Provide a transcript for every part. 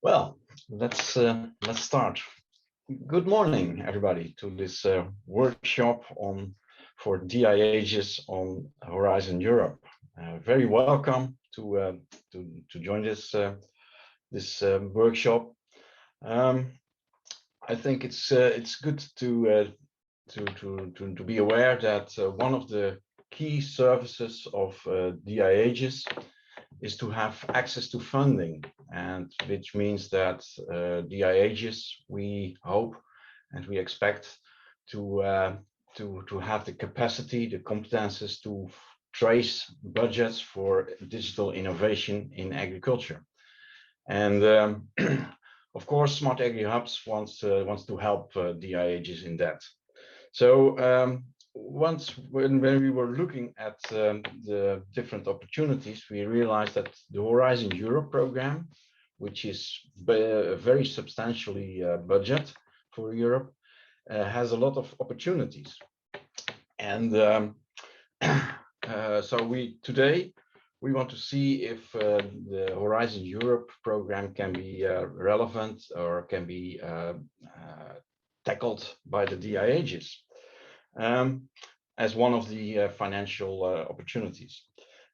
Well, let's start. Good morning, everybody, to this workshop for DIHs on Horizon Europe. Very welcome to join this workshop. I think it's good to be aware that one of the key services of DIHs is to have access to funding, and which means that DIHs, we hope and we expect to have the capacity, the competences to trace budgets for digital innovation in agriculture. And of course, SmartAgriHubs wants to help DIHs in that. So when we were looking at the different opportunities, we realized that the Horizon Europe program, which is very substantially budget for Europe, has a lot of opportunities. And so today we want to see if the Horizon Europe program can be relevant or can be tackled by the DIHs. As one of the financial opportunities.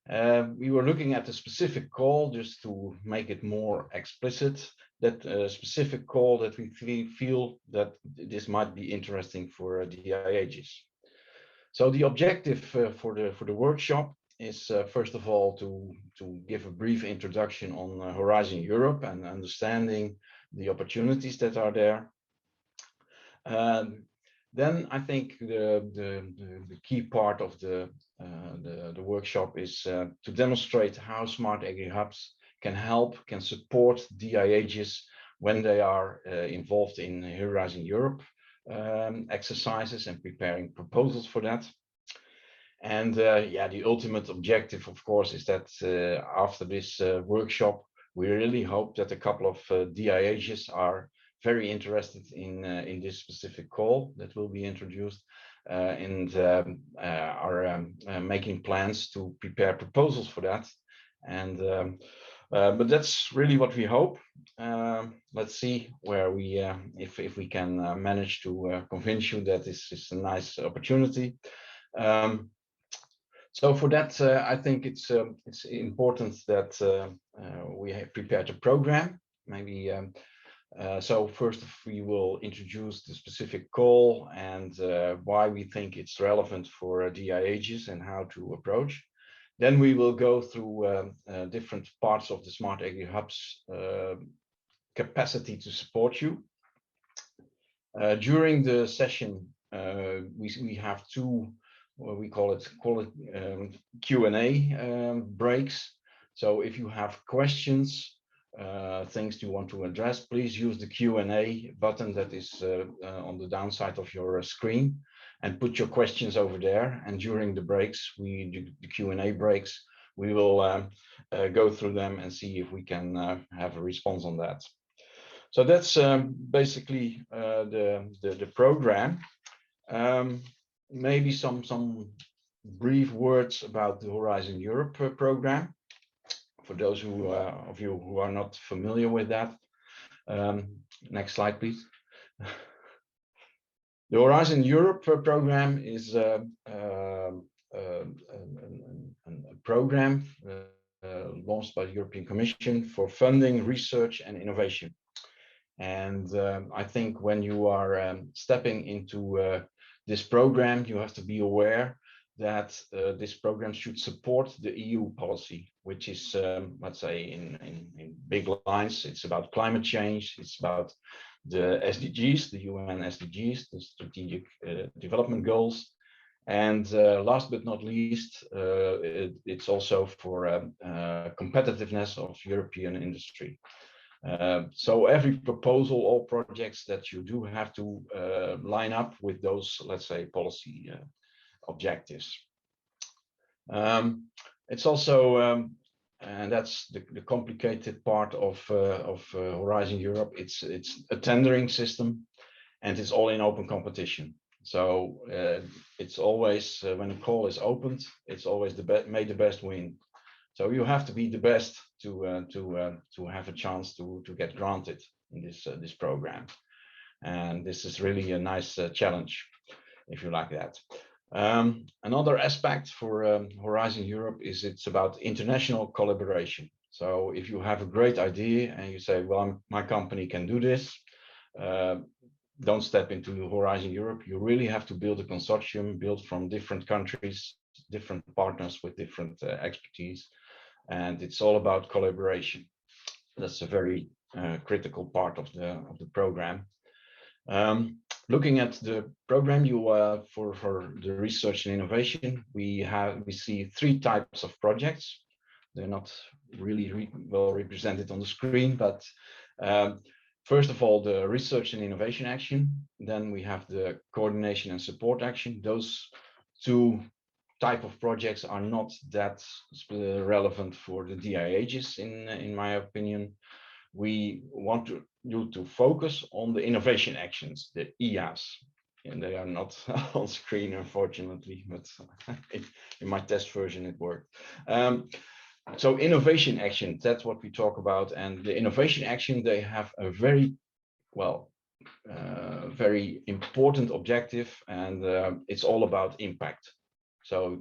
We were looking at a specific call just to make it more explicit, that specific call that we feel that this might be interesting for DIHs. So the objective for the workshop is first of all to give a brief introduction on Horizon Europe and understanding the opportunities that are there. Then I think the key part of the workshop is to demonstrate how SmartAgriHubs can support DIHs when they are involved in Horizon Europe exercises and preparing proposals for that. And yeah, the ultimate objective, of course, is that after this workshop, we really hope that a couple of DIHs are very interested in this specific call that will be introduced and are making plans to prepare proposals for that. And but that's really what we hope. Let's see where we if we can manage to convince you that this is a nice opportunity. So for that, I think it's important that we have prepared a program. Maybe so first we will introduce the specific call and why we think it's relevant for DIHs and how to approach. Then we will go through different parts of the SmartAgriHubs capacity to support you. During the session, we have two, what we call it Q&A breaks. So if you have questions, things you want to address, please use the Q&A button that is on the downside of your screen and put your questions over there. And during the breaks, the Q&A breaks, we will go through them and see if we can have a response on that. So that's basically the program. Maybe some brief words about the Horizon Europe program. For those of you who are not familiar with that. Next slide, please. The Horizon Europe program is a program launched by the European Commission for funding research and innovation. And I think when you are stepping into this program, you have to be aware that this program should support the EU policy, which is, let's say, in big lines, it's about climate change, it's about the SDGs, the UN SDGs, the Strategic Development Goals, and last but not least, it's also for competitiveness of European industry. So every proposal, all projects that you do have to line up with those, let's say, policy objectives. It's also, and that's the complicated part of Horizon Europe. It's a tendering system, and it's all in open competition. So it's always when a call is opened, it's always may the best win. So you have to be the best to have a chance to get granted in this program. And this is really a nice challenge, if you like that. Another aspect for Horizon Europe is it's about international collaboration. So if you have a great idea and you say, well, my company can do this, don't step into Horizon Europe. You really have to build a consortium built from different countries, different partners with different expertise. And it's all about collaboration. That's a very critical part of the program. Looking at the program, for the research and innovation, we see 3 types of projects. They're not really well represented on the screen, but first of all, the research and innovation action. Then we have the coordination and support action. Those 2 type of projects are not that relevant for the DIHs, in my opinion. We want you to focus on the innovation actions, the IAs, and they are not on screen, unfortunately, but in my test version it worked. So innovation action, that's what we talk about. And the innovation action, they have a very, very important objective, and it's all about impact. So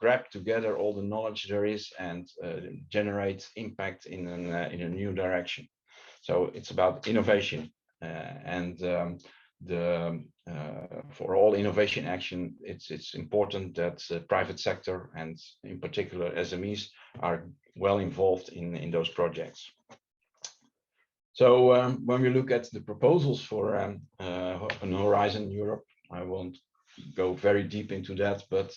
grab together all the knowledge there is and generate impact in a new direction. So it's about innovation, and for all innovation action, it's important that the private sector and in particular SMEs are well involved in those projects. So when we look at the proposals for an Horizon Europe, I won't go very deep into that, but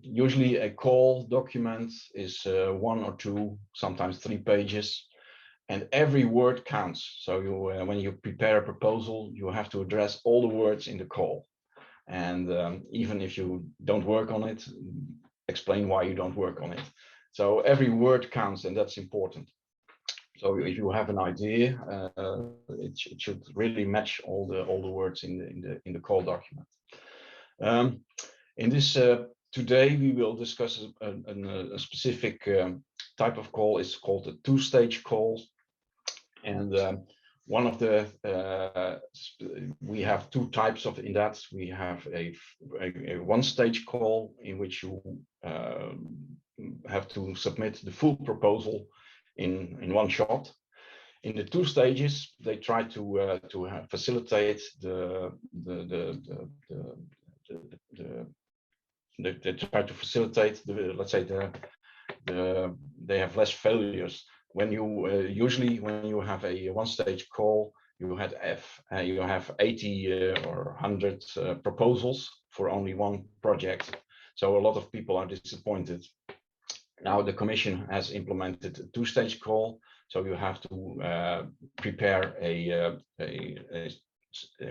usually a call document is 1 or 2, sometimes 3 pages, and every word counts. So when you prepare a proposal, you have to address all the words in the call, and even if you don't work on it, explain why you don't work on it. So every word counts, and that's important. So if you have an idea, it should really match all the words in the call document. In this today, we will discuss a specific type of call. It's called a 2-stage call, and one of the we have 2 types of in that. We have a 1-stage call in which you have to submit the full proposal in one shot. In the 2 stages, they try to facilitate they try to facilitate let's say they have less failures. When you usually when you have a 1-stage call, you have 80 or 100 proposals for only one project. So a lot of people are disappointed. Now the Commission has implemented a 2-stage call, so you have to prepare a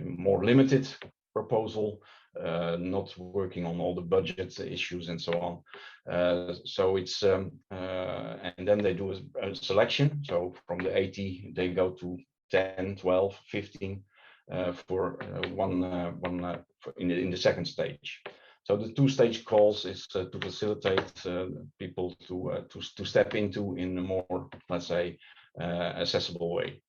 more limited proposal, not working on all the budget issues and so on. So it's and then they do a selection. So from the 80, they go to 10, 12, 15 for in the 2nd stage. So the 2-stage calls is to facilitate people to step into in a more, let's say, accessible way.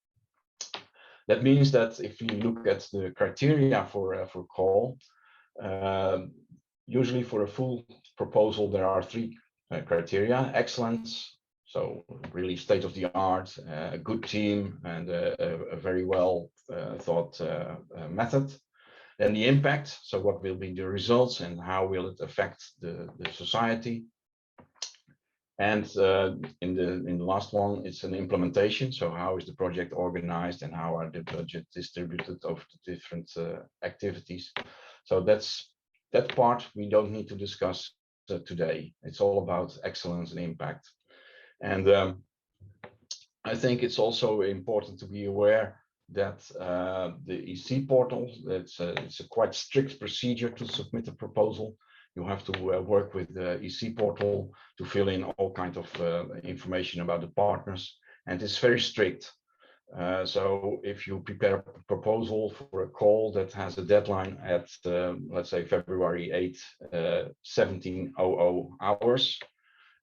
That means that if you look at the criteria for call, usually for a full proposal, there are 3 criteria: excellence, so really state of the art, a good team, and a very well thought method. Then the impact, so what will be the results and how will it affect the society. And in the last one, it's an implementation. So how is the project organized and how are the budget distributed over the different activities? So that part we don't need to discuss today. It's all about excellence and impact. And I think it's also important to be aware that the EC portal, it's a quite strict procedure to submit a proposal. You have to work with the EC portal to fill in all kinds of information about the partners, and it's very strict. So if you prepare a proposal for a call that has a deadline at, let's say, February 8, 17:00 hours,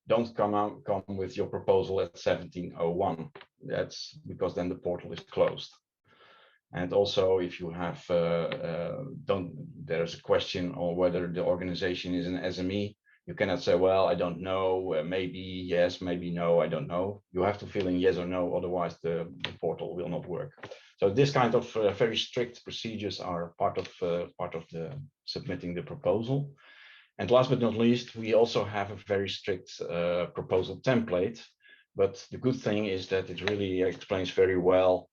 don't come with your proposal at 17:01. That's because then the portal is closed. And also, if you have, there's a question on whether the organization is an SME, you cannot say, well, I don't know, maybe yes, maybe no, I don't know. You have to fill in yes or no, otherwise the portal will not work. So this kind of very strict procedures are part of the submitting the proposal. And last but not least, we also have a very strict proposal template. But the good thing is that it really explains very well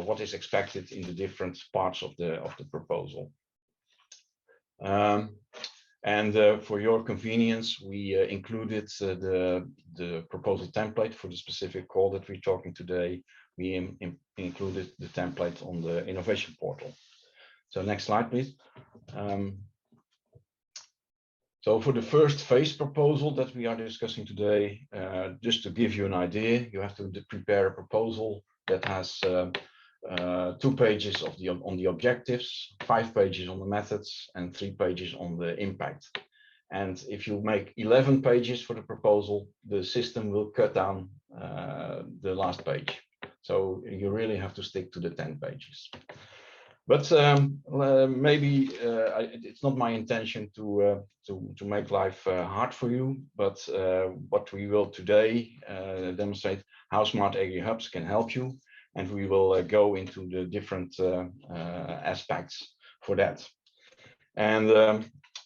what is expected in the different parts of the proposal. For your convenience, we included the proposal template for the specific call that we're talking today. We included the template on the innovation portal. So next slide, please. So for the first phase proposal that we are discussing today, just to give you an idea, you have to prepare a proposal that has 2 pages on the objectives, 5 pages on the methods, and 3 pages on the impact. And if you make 11 pages for the proposal, the system will cut down the last page. So you really have to stick to the 10 pages. But maybe it's not my intention to make life hard for you. But what we will today demonstrate how SmartAgriHubs can help you, and we will go into the different aspects for that. And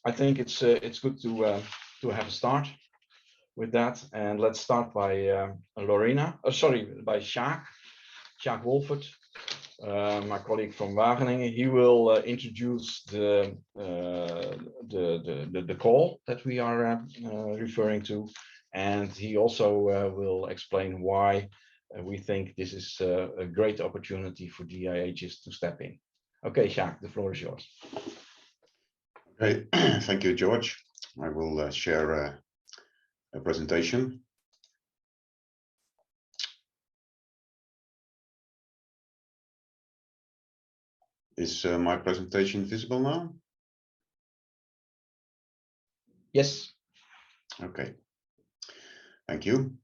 I think it's good to have a start with that. And let's start by by Sjaak Wolfert. My colleague from Wageningen. He will introduce the call that we are referring to, and he also will explain why we think this is a great opportunity for DIHs to step in. Okay, Sjaak, the floor is yours. Okay, thank you, George. I will share a presentation. Is my presentation visible now? Yes. Okay. Thank you.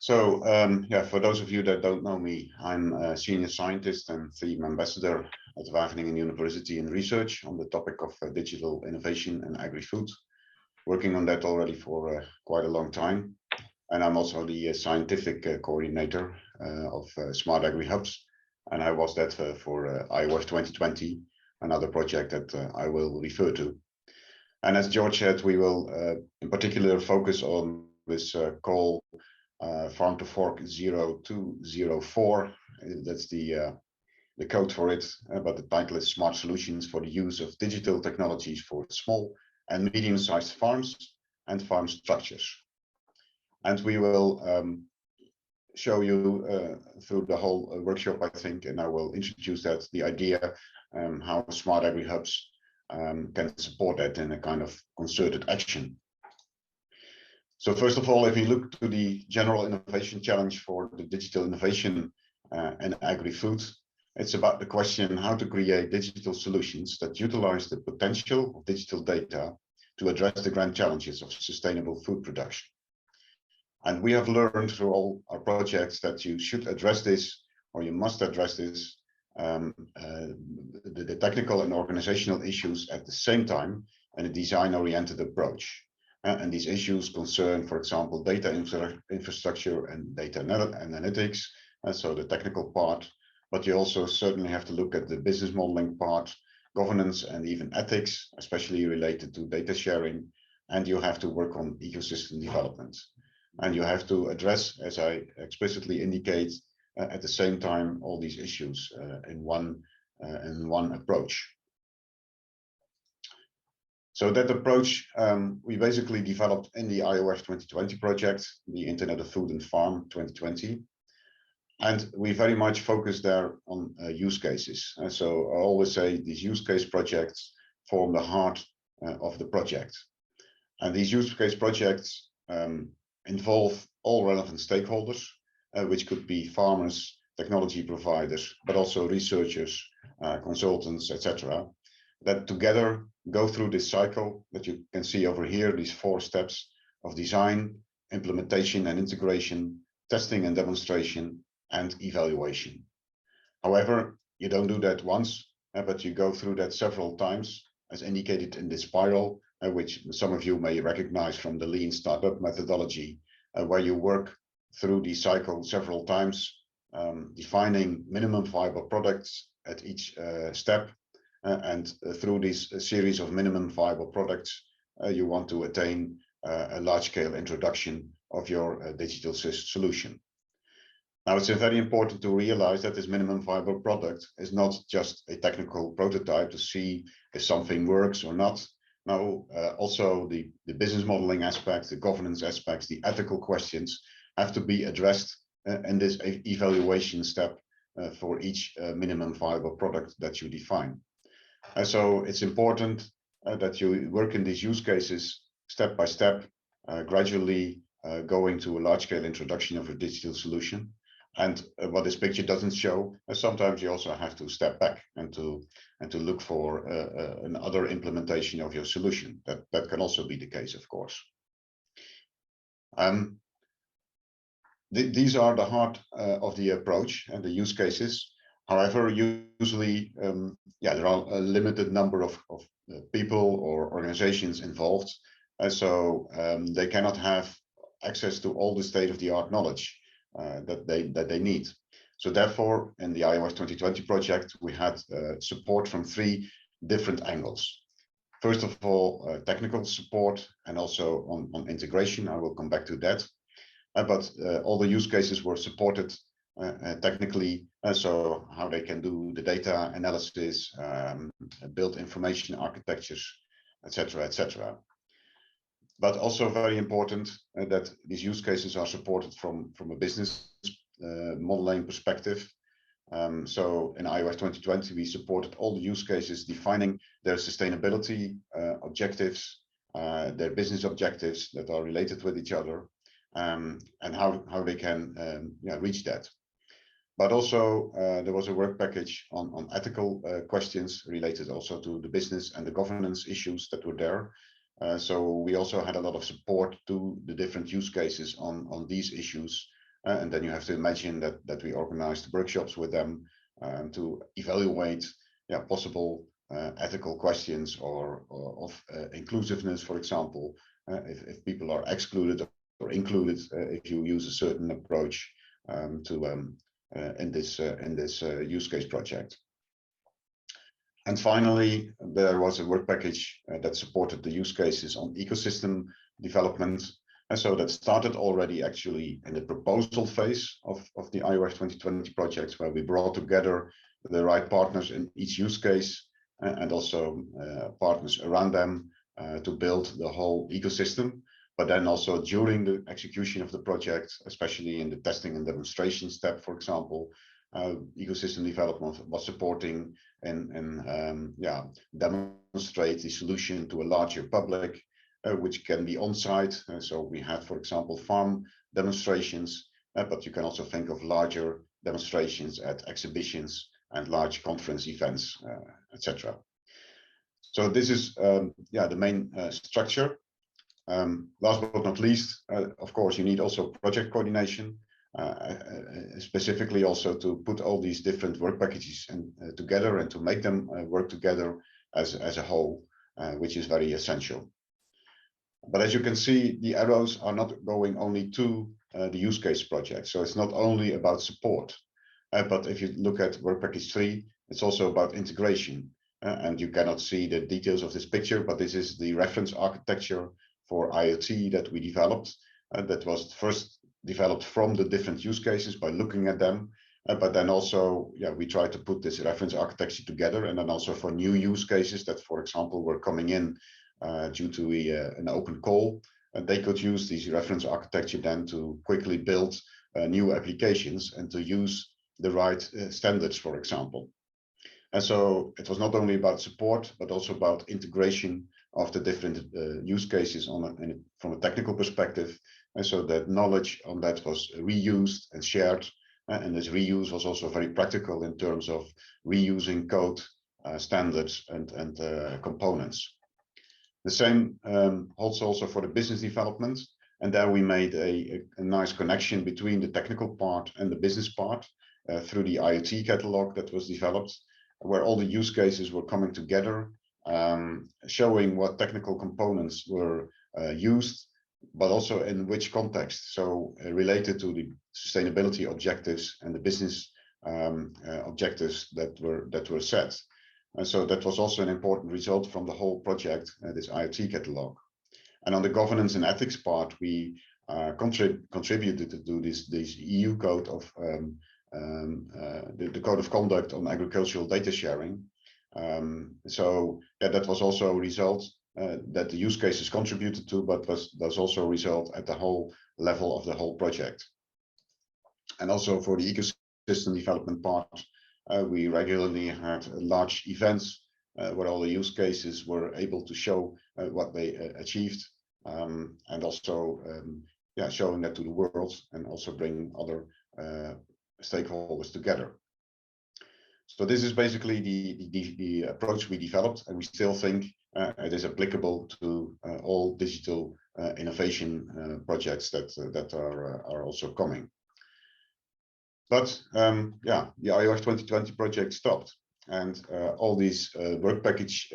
So, yeah, for those of you that don't know me, I'm a senior scientist and theme ambassador at Wageningen University in research on the topic of digital innovation and agri-food, working on that already for quite a long time. And I'm also the scientific coordinator of SmartAgriHubs. And I was that for Iof 2020, another project that I will refer to. And as George said, we will in particular focus on this call Farm to Fork 0204. That's the code for it, but the title is Smart Solutions for the Use of Digital Technologies for Small and Medium-Sized Farms and Farm Structures. And we will show you through the whole workshop, I think, and I will introduce that, the idea how SmartAgriHubs can support that in a kind of concerted action. So first of all, if you look to the general innovation challenge for the digital innovation and agri-food, it's about the question how to create digital solutions that utilize the potential of digital data to address the grand challenges of sustainable food production. And we have learned through all our projects that you should address this, or you must address this, the technical and organizational issues at the same time in a design-oriented approach. And these issues concern, for example, data infrastructure and data analytics, so the technical part, but you also certainly have to look at the business modeling part, governance, and even ethics, especially related to data sharing, and you have to work on ecosystem development. And you have to address, as I explicitly indicate, at the same time, all these issues in one approach. So that approach we basically developed in the Iof 2020 project, the Internet of Food and Farm 2020. And we very much focus there on use cases. So I always say these use case projects form the heart of the project. And these use case projects involve all relevant stakeholders, which could be farmers, technology providers, but also researchers, consultants, etc., that together go through this cycle that you can see over here, these 4 steps of design, implementation and integration, testing and demonstration, and evaluation. However, you don't do that once, but you go through that several times, as indicated in this spiral, which some of you may recognize from the lean startup methodology, where you work through the cycle several times, defining minimum viable products at each step, and through this series of minimum viable products, you want to attain a large-scale introduction of your digital solution. Now, it's very important to realize that this minimum viable product is not just a technical prototype to see if something works or not. No, also the business modeling aspects, the governance aspects, the ethical questions have to be addressed in this evaluation step for each minimum viable product that you define. So it's important that you work in these use cases step by step, gradually going to a large-scale introduction of a digital solution. And what this picture doesn't show, sometimes you also have to step back and to look for another implementation of your solution. That can also be the case, of course. These are the heart of the approach and the use cases. However, usually, there are a limited number of people or organizations involved, so they cannot have access to all the state-of-the-art knowledge that they need. So therefore, in the Iof 2020 project, we had support from 3 different angles. First of all, technical support, and also on integration. I will come back to that. But all the use cases were supported technically, so how they can do the data analysis, build information architectures, etc., etc. But also very important that these use cases are supported from a business modeling perspective. So in Iof 2020, we supported all the use cases defining their sustainability objectives, their business objectives that are related with each other, and how they can reach that. But also there was a work package on ethical questions related also to the business and the governance issues that were there. So we also had a lot of support to the different use cases on these issues. And then you have to imagine that we organized workshops with them to evaluate possible ethical questions or of inclusiveness, for example, if people are excluded or included if you use a certain approach in this use case project. And finally, there was a work package that supported the use cases on ecosystem development. And so that started already actually in the proposal phase of the Iof 2020 projects, where we brought together the right partners in each use case and also partners around them to build the whole ecosystem. But then also during the execution of the project, especially in the testing and demonstration step, for example, ecosystem development was supporting and demonstrate the solution to a larger public, which can be on-site. So we had, for example, farm demonstrations, but you can also think of larger demonstrations at exhibitions and large conference events, etc. So this is the main structure. Last but not least, of course, you need also project coordination, specifically also to put all these different work packages together and to make them work together as a whole, which is very essential. But as you can see, the arrows are not going only to the use case project. So it's not only about support, but if you look at work package 3, it's also about integration. And you cannot see the details of this picture, but this is the reference architecture for IoT that we developed. That was first developed from the different use cases by looking at them. But then also, we tried to put this reference architecture together, and then also for new use cases that, for example, were coming in due to an open call, they could use this reference architecture then to quickly build new applications and to use the right standards, for example. And so it was not only about support, but also about integration of the different use cases from a technical perspective. And so that knowledge on that was reused and shared and this reuse was also very practical in terms of reusing code, standards, and components. The same holds also for the business development, and there we made a nice connection between the technical part and the business part through the Iot Catalog that was developed, where all the use cases were coming together, showing what technical components were used, but also in which context. So related to the sustainability objectives and the business objectives that were set. And so that was also an important result from the whole project, this Iot Catalog. And on the governance and ethics part, we contributed to this EU code of the code of conduct on agricultural data sharing. So that was also a result that the use cases contributed to, but was also a result at the whole level of the whole project. And also for the ecosystem development part, we regularly had large events where all the use cases were able to show what they achieved, and also showing that to the world, and also bring other stakeholders together. So this is basically the approach we developed, and we still think it is applicable to all digital innovation projects that are also coming. But the Iof 2020 project stopped, and all these work package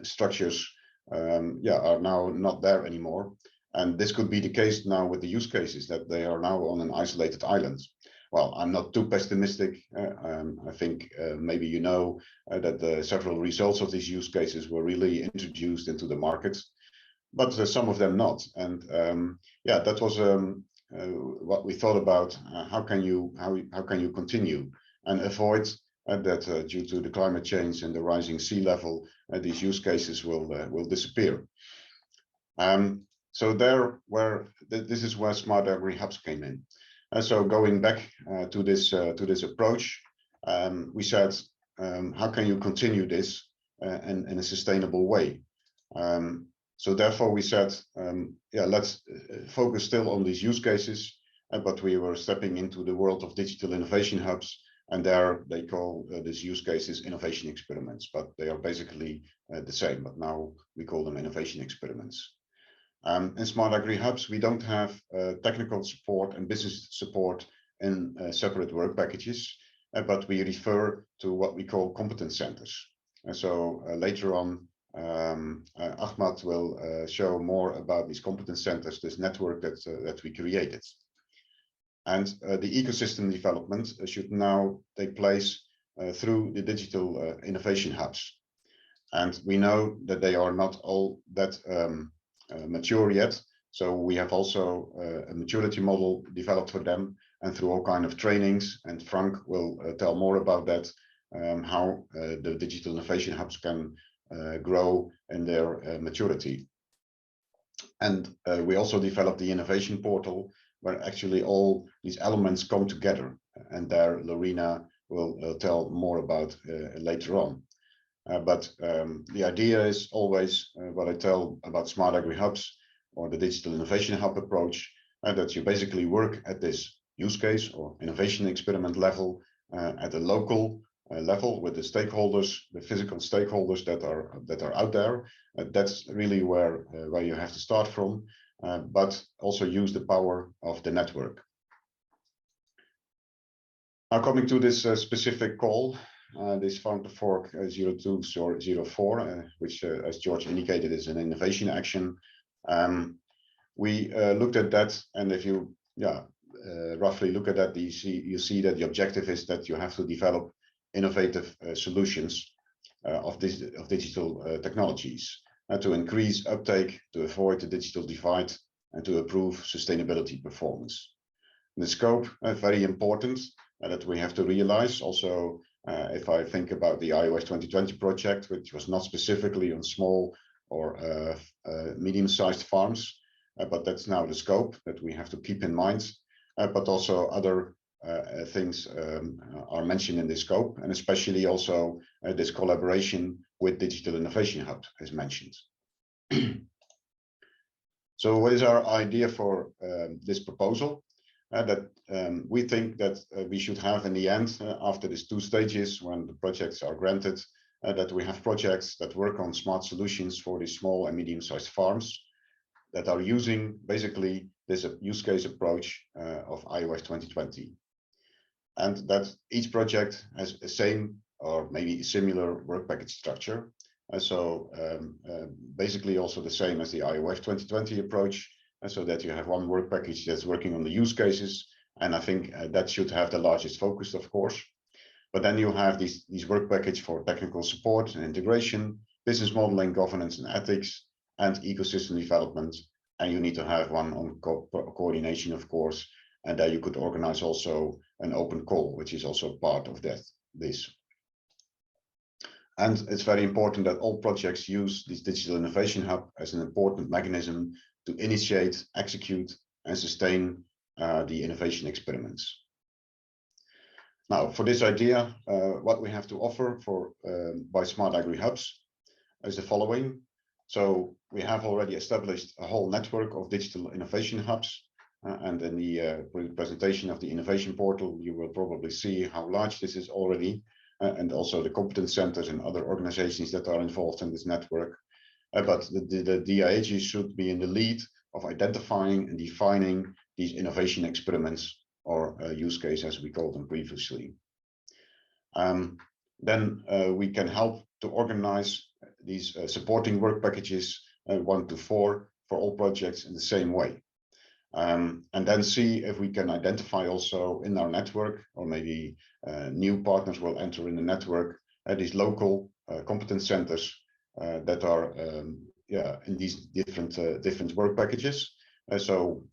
structures are now not there anymore. And this could be the case now with the use cases, that they are now on an isolated island. Well, I'm not too pessimistic. I think maybe you know that the several results of these use cases were really introduced into the market, but some of them not. And that was what we thought about. How can you continue and avoid that due to the climate change and the rising sea level, these use cases will disappear. So this is where SmartAgriHubs came in. So going back to this approach, we said, how can you continue this in a sustainable way? So therefore we said, let's focus still on these use cases, but we were stepping into the world of digital innovation hubs, and there they call these use cases innovation experiments, but they are basically the same, but now we call them innovation experiments. In SmartAgriHubs, we don't have technical support and business support in separate work packages, but we refer to what we call competence centers. And so later on, Ahmad will show more about these competence centers, this network that we created. And the ecosystem development should now take place through the digital innovation hubs. And we know that they are not all that mature yet. So we have also a maturity model developed for them, and through all kinds of trainings, and Frank will tell more about that, how the digital innovation hubs can grow in their maturity. And we also developed the innovation portal, where actually all these elements come together, and there Lorena will tell more about later on. But the idea is always what I tell about SmartAgriHubs or the digital innovation hub approach, that you basically work at this use case or innovation experiment level at a local level with the stakeholders, the physical stakeholders that are out there. That's really where you have to start from, but also use the power of the network. Now coming to this specific call, this Farm to Fork 0204, which as George indicated is an innovation action. We looked at that, and if you roughly look at that, you see that the objective is that you have to develop innovative solutions of digital technologies to increase uptake, to avoid the digital divide, and to improve sustainability performance. The scope very important that we have to realize. Also, if I think about the Iof 2020 project, which was not specifically on small or medium-sized farms, but that's now the scope that we have to keep in mind. But also other things are mentioned in this scope, and especially also this collaboration with Digital Innovation Hub is mentioned. So what is our idea for this proposal? that we think that we should have in the end, after these 2 stages, when the projects are granted, that we have projects that work on smart solutions for these small and medium-sized farms that are using basically this use case approach of Iof 2020. And that each project has the same or maybe similar work package structure. Basically also the same as the Iof 2020 approach, so that you have one work package that's working on the use cases. And I think that should have the largest focus, of course. But then you have these work package for technical support and integration, business modeling, governance and ethics, and ecosystem development. And you need to have one on coordination, of course. And there you could organize also an open call, which is also part of this. And it's very important that all projects use this Digital Innovation Hub as an important mechanism to initiate, execute, and sustain the innovation experiments. Now, for this idea, what we have to offer by SmartAgriHubs is the following. So we have already established a whole network of digital innovation hubs. And in the presentation of the innovation portal, you will probably see how large this is already, and also the competence centers and other organizations that are involved in this network. But the DIHs should be in the lead of identifying and defining these innovation experiments, or use case as we called them previously. Then we can help to organize these supporting work packages 1 to 4 for all projects in the same way. And then see if we can identify also in our network, or maybe new partners will enter in the network, these local competence centers that are in these different work packages. So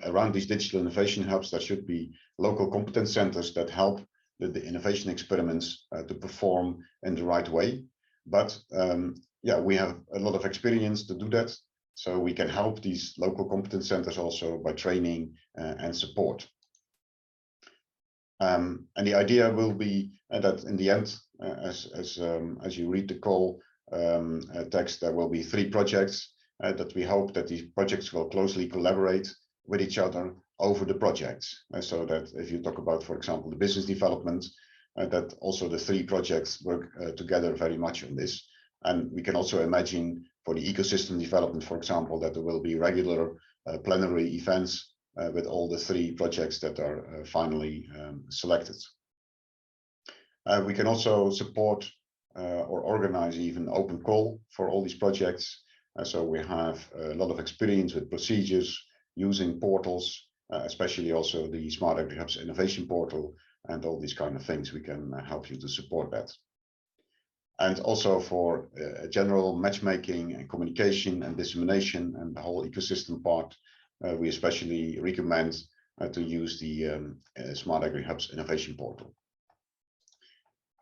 around these digital innovation hubs, there should be local competence centers that help the innovation experiments to perform in the right way. But we have a lot of experience to do that. So we can help these local competence centers also by training and support. And the idea will be that in the end, as you read the call text, there will be 3 projects that we hope that these projects will closely collaborate with each other over the projects. So that if you talk about, for example, the business development, that also the 3 projects work together very much on this. And we can also imagine for the ecosystem development, for example, that there will be regular plenary events with all the 3 projects that are finally selected. We can also support or organize even open call for all these projects. So we have a lot of experience with procedures, using portals, especially also the SmartAgriHubs innovation portal, and all these kind of things. We can help you to support that. And also for general matchmaking and communication and dissemination and the whole ecosystem part, we especially recommend to use the SmartAgriHubs innovation portal.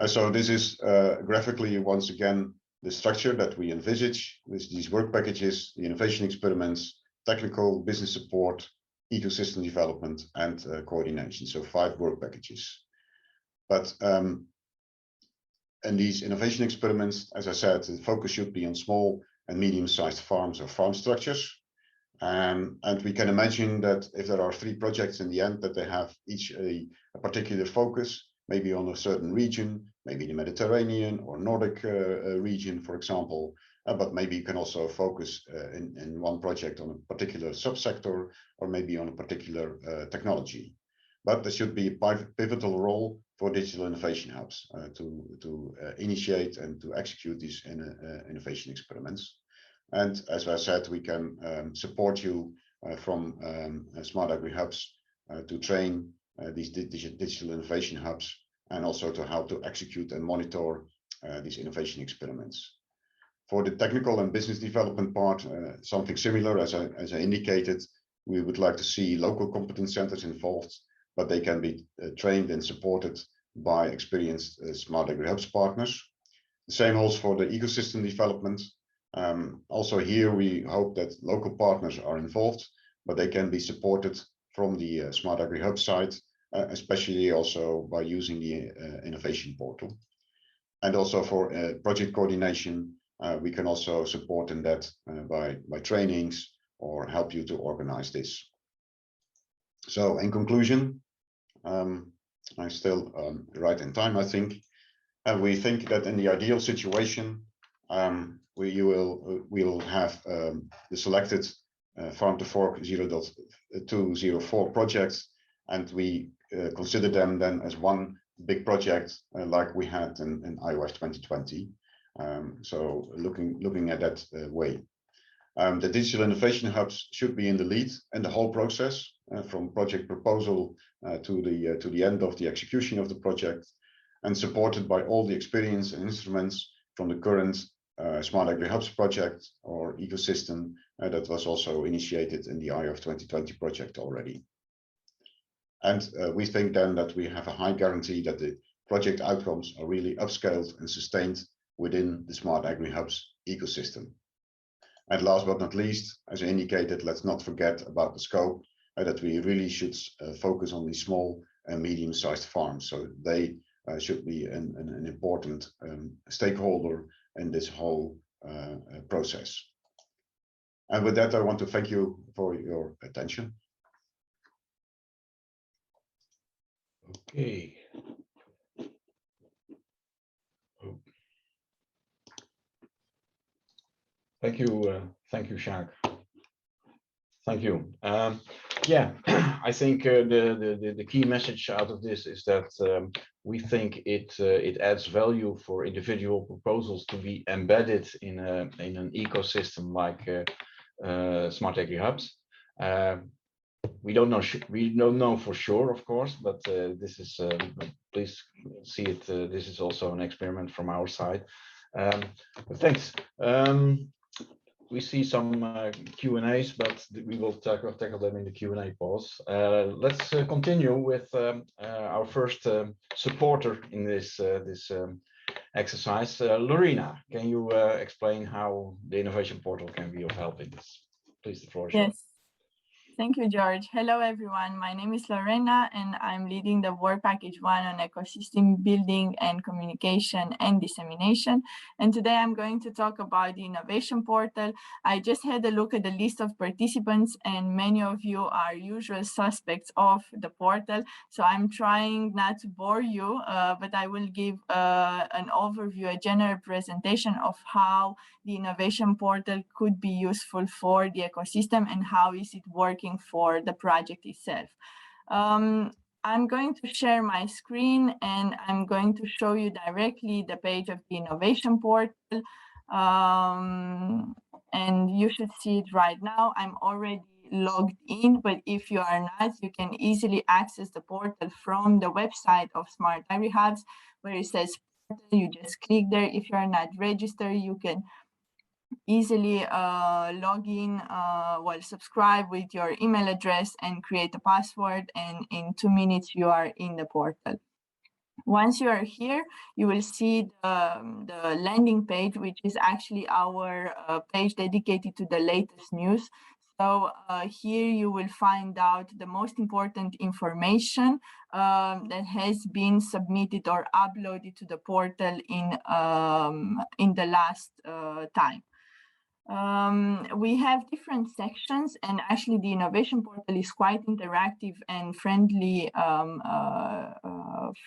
So this is graphically, once again, the structure that we envisage with these work packages, the innovation experiments, technical business support, ecosystem development, and coordination. So 5 work packages. But in these innovation experiments, as I said, the focus should be on small and medium-sized farms or farm structures. And we can imagine that if there are 3 projects in the end, that they have each a particular focus, maybe on a certain region, maybe the Mediterranean or Nordic region, for example. But maybe you can also focus in one project on a particular subsector, or maybe on a particular technology. But there should be a pivotal role for digital innovation hubs to initiate and to execute these innovation experiments. And as I said, we can support you from SmartAgriHubs to train these digital innovation hubs, and also to help to execute and monitor these innovation experiments. For the technical and business development part, something similar, as I indicated, we would like to see local competence centers involved, but they can be trained and supported by experienced SmartAgriHubs partners. The same holds for the ecosystem development. Also here, we hope that local partners are involved, but they can be supported from the SmartAgriHub side, especially also by using the innovation portal. And also for project coordination, we can also support in that by trainings or help you to organize this. So in conclusion, I'm still right in time, I think. We think that in the ideal situation, we'll have the selected farm to fork 0.204 projects, and we consider them then as one big project like we had in Iof 2020. So looking at that way. The digital innovation hubs should be in the lead in the whole process, from project proposal to the end of the execution of the project, and supported by all the experience and instruments from the current SmartAgriHubs project or ecosystem that was also initiated in the Iof 2020 project already. And we think then that we have a high guarantee that the project outcomes are really upscaled and sustained within the SmartAgriHubs ecosystem. And last but not least, as I indicated, let's not forget about the scope, that we really should focus on these small and medium-sized farms. So they should be an important stakeholder in this whole process. And with that, I want to thank you for your attention. Okay. Thank you, Sjaak. Thank you. Yeah, I think the key message out of this is that we think it adds value for individual proposals to be embedded in an ecosystem like SmartAgriHubs. We don't know for sure, of course, but this is please see it. This is also an experiment from our side. Thanks. We see some Q&As, but we will tackle them in the Q&A pause. Let's continue with our first supporter in this exercise. Lorena, can you explain how the innovation portal can be of help in this? Please, the floor is yours. Yes. Thank you, George. Hello, everyone. My name is Lorena, and I'm leading the work package 1 on ecosystem building and communication and dissemination. And today I'm going to talk about the innovation portal. I just had a look at the list of participants, and many of you are usual suspects of the portal. So I'm trying not to bore you, but I will give an overview, a general presentation of how the innovation portal could be useful for the ecosystem and how is it working for the project itself. I'm going to share my screen, and I'm going to show you directly the page of the innovation portal. And you should see it right now. I'm already logged in, but if you are not, you can easily access the portal from the website of SmartAgriHubs, where it says portal. You just click there. If you are not registered, you can easily log in, subscribe with your email address and create a password, and in 2 minutes you are in the portal. Once you are here, you will see the landing page, which is actually our page dedicated to the latest news. So here you will find out the most important information that has been submitted or uploaded to the portal in the last time. We have different sections, and actually the innovation portal is quite interactive and friendly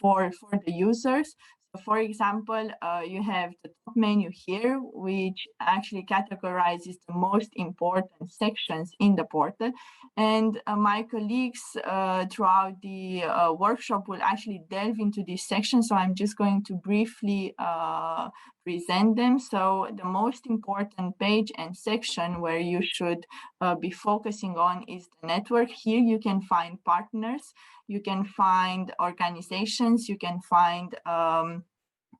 for the users. So for example, you have the top menu here, which actually categorizes the most important sections in the portal. And my colleagues throughout the workshop will actually delve into this section. So I'm just going to briefly present them. So the most important page and section where you should be focusing on is the network. Here you can find partners, you can find organizations, you can find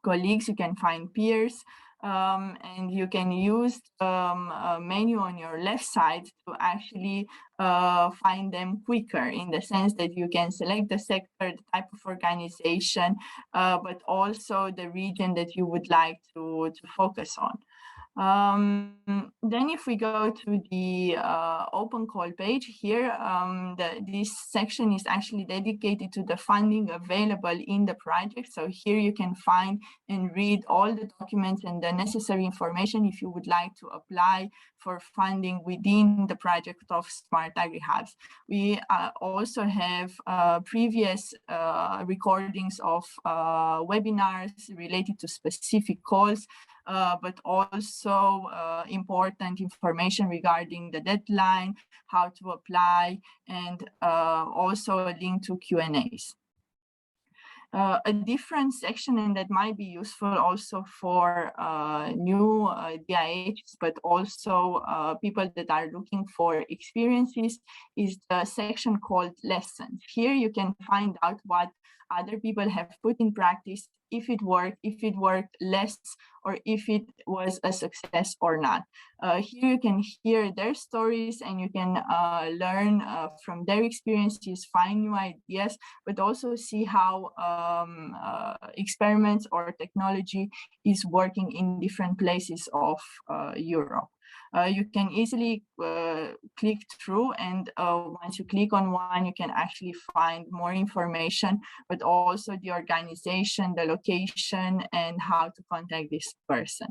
colleagues, you can find peers, and you can use a menu on your left side to actually find them quicker, in the sense that you can select the sector, the type of organization, but also the region that you would like to focus on. Then if we go to the open call page here, this section is actually dedicated to the funding available in the project. So here you can find and read all the documents and the necessary information if you would like to apply for funding within the project of SmartAgriHubs. We also have previous recordings of webinars related to specific calls, but also important information regarding the deadline, how to apply, and also a link to Q&As. A different section, and that might be useful also for new DIHs, but also people that are looking for experiences, is the section called Lessons. Here you can find out what other people have put in practice, if it worked less, or if it was a success or not. Here you can hear their stories, and you can learn from their experiences, find new ideas, but also see how experiments or technology is working in different places of Europe. You can easily click through, and once you click on one, you can actually find more information, but also the organization, the location, and how to contact this person.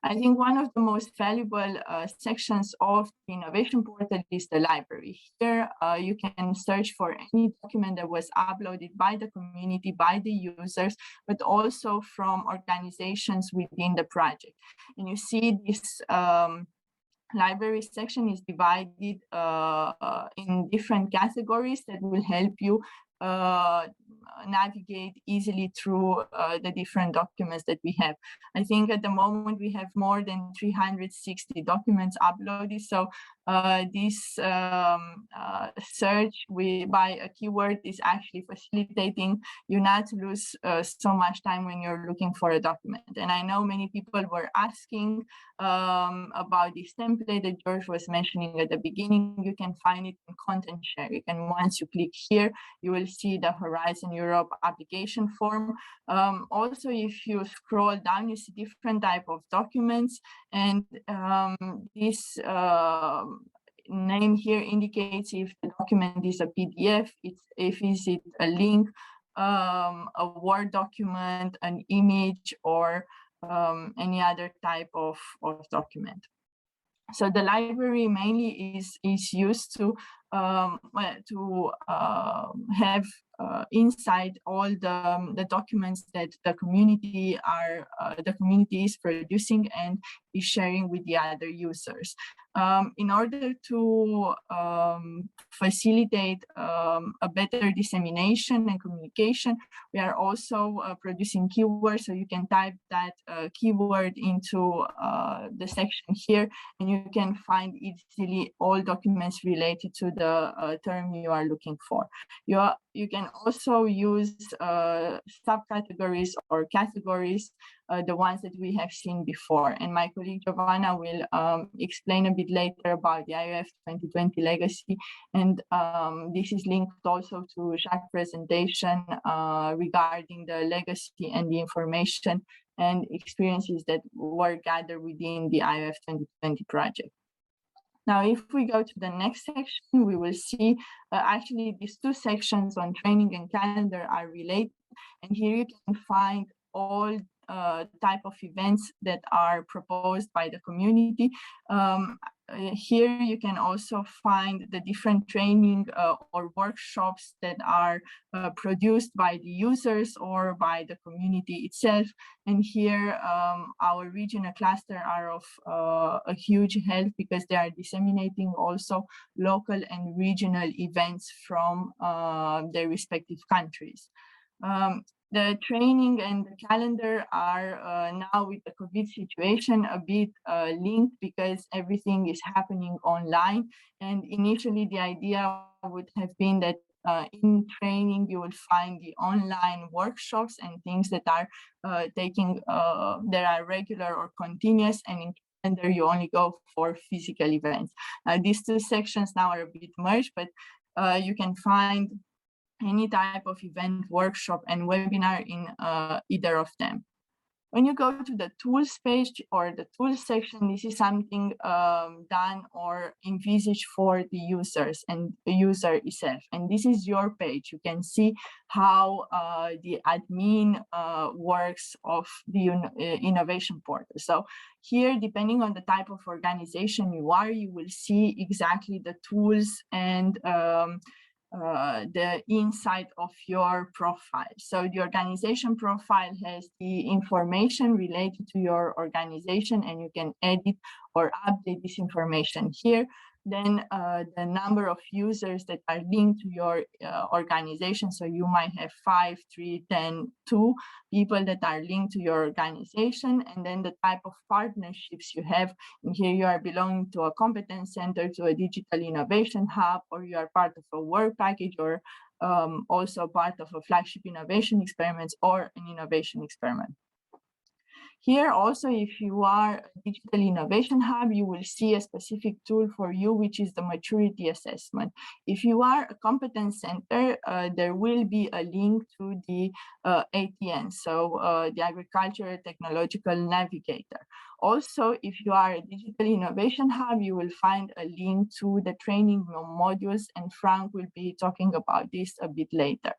I think one of the most valuable sections of the innovation portal is the library. Here you can search for any document that was uploaded by the community, by the users, but also from organizations within the project. And you see this library section is divided in different categories that will help you navigate easily through the different documents that we have. I think at the moment we have more than 360 documents uploaded. So this search by a keyword is actually facilitating you not to lose so much time when you're looking for a document. And I know many people were asking about this template that George was mentioning at the beginning. You can find it in content sharing, and once you click here, you will see the Horizon Europe application form. Also, if you scroll down, you see different type of documents, and this name here indicates if the document is a PDF, if is it a link, a Word document, an image, or any other type of document. So the library mainly is used to have inside all the documents that the community is producing and is sharing with the other users. In order to facilitate a better dissemination and communication, we are also producing keywords, so you can type that keyword into the section here, and you can find easily all documents related to the term you are looking for. You can also use subcategories or categories, the ones that we have seen before. And my colleague Giovanna will explain a bit later about the Iof 2020 legacy. And this is linked also to Jacques' presentation regarding the legacy and the information and experiences that were gathered within the Iof 2020 project. Now, if we go to the next section, we will see actually these two sections on training and calendar are related. And here you can find all type of events that are proposed by the community. Here you can also find the different training or workshops that are produced by the users or by the community itself. And here our regional cluster are of a huge help because they are disseminating also local and regional events from their respective countries. The training and the calendar are now with the COVID situation a bit linked because everything is happening online. And initially the idea would have been that in training you will find the online workshops and things that are that are regular or continuous, and in calendar you only go for physical events. These two sections now are a bit merged, but you can find any type of event, workshop, and webinar in either of them. When you go to the tools page or the tools section, this is something done or envisaged for the users and the user itself. And this is your page. You can see how the admin works of the innovation portal. So here, depending on the type of organization you are, you will see exactly the tools and the inside of your profile. So the organization profile has the information related to your organization, and you can edit or update this information here. Then the number of users that are linked to your organization. So you might have 5, 3, 10, 2 people that are linked to your organization, and then the type of partnerships you have. And here you are belonging to a competence center, to a digital innovation hub, or you are part of a work package, or also part of a flagship innovation experiments or an innovation experiment. Here also, if you are a digital innovation hub, you will see a specific tool for you, which is the maturity assessment. If you are a competence center, there will be a link to the ATN, so the Agricultural Technological Navigator. Also, if you are a digital innovation hub, you will find a link to the training modules, and Frank will be talking about this a bit later.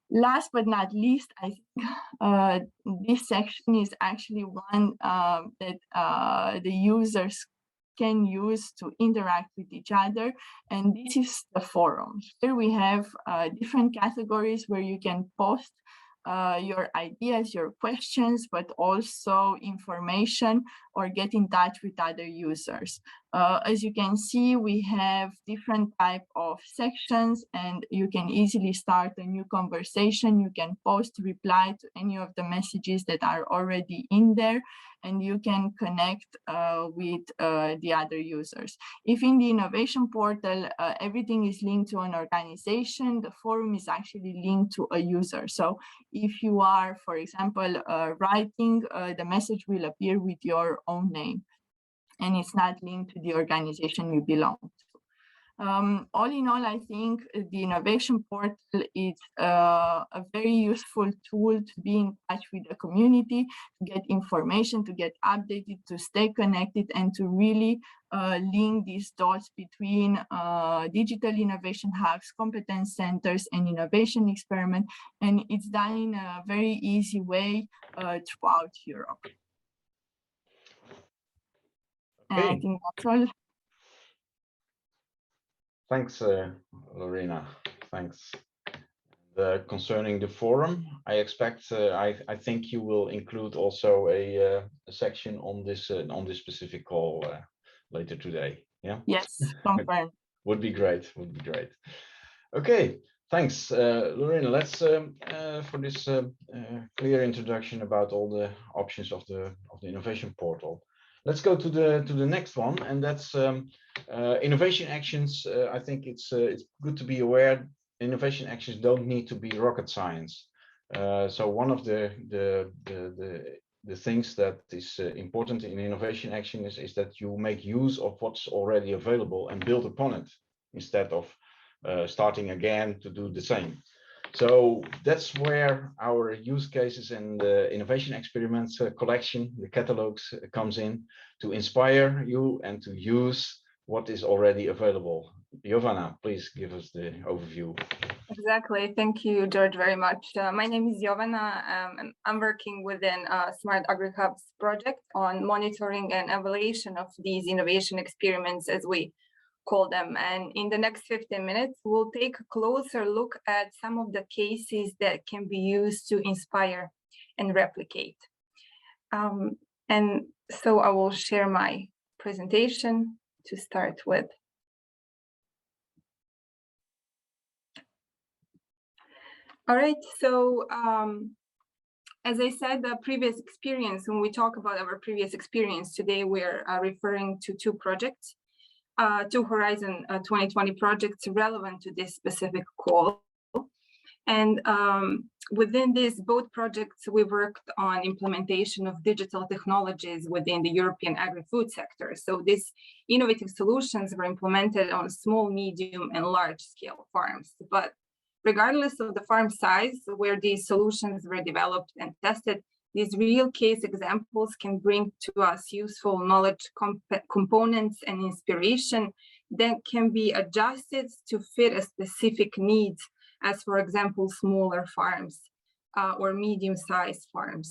Last but not least, I think this section is actually one that the users can use to interact with each other, and this is the forum. Here we have different categories where you can post your ideas, your questions, but also information or get in touch with other users. As you can see, we have different type of sections, and you can easily start a new conversation. You can post, reply to any of the messages that are already in there, and you can connect with the other users. If in the innovation portal, everything is linked to an organization, the forum is actually linked to a user. So if you are, for example, writing, the message will appear with your own name, and it's not linked to the organization you belong to. All in all, I think the innovation portal is a very useful tool to be in touch with the community, to get information, to get updated, to stay connected, and to really link these dots between digital innovation hubs, competence centers, and innovation experiment. And it's done in a very easy way throughout Europe. Okay. I think that's all. Thanks, Lorena. Thanks. Concerning the forum, I expect, I think you will include also a section on this specific call later today. Yeah. Yes, confirmed. Would be great. Would be great. Okay. Thanks, Lorena. Let's for this clear introduction about all the options of the innovation portal. Let's go to the next one, and that's innovation actions. I think it's good to be aware innovation actions don't need to be rocket science. So one of the things that is important in innovation action is that you make use of what's already available and build upon it instead of starting again to do the same. So that's where our use cases and innovation experiments collection, the catalogs, comes in to inspire you and to use what is already available. Jovana, please give us the overview. Exactly. Thank you, George, very much. My name is Jovana, and I'm working within SmartAgriHubs project on monitoring and evaluation of these innovation experiments, as we call them. And in the next 15 minutes, we'll take a closer look at some of the cases that can be used to inspire and replicate. And so I will share my presentation to start with. All right, so as I said, the previous experience, when we talk about our previous experience today, we're referring to two projects, two Horizon 2020 projects relevant to this specific call. And within these both projects, we worked on implementation of digital technologies within the European agri-food sector. So these innovative solutions were implemented on small, medium, and large scale farms. But regardless of the farm size where these solutions were developed and tested, these real case examples can bring to us useful knowledge components and inspiration that can be adjusted to fit a specific need, as for example, smaller farms or medium-sized farms.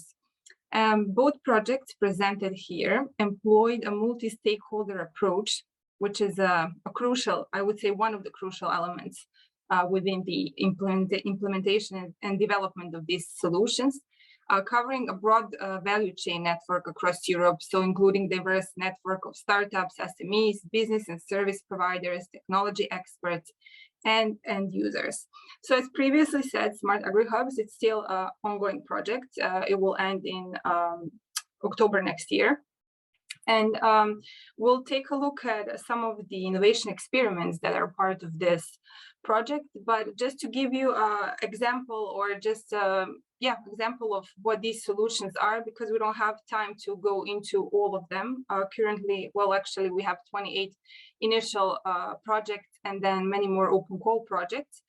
Both projects presented here employed a multi-stakeholder approach, which is a crucial, I would say, one of the crucial elements within the implementation and development of these solutions, covering a broad value chain network across Europe, so including diverse network of startups, SMEs, business and service providers, technology experts, and end users. So as previously said, SmartAgriHubs, it's still an ongoing project. It will end in October next year. And we'll take a look at some of the innovation experiments that are part of this project. But just to give you an example, or just example of what these solutions are, because we don't have time to go into all of them. Currently, well, actually, we have 28 initial projects and then many more open call projects.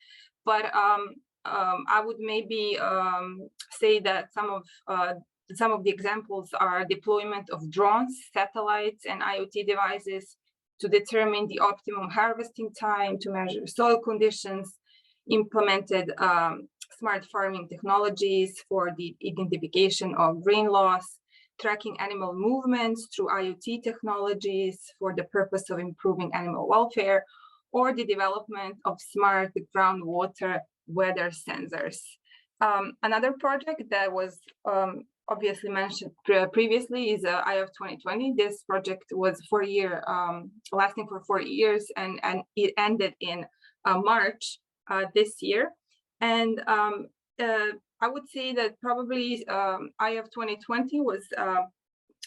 But I would maybe say that some of the examples are deployment of drones, satellites, and IoT devices to determine the optimum harvesting time, to measure soil conditions, implemented smart farming technologies for the identification of rain loss, tracking animal movements through IoT technologies for the purpose of improving animal welfare, or the development of smart groundwater weather sensors. Another project that was obviously mentioned previously is Iof 2020. This project was lasting for 4 years, and it ended in March this year. And I would say that probably Iof 2020 was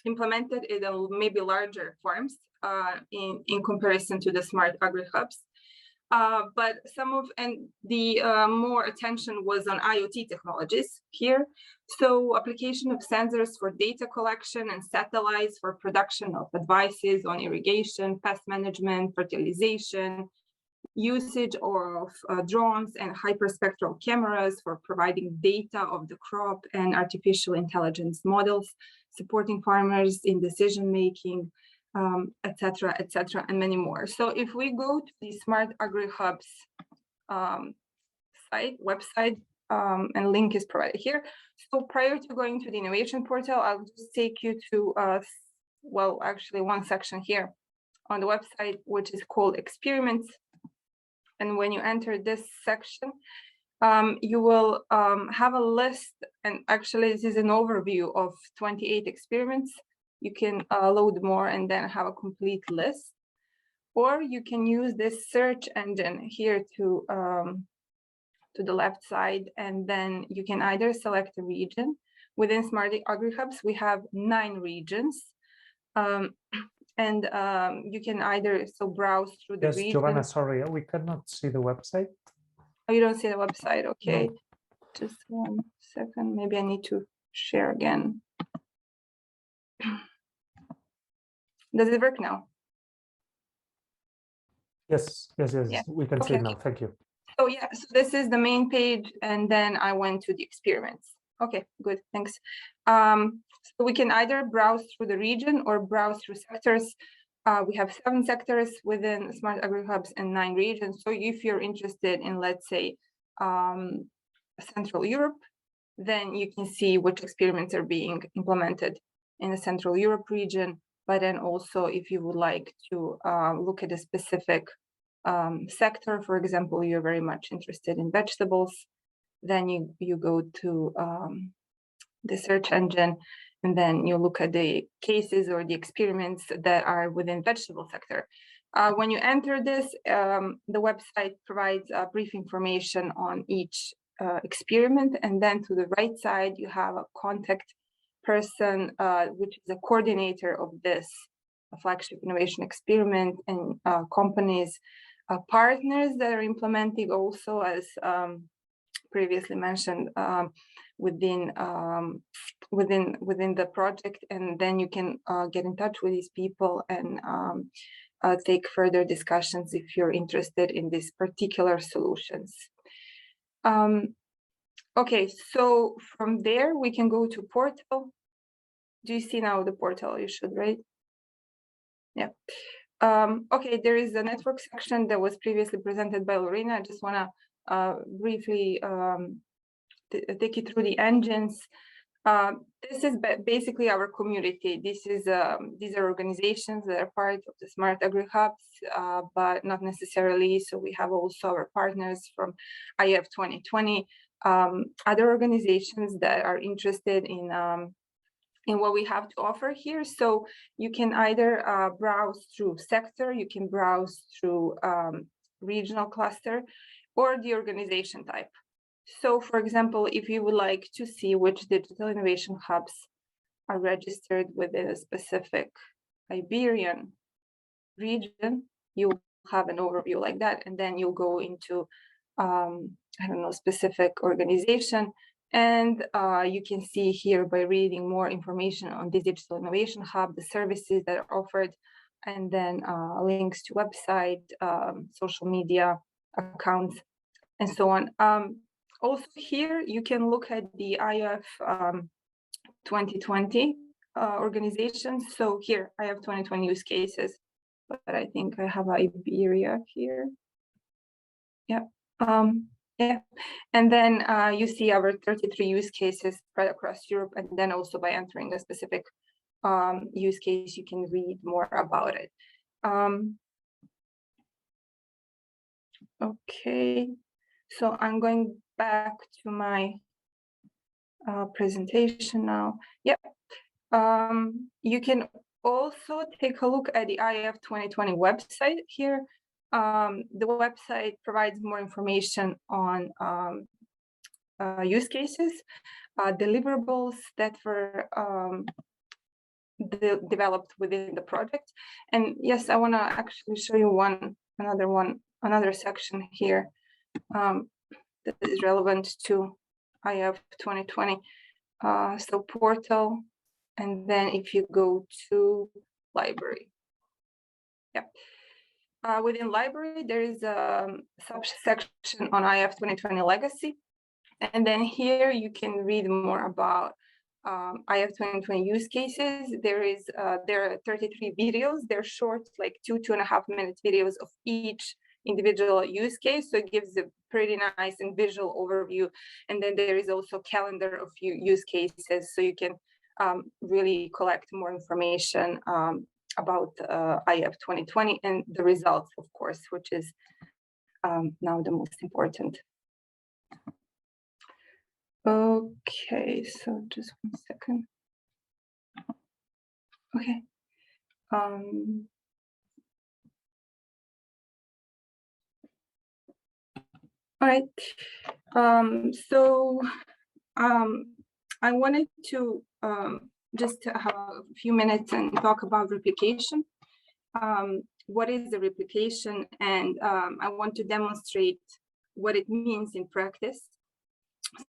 implemented in maybe larger farms in comparison to the SmartAgriHubs. But the more attention was on IoT technologies here. So application of sensors for data collection and satellites for production of advices on irrigation, pest management, fertilization, usage of drones and hyperspectral cameras for providing data of the crop, and artificial intelligence models, supporting farmers in decision-making, etc., and many more. So if we go to the SmartAgriHubs website, and link is provided here. So prior to going to the innovation portal, I'll just take you to, well, actually one section here on the website, which is called Experiments. And when you enter this section, you will have a list, and actually this is an overview of 28 experiments. You can load more and then have a complete list, or you can use this search engine here to the left side, and then you can either select a region. Within SmartAgriHubs, we have 9 regions, and you can either browse through the region. Yes, Giovanna, sorry, we cannot see the website. Oh, you don't see the website? Okay, no. Just 1 second. Maybe I need to share again. Does it work now? Yes, Yeah. we can see it now. Thank you. So yeah, so this is the main page, and then I went to the experiments. Okay, good, thanks. So we can either browse through the region or browse through sectors. We have 7 sectors within SmartAgriHubs and 9 regions. So if you're interested in, let's say, Central Europe, then you can see which experiments are being implemented in the Central Europe region. But then also, if you would like to look at a specific sector, for example, you're very much interested in vegetables, then you go to the search engine, and then you look at the cases or the experiments that are within vegetable sector. When you enter this, the website provides brief information on each experiment, and then to the right side, you have a contact person, which is a coordinator of this flagship innovation experiment, and companies, partners that are implementing also, as previously mentioned, within the project, and then you can get in touch with these people and take further discussions if you're interested in these particular solutions. Okay, so from there we can go to portal. Do you see now the portal? You should, right? Yeah. Okay, there is a network section that was previously presented by Lorena. I just want to briefly take you through the engines. This is basically our community. These are organizations that are part of the SmartAgriHubs, but not necessarily. So we have also our partners from Iof 2020, other organizations that are interested in what we have to offer here. So you can either browse through sector, you can browse through regional cluster, or the organization type. So for example, if you would like to see which digital innovation hubs are registered within a specific Iberian region, you'll have an overview like that, and then you'll go into, I don't know, specific organization, and you can see here by reading more information on the digital innovation hub, the services that are offered, and then links to website, social media accounts, and so on. Also here, you can look at the Iof 2020 organizations. So here, I have 2020 use cases, but I think I have Iberia here. Yeah. Yeah, and then you see our 33 use cases spread across Europe, and then also by entering a specific use case, you can read more about it. Okay, so I'm going back to my presentation now. Yep, you can also take a look at the Iof 2020 website here. The website provides more information on use cases, deliverables that were developed within the project. And yes, I want to actually show you another section here that is relevant to Iof 2020. So portal, and then if you go to library. Yep. Within library, there is a subsection on Iof 2020 legacy. And then here you can read more about Iof 2020 use cases. There are 33 videos. They're short, like 2.5 minute videos of each individual use case. So it gives a pretty nice and visual overview. And then there is also a calendar of use cases. So you can really collect more information about Iof 2020 and the results, of course, which is now the most important. Okay, so just 1 second. Okay. All right. I wanted to just have a few minutes and talk about replication. What is the replication? And I want to demonstrate what it means in practice.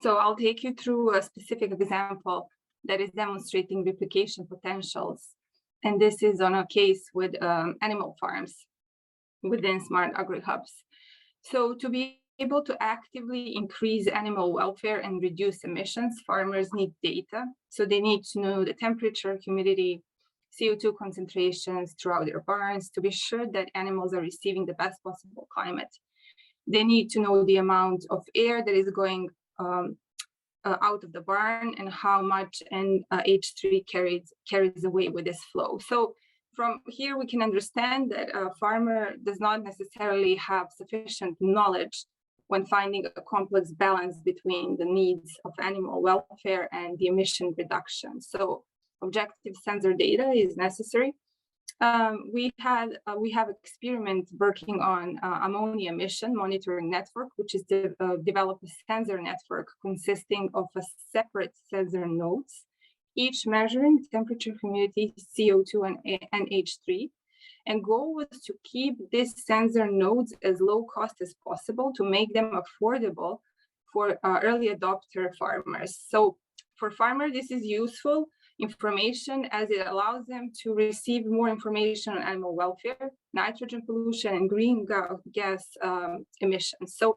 So I'll take you through a specific example that is demonstrating replication potentials. And this is on a case with animal farms within SmartAgriHubs. So to be able to actively increase animal welfare and reduce emissions, farmers need data. So they need to know the temperature, humidity, CO2 concentrations throughout their barns to be sure that animals are receiving the best possible climate. They need to know the amount of air that is going out of the barn and how much NH3 carries away with this flow. So from here, we can understand that a farmer does not necessarily have sufficient knowledge when finding a complex balance between the needs of animal welfare and the emission reduction. So objective sensor data is necessary. We have experiment working on ammonia emission monitoring network, which is developed a sensor network consisting of a separate sensor nodes, each measuring temperature, humidity, CO2, and NH3. And goal was to keep these sensor nodes as low cost as possible to make them affordable for early adopter farmers. So for farmers, this is useful information as it allows them to receive more information on animal welfare, nitrogen pollution, and green gas emissions. So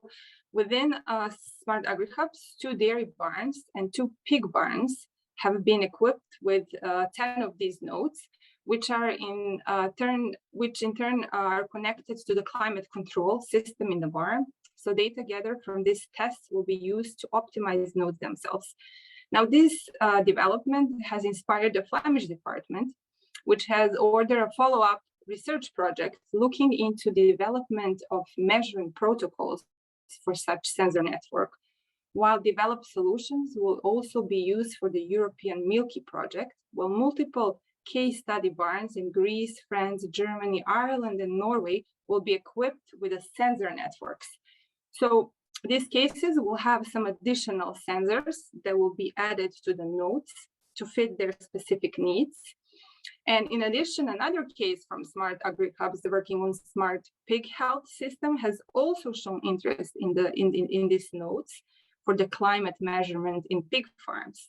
Within SmartAgriHubs, 2 dairy barns and 2 pig barns have been equipped with 10 of these nodes, which in turn are connected to the climate control system in the barn. So data gathered from these tests will be used to optimize nodes themselves. Now, this development has inspired the Flemish department, which has ordered a follow-up research project looking into the development of measuring protocols for such sensor network, while developed solutions will also be used for the European Milky project, while multiple case study barns in Greece, France, Germany, Ireland, and Norway will be equipped with a sensor networks. So these cases will have some additional sensors that will be added to the nodes to fit their specific needs. And in addition, another case from SmartAgriHubs working on smart pig health system has also shown interest in these nodes for the climate measurement in pig farms.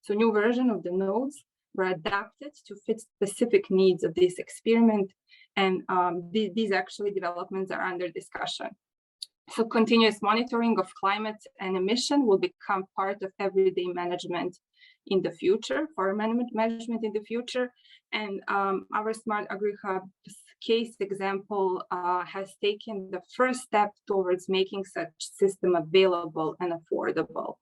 So new version of the nodes were adapted to fit specific needs of this experiment, and these actually developments are under discussion. So continuous monitoring of climate and emission will become part of everyday management in the future, for management in the future. And our SmartAgriHubs case example has taken the first step towards making such system available and affordable.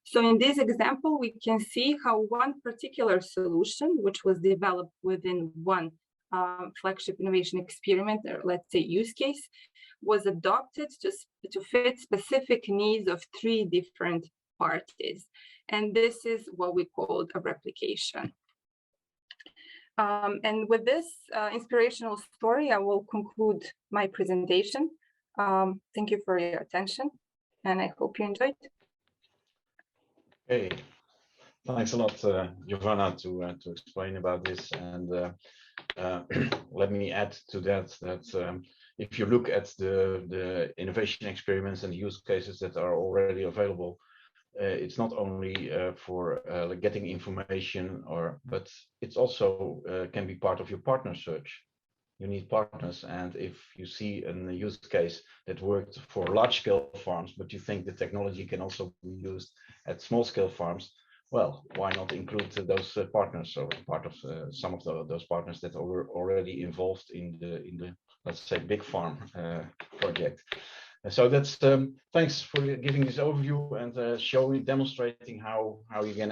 So in this example, we can see how one particular solution, which was developed within one flagship innovation experiment, or let's say use case, was adopted to fit specific needs of 3 different parties. And this is what we called a replication. And with this inspirational story, I will conclude my presentation. Thank you for your attention, and I hope you enjoyed. Hey, thanks a lot, Giovanna, to explain about this. And let me add to that if you look at the innovation experiments and use cases that are already available, it's not only for getting information, but it's also can be part of your partner search. You need partners, and if you see a use case that worked for large-scale farms, but you think the technology can also be used at small-scale farms, well, why not include those partners, or part of some of those partners that are already involved in the let's say big farm project. So that's thanks for giving this overview and demonstrating how you can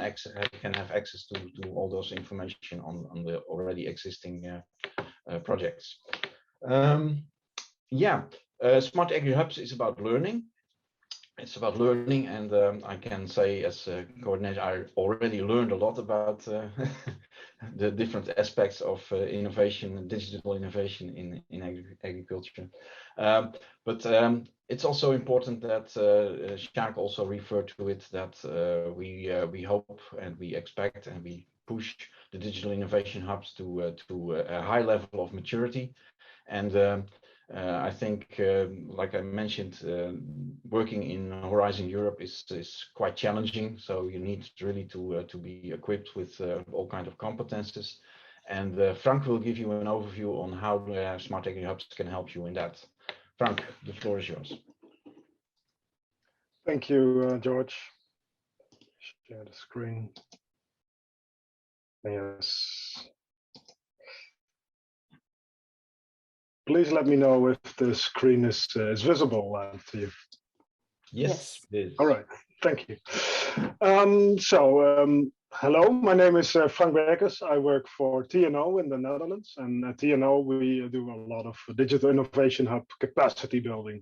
have access to all those information on the already existing projects. SmartAgriHubs is about learning. It's about learning, and I can say as a coordinator, I already learned a lot about the different aspects of innovation, digital innovation in agriculture. But it's also important that Sjaak also referred to it, that we hope and we expect and we push the digital innovation hubs to a high level of maturity. And I think, like I mentioned, working in Horizon Europe is quite challenging. So you need really to be equipped with all kinds of competences. And Frank will give you an overview on how SmartAgriHubs can help you in that. Frank, the floor is yours. Thank you, George. Share the screen. Yes. Please let me know if the screen is visible to you. Yes, it is. All right, thank you. Hello, my name is Frank Berkers. I work for TNO in the Netherlands, and at TNO we do a lot of digital innovation hub capacity building.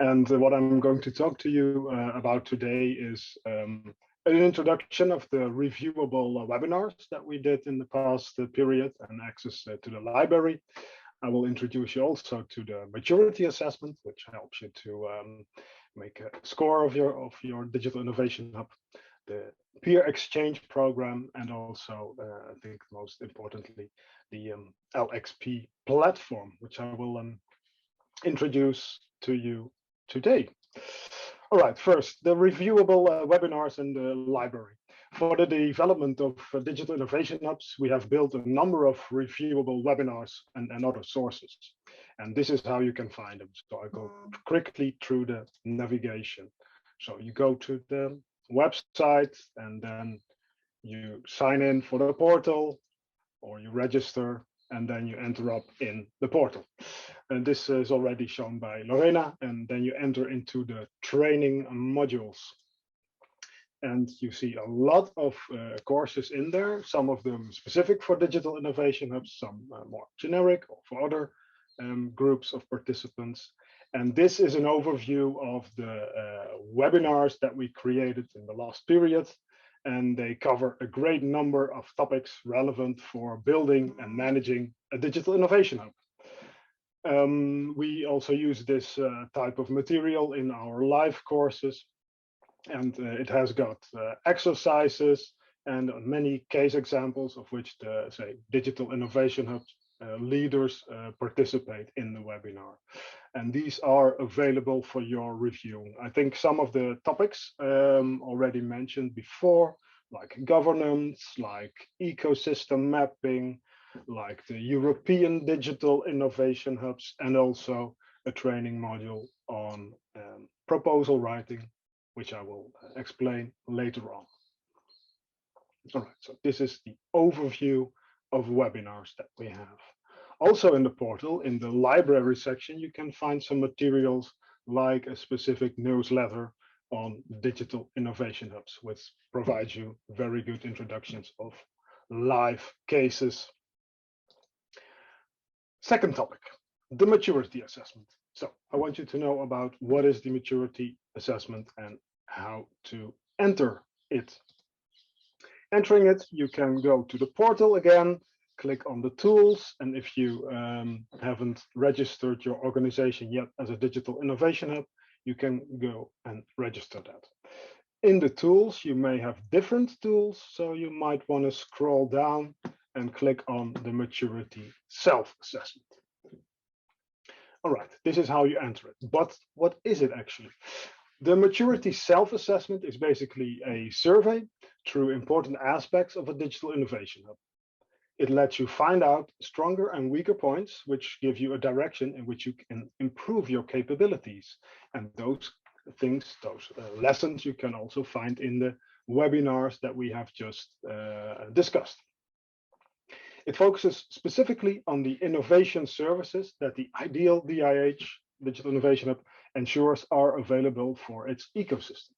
And what I'm going to talk to you about today is an introduction of the reviewable webinars that we did in the past period and access to the library. I will introduce you also to the maturity assessment, which helps you to make a score of your digital innovation hub, the peer exchange program, and also, I think most importantly, the Lxp Platform, which I will introduce to you today. All right, first, the reviewable webinars in the library. For the development of digital innovation hubs, we have built a number of reviewable webinars and other sources. And this is how you can find them. So I go quickly through the navigation. So you go to the website and then you sign in for the portal, or you register, and then you enter up in the portal. And this is already shown by Lorena, and then you enter into the training modules. And you see a lot of courses in there, some of them specific for digital innovation hubs, some more generic or for other groups of participants. And this is an overview of the webinars that we created in the last period. And they cover a great number of topics relevant for building and managing a digital innovation hub. We also use this type of material in our live courses. And it has got exercises and many case examples of which the, say, digital innovation hub leaders participate in the webinar. And these are available for your review. I think some of the topics already mentioned before, like governance, like ecosystem mapping, like the European digital innovation hubs, and also a training module on proposal writing, which I will explain later on. All right, so this is the overview of webinars that we have. Also in the portal, in the library section, you can find some materials like a specific newsletter on digital innovation hubs, which provides you very good introductions of live cases. Second topic, the maturity assessment. So I want you to know about what is the maturity assessment and how to enter it. Entering it, you can go to the portal again, click on the tools, and if you haven't registered your organization yet as a digital innovation hub, you can go and register that. In the tools, you may have different tools, so you might want to scroll down and click on the maturity self-assessment. All right, this is how you enter it. But what is it actually? The maturity self-assessment is basically a survey through important aspects of a digital innovation hub. It lets you find out stronger and weaker points, which give you a direction in which you can improve your capabilities. And those things, those lessons, you can also find in the webinars that we have just discussed. It focuses specifically on the innovation services that the ideal DIH, Digital Innovation Hub, ensures are available for its ecosystem.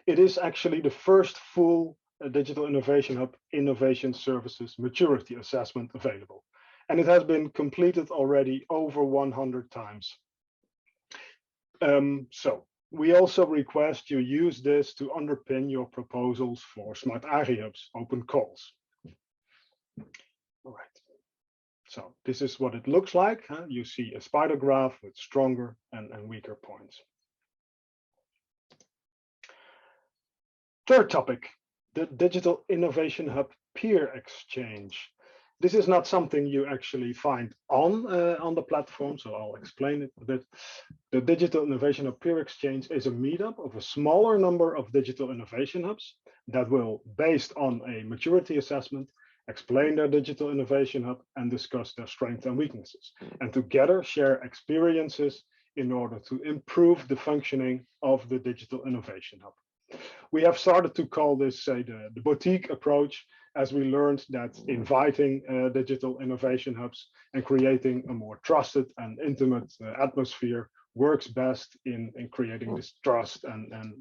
It is actually the first full Digital Innovation Hub innovation services maturity assessment available. And it has been completed already over 100 times. So we also request you use this to underpin your proposals for SmartAgriHubs open calls. All right. So this is what it looks like. You see a spider graph with stronger and weaker points. Third topic, the Digital Innovation Hub peer exchange. This is not something you actually find on the platform, so I'll explain it a bit. The Digital Innovation Hub peer exchange is a meetup of a smaller number of digital innovation hubs that will, based on a maturity assessment, explain their digital innovation hub and discuss their strengths and weaknesses, and together share experiences in order to improve the functioning of the digital innovation hub. We have started to call this, say, the boutique approach, as we learned that inviting digital innovation hubs and creating a more trusted and intimate atmosphere works best in creating this trust and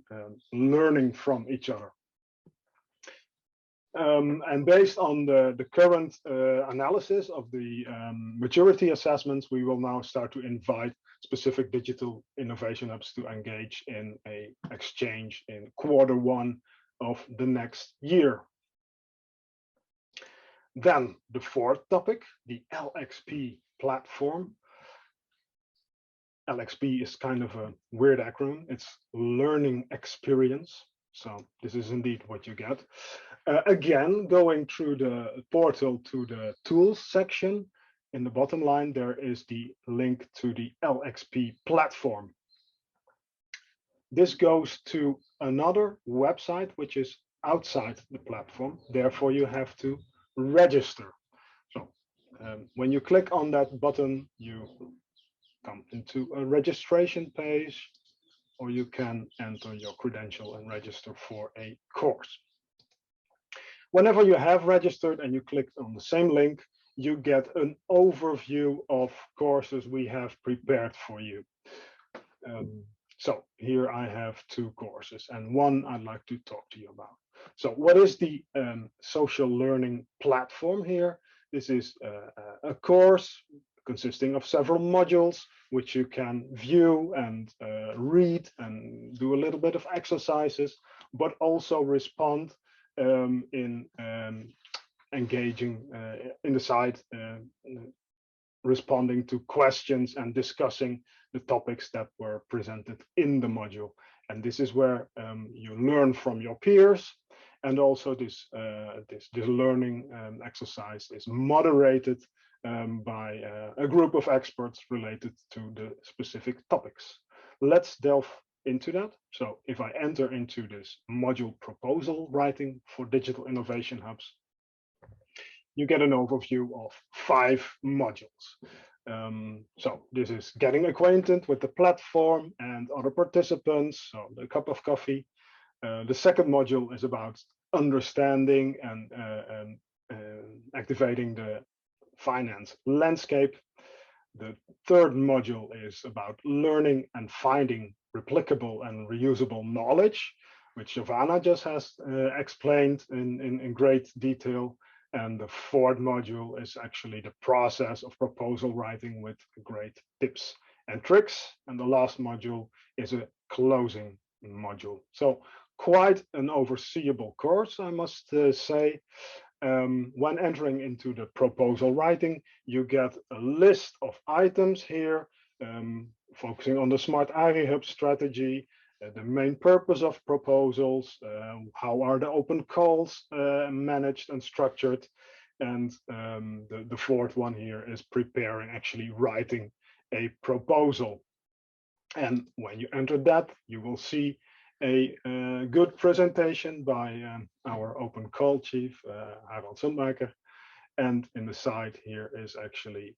learning from each other. And based on the current analysis of the maturity assessments, we will now start to invite specific digital innovation hubs to engage in an exchange in Q1 of the next year. Then the fourth topic, the Lxp Platform. Lxp is kind of a weird acronym. It's learning experience. So this is indeed what you get. Again, going through the portal to the tools section, in the bottom line, there is the link to the Lxp Platform. This goes to another website, which is outside the platform. Therefore, you have to register. So when you click on that button, you come into a registration page, or you can enter your credential and register for a course. Whenever you have registered and you click on the same link, you get an overview of courses we have prepared for you. So here I have 2 courses and one I'd like to talk to you about. So what is the social learning platform here? This is a course consisting of several modules, which you can view and read and do a little bit of exercises, but also respond in engaging in the site, responding to questions and discussing the topics that were presented in the module. And this is where you learn from your peers. And also this learning exercise is moderated by a group of experts related to the specific topics. Let's delve into that. So if I enter into this module proposal writing for digital innovation hubs, you get an overview of 5 modules. So this is getting acquainted with the platform and other participants, so the cup of coffee. The second module is about understanding and activating the finance landscape. The third module is about learning and finding replicable and reusable knowledge, which Giovanna just has explained in great detail. And the fourth module is actually the process of proposal writing with great tips and tricks. And the last module is a closing module. So quite an overseeable course, I must say. When entering into the proposal writing, you get a list of items here, focusing on the SmartAgriHubs strategy, the main purpose of proposals, how are the open calls managed and structured, and the fourth one here is preparing, actually writing a proposal. And when you enter that, you will see a good presentation by our open call chief, Harald Sundmaker. And in the side here is actually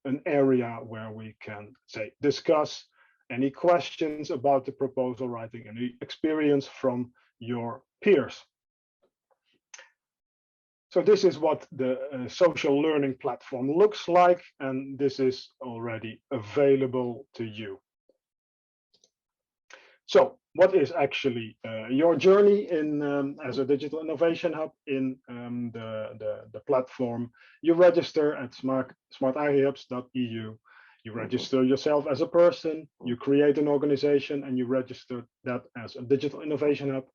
an area where we can say discuss any questions about the proposal writing, any experience from your peers. So this is what the social learning platform looks like, and this is already available to you. So what is actually your journey in as a digital innovation hub in the platform? You register at smartagrihubs.eu. You register yourself as a person, you create an organization, and you register that as a digital innovation hub.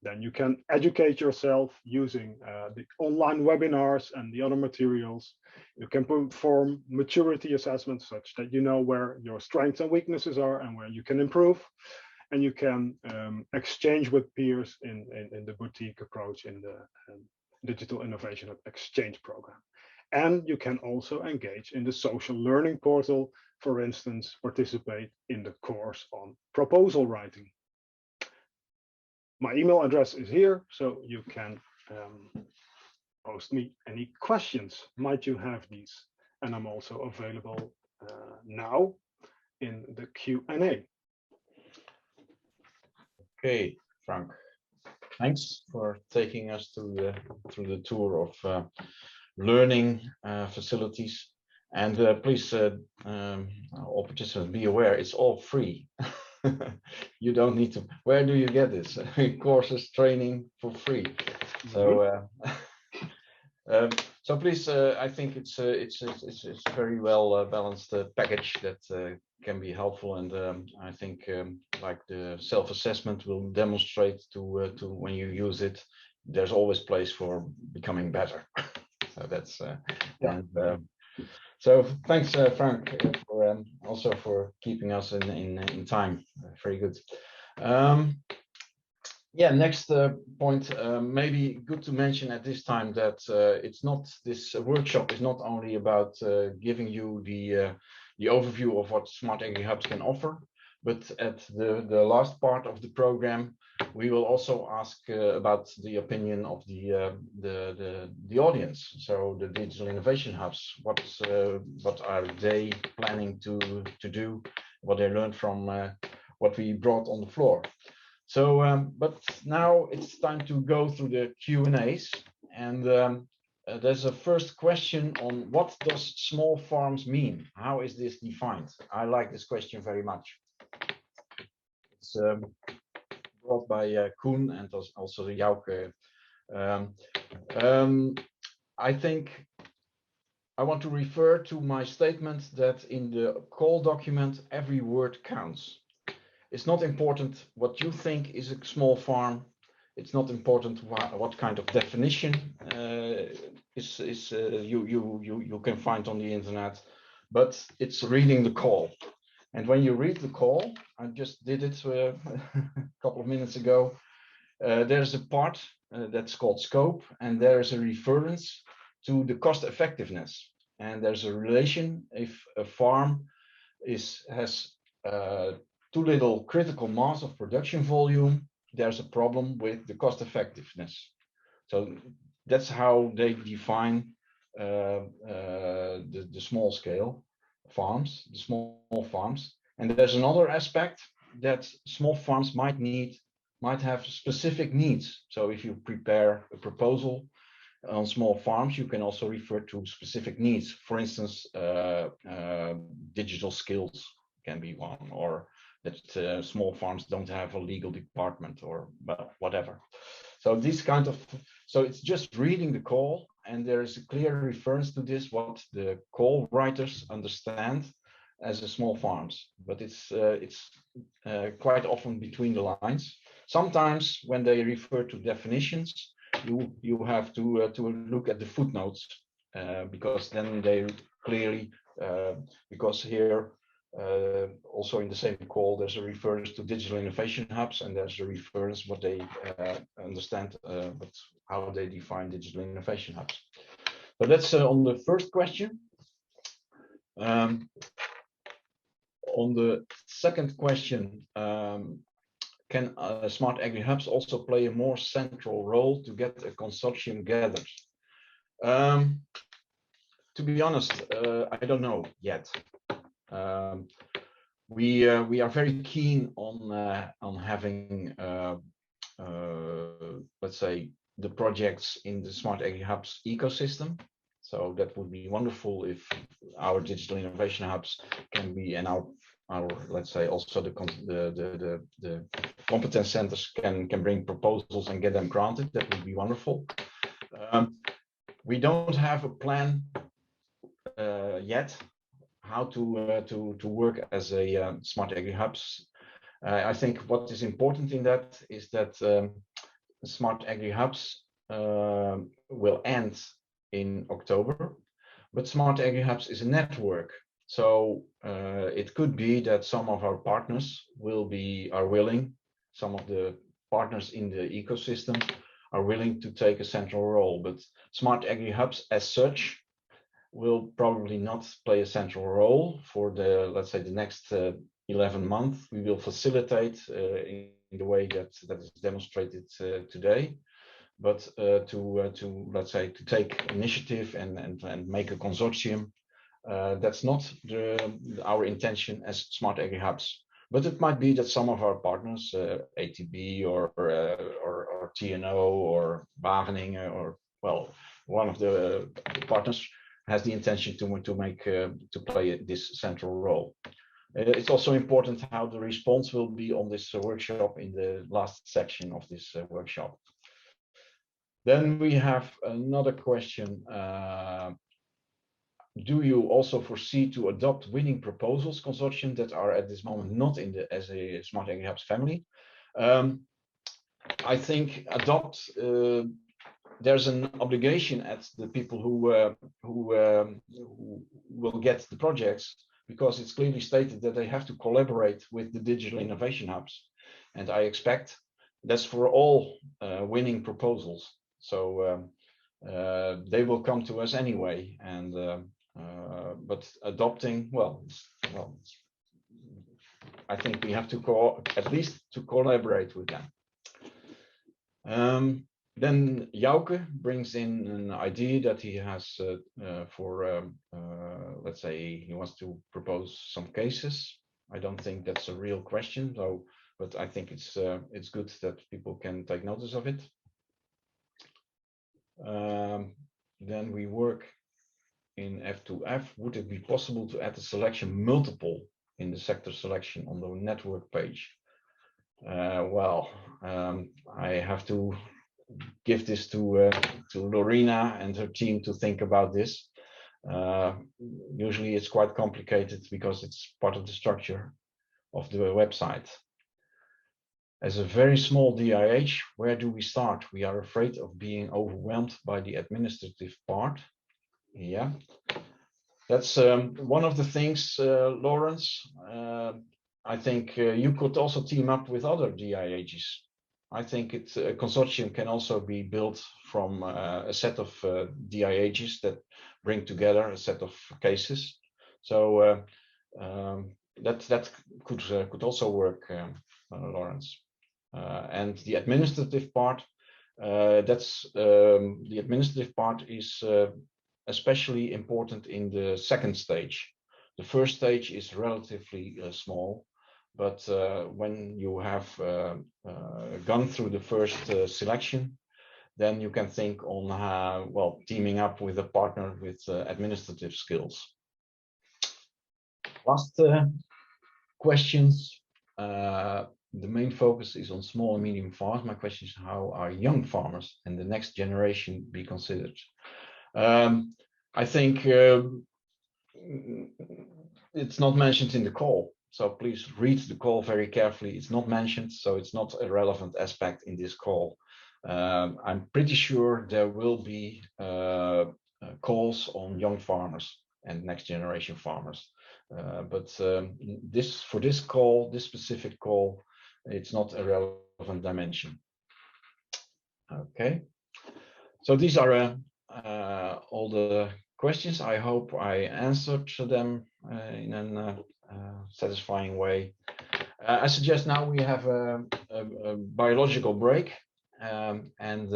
Then you can educate yourself using the online webinars and the other materials. You can perform maturity assessments such that you know where your strengths and weaknesses are and where you can improve. And you can exchange with peers in the boutique approach in the Digital Innovation Hub Exchange program. And you can also engage in the social learning portal, for instance, participate in the course on proposal writing. My email address is here, so you can post me any questions. Might you have these? And I'm also available now in the Q&A. Okay, Frank, thanks for taking us through the tour of learning facilities. And please, all participants, be aware, it's all free. You don't need to. Where do you get this? Courses, training for free. So, so please, I think it's a very well balanced package that can be helpful, and I think like the self-assessment will demonstrate to when you use it, there's always place for becoming better. So that's yeah. And, so thanks, Frank, for also for keeping us in time. Very good. Yeah, next point, maybe good to mention at this time that it's not, this workshop is not only about giving you the overview of what SmartAgriHubs can offer, But at the last part of the program, we will also ask about the opinion of the audience. So the Digital Innovation Hubs, what are they planning to do, what they learned from what we brought on the floor. So, but now it's time to go through the Q&As, and there's a first question on what does small farms mean? How is this defined? I like this question very much. It's brought by Koen and also Jouke. I think I want to refer to my statement that in the call document, every word counts. It's not important what you think is a small farm. It's not important what kind of definition you can find on the internet, but it's reading the call. And when you read the call, I just did it a couple of minutes ago, there's a part that's called scope, and there's a reference to the cost effectiveness. And there's a relation if a farm has too little critical mass of production volume, there's a problem with the cost effectiveness. So that's how they define the small scale farms, the small farms. And there's another aspect that small farms might have specific needs. So if you prepare a proposal on small farms, you can also refer to specific needs. For instance, digital skills can be one, or that small farms don't have a legal department, or whatever. So this kind of, so it's just reading the call, and there is a clear reference to this, what the call writers understand as a small farms, but it's quite often between the lines. Sometimes when they refer to definitions, you have to look at the footnotes, because then they clearly, because here also in the same call, there's a reference to digital innovation hubs, and there's a reference what they understand, but how they define digital innovation hubs. So that's on the first question. On the second question, can SmartAgriHubs also play a more central role to get a consortium gathered? To be honest, I don't know yet. We are very keen on having, let's say, the projects in the SmartAgriHubs ecosystem. So that would be wonderful if our digital innovation hubs can be, and our let's say also the competence centers can bring proposals and get them granted. That would be wonderful. We don't have a plan yet how to work as a SmartAgriHubs. I think what is important in that is that SmartAgriHubs will end in October, but SmartAgriHubs is a network. So it could be that some of our partners are willing, some of the partners in the ecosystem are willing to take a central role, but SmartAgriHubs as such will probably not play a central role for the, let's say, the next 11 months. We will facilitate in the way that is demonstrated today, but to let's say to take initiative and make a consortium, that's not our intention as SmartAgriHubs. But it might be that some of our partners, ATB or TNO or Wageningen, or well, one of the partners has the intention to play this central role. It's also important how the response will be on this workshop in the last section of this workshop. Then we have another question. Do you also foresee to adopt winning proposals consortium that are at this moment not in the as a SmartAgriHubs family? I think adopt. There's an obligation at the people who will get the projects, because it's clearly stated that they have to collaborate with the digital innovation hubs, and I expect that's for all winning proposals. So they will come to us anyway, and but adopting, well, I think we have to at least to collaborate with them. Then Jauke brings in an idea that he has for, let's say, he wants to propose some cases. I don't think that's a real question, though, but I think it's good that people can take notice of it. Then we work in F2F. Would it be possible to add a selection multiple in the sector selection on the network page? Well, I have to give this to Lorena and her team to think about this. Usually it's quite complicated because it's part of the structure of the website. As a very small DIH, where do we start? We are afraid of being overwhelmed by the administrative part. Yeah, that's one of the things, Lawrence. I think you could also team up with other DIHs. I think a consortium can also be built from a set of DIHs that bring together a set of cases. So that could also work, Lawrence. And the administrative part, the administrative part is especially important in the second stage. The first stage is relatively small, but when you have gone through the first selection, then you can think on well, teaming up with a partner with administrative skills. Last questions. The main focus is on small and medium farms. My question is, how are young farmers and the next generation be considered? I think it's not mentioned in the call, so please read the call very carefully. It's not mentioned, so it's not a relevant aspect in this call. I'm pretty sure there will be calls on young farmers and next generation farmers, but for this call, this specific call, it's not a relevant dimension. Okay, so these are all the questions. I hope I answered them in a satisfying way. I suggest now we have a biological break, and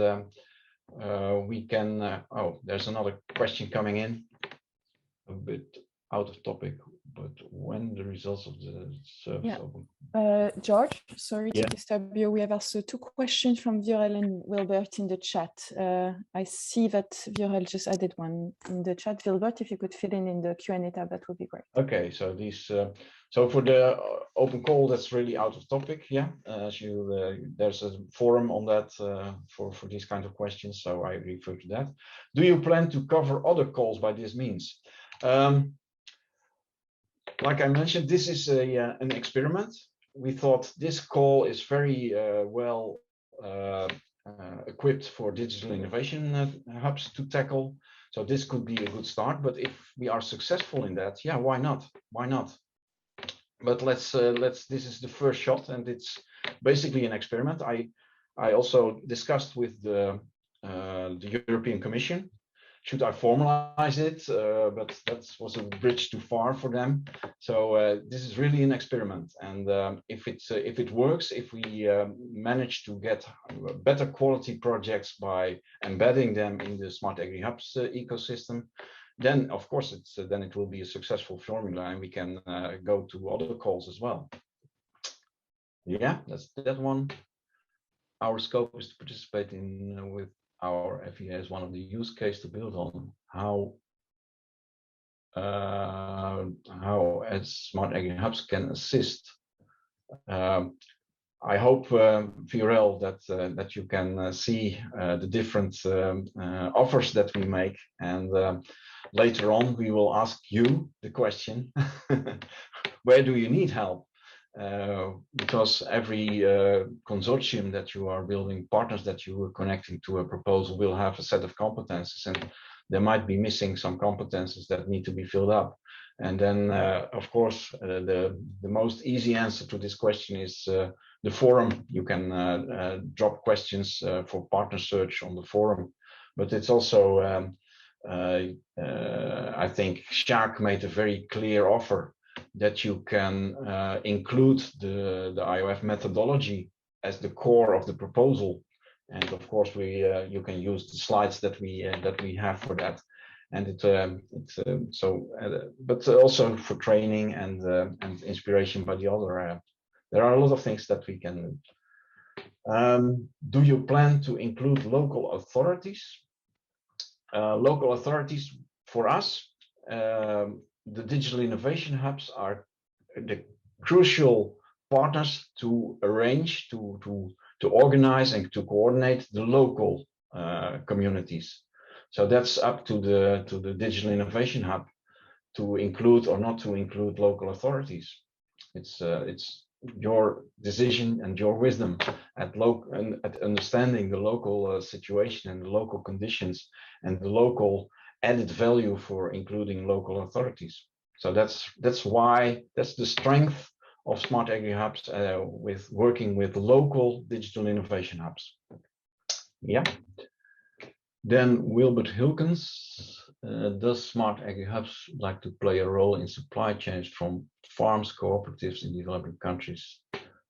we can. Oh, there's another question coming in, a bit out of topic, but when the results of the service open. George, sorry to disturb you. We have also two questions from Viorel and Wilbert in the chat. I see that Viorel just added one in the chat. Wilbert, if you could fill in the Q&A tab, that would be great. Okay, so these, so for the open call, that's really out of topic. Yeah, there's a forum on that for these kind of questions, so I refer to that. Do you plan to cover other calls by this means? Like I mentioned, this is an experiment. We thought this call is very well equipped for digital innovation hubs to tackle. So this could be a good start. But if we are successful in that, yeah, why not? Why not? But let's. This is the first shot, and it's basically an experiment. I also discussed with the European Commission. Should I formalize it? But that was a bridge too far for them. So this is really an experiment, and if it works, if we manage to get better quality projects by embedding them in the SmartAgriHubs ecosystem, then of course then it will be a successful formula, and we can go to other calls as well. Yeah, that's that one. Our scope is to participate in with our FEA as one of the use case to build on how as SmartAgriHubs can assist. I hope, Viorel, that you can see the different offers that we make, and later on we will ask you the question, where do you need help? Because every consortium that you are building, partners that you are connecting to a proposal, will have a set of competences, and there might be missing some competences that need to be filled up. And then, of course, the most easy answer to this question is the forum. You can drop questions for partner search on the forum, but it's also, I think Sjaak made a very clear offer that you can include the Iof methodology as the core of the proposal. And of course, you can use the slides that we have for that. And but also for training and inspiration by the other. There are a lot of things that we can. Do you plan to include local authorities? Local authorities for us, the digital innovation hubs are the crucial partners to arrange, to organize and to coordinate the local communities. So that's up to the digital innovation hub to include or not to include local authorities. It's your decision and your wisdom at understanding the local situation and the local conditions and the local added value for including local authorities. So that's the strength of SmartAgriHubs with working with local digital innovation hubs. Yeah. Then Wilbert Hilkens, does SmartAgriHubs like to play a role in supply chains from farms cooperatives in developing countries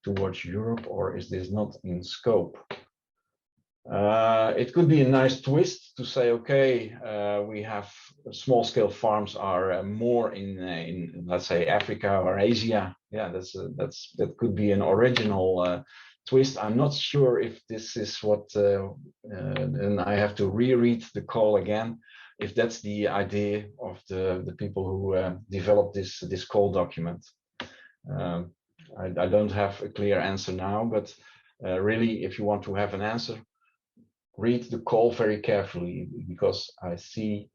towards Europe, or is this not in scope? It could be a nice twist to say, okay, we have small-scale farms are more in let's say Africa or Asia. Yeah, that could be an original twist. I'm not sure if this is what, and I have to reread the call again, if that's the idea of the people who developed this call document. I don't have a clear answer now, but really, if you want to have an answer, read the call very carefully, because I see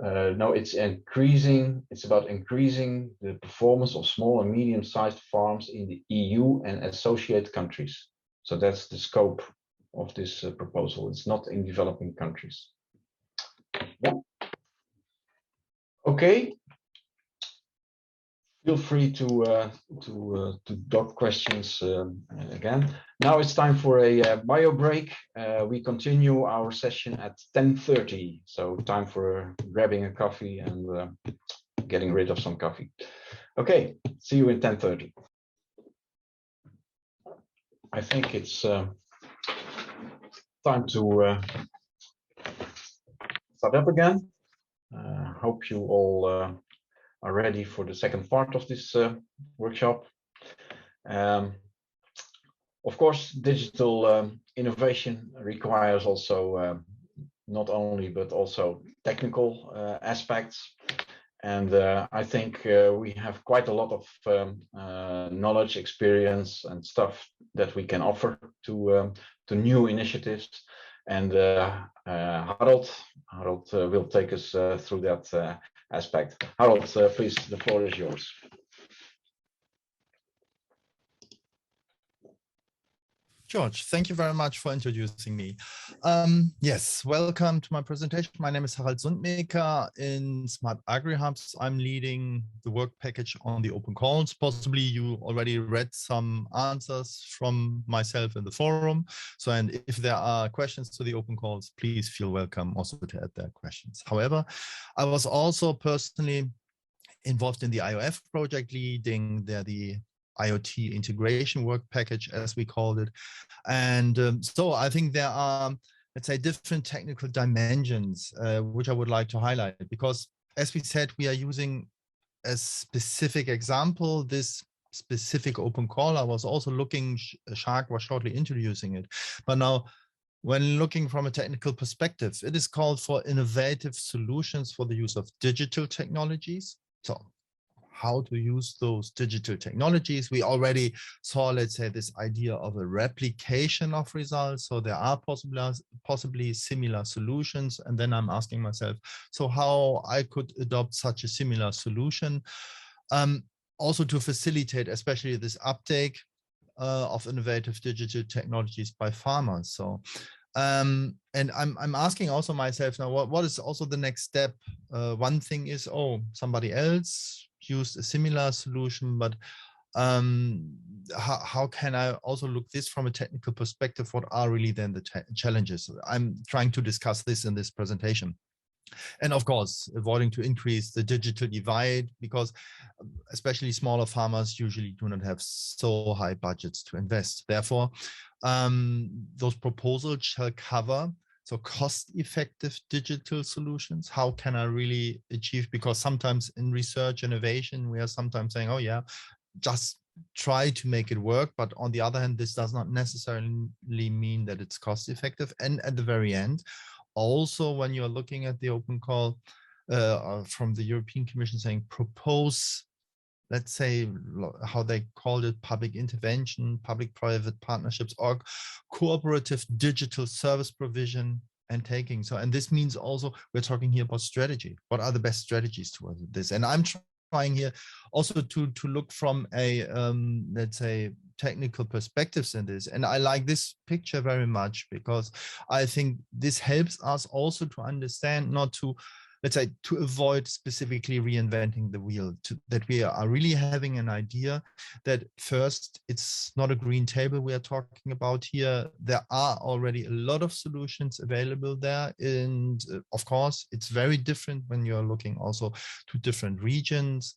no, it's increasing. It's about increasing the performance of small and medium-sized farms in the EU and associated countries. So that's the scope of this proposal. It's not in developing countries. Yeah. Okay. Feel free to dock questions again. Now it's time for a bio break. We continue our session at 10:30. So time for grabbing a coffee and getting rid of some coffee. Okay, see you in 10:30. I think it's time to start up again. Hope you all are ready for the second part of this workshop. Of course, digital innovation requires also not only but also technical aspects, and I think we have quite a lot of knowledge, experience, and stuff that we can offer to new initiatives. And Harold will take us through that aspect. Harold, please, the floor is yours. George, thank you very much for introducing me. Yes, welcome to my presentation. My name is Harald Sundmaker. In SmartAgriHubs, I'm leading the work package on the open calls. Possibly you already read some answers from myself in the forum. So, and if there are questions to the open calls, please feel welcome also to add their questions. However, I was also personally involved in the Iof project, leading the IoT integration work package, as we called it. And so I think there are, let's say, different technical dimensions, which I would like to highlight, because as we said, we are using a specific example, this specific open call. I was also looking, Shark was shortly introducing it. But now, when looking from a technical perspective, it is called for innovative solutions for the use of digital technologies. So how to use those digital technologies. We already saw, let's say, this idea of a replication of results. So there are possibly similar solutions. And then I'm asking myself, so how I could adopt such a similar solution, also to facilitate especially this uptake of innovative digital technologies by farmers. So and I'm asking also myself now, what is also the next step? One thing is, oh, somebody else used a similar solution, but how can I also look this from a technical perspective? What are really then the challenges? I'm trying to discuss this in this presentation. And of course, avoiding to increase the digital divide, because especially smaller farmers usually do not have so high budgets to invest. Therefore, those proposals shall cover so cost-effective digital solutions. How can I really achieve? Because sometimes in research innovation, we are sometimes saying, oh yeah, just try to make it work. But on the other hand, this does not necessarily mean that it's cost-effective. And at the very end, also when you're looking at the open call from the European Commission saying propose, let's say how they called it, public intervention, public-private partnerships, or cooperative digital service provision and taking. So, and this means also we're talking here about strategy. What are the best strategies towards this? And I'm trying here also to look from a, let's say, technical perspectives in this. And I like this picture very much because I think this helps us also to understand, not to, let's say, to avoid specifically reinventing the wheel, that we are really having an idea that first, it's not a green table we are talking about here. There are already a lot of solutions available there. And of course, it's very different when you're looking also to different regions,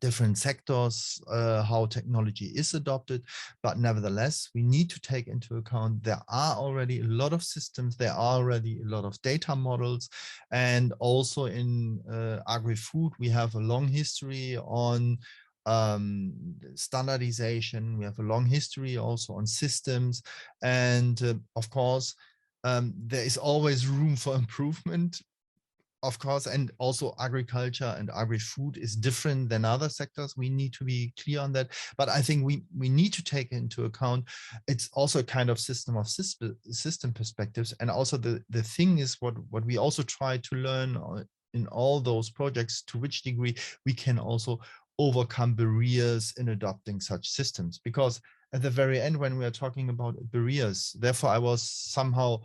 different sectors, how technology is adopted. But nevertheless, we need to take into account there are already a lot of systems, there are already a lot of data models. And also in agri-food, we have a long history on standardization. We have a long history also on systems. And of course, there is always room for improvement. Of course, and also agriculture and agri-food is different than other sectors. We need to be clear on that. But I think we need to take into account it's also a kind of system perspectives. And also the thing is what we also try to learn in all those projects, to which degree we can also overcome barriers in adopting such systems. Because at the very end, when we are talking about barriers, therefore I was somehow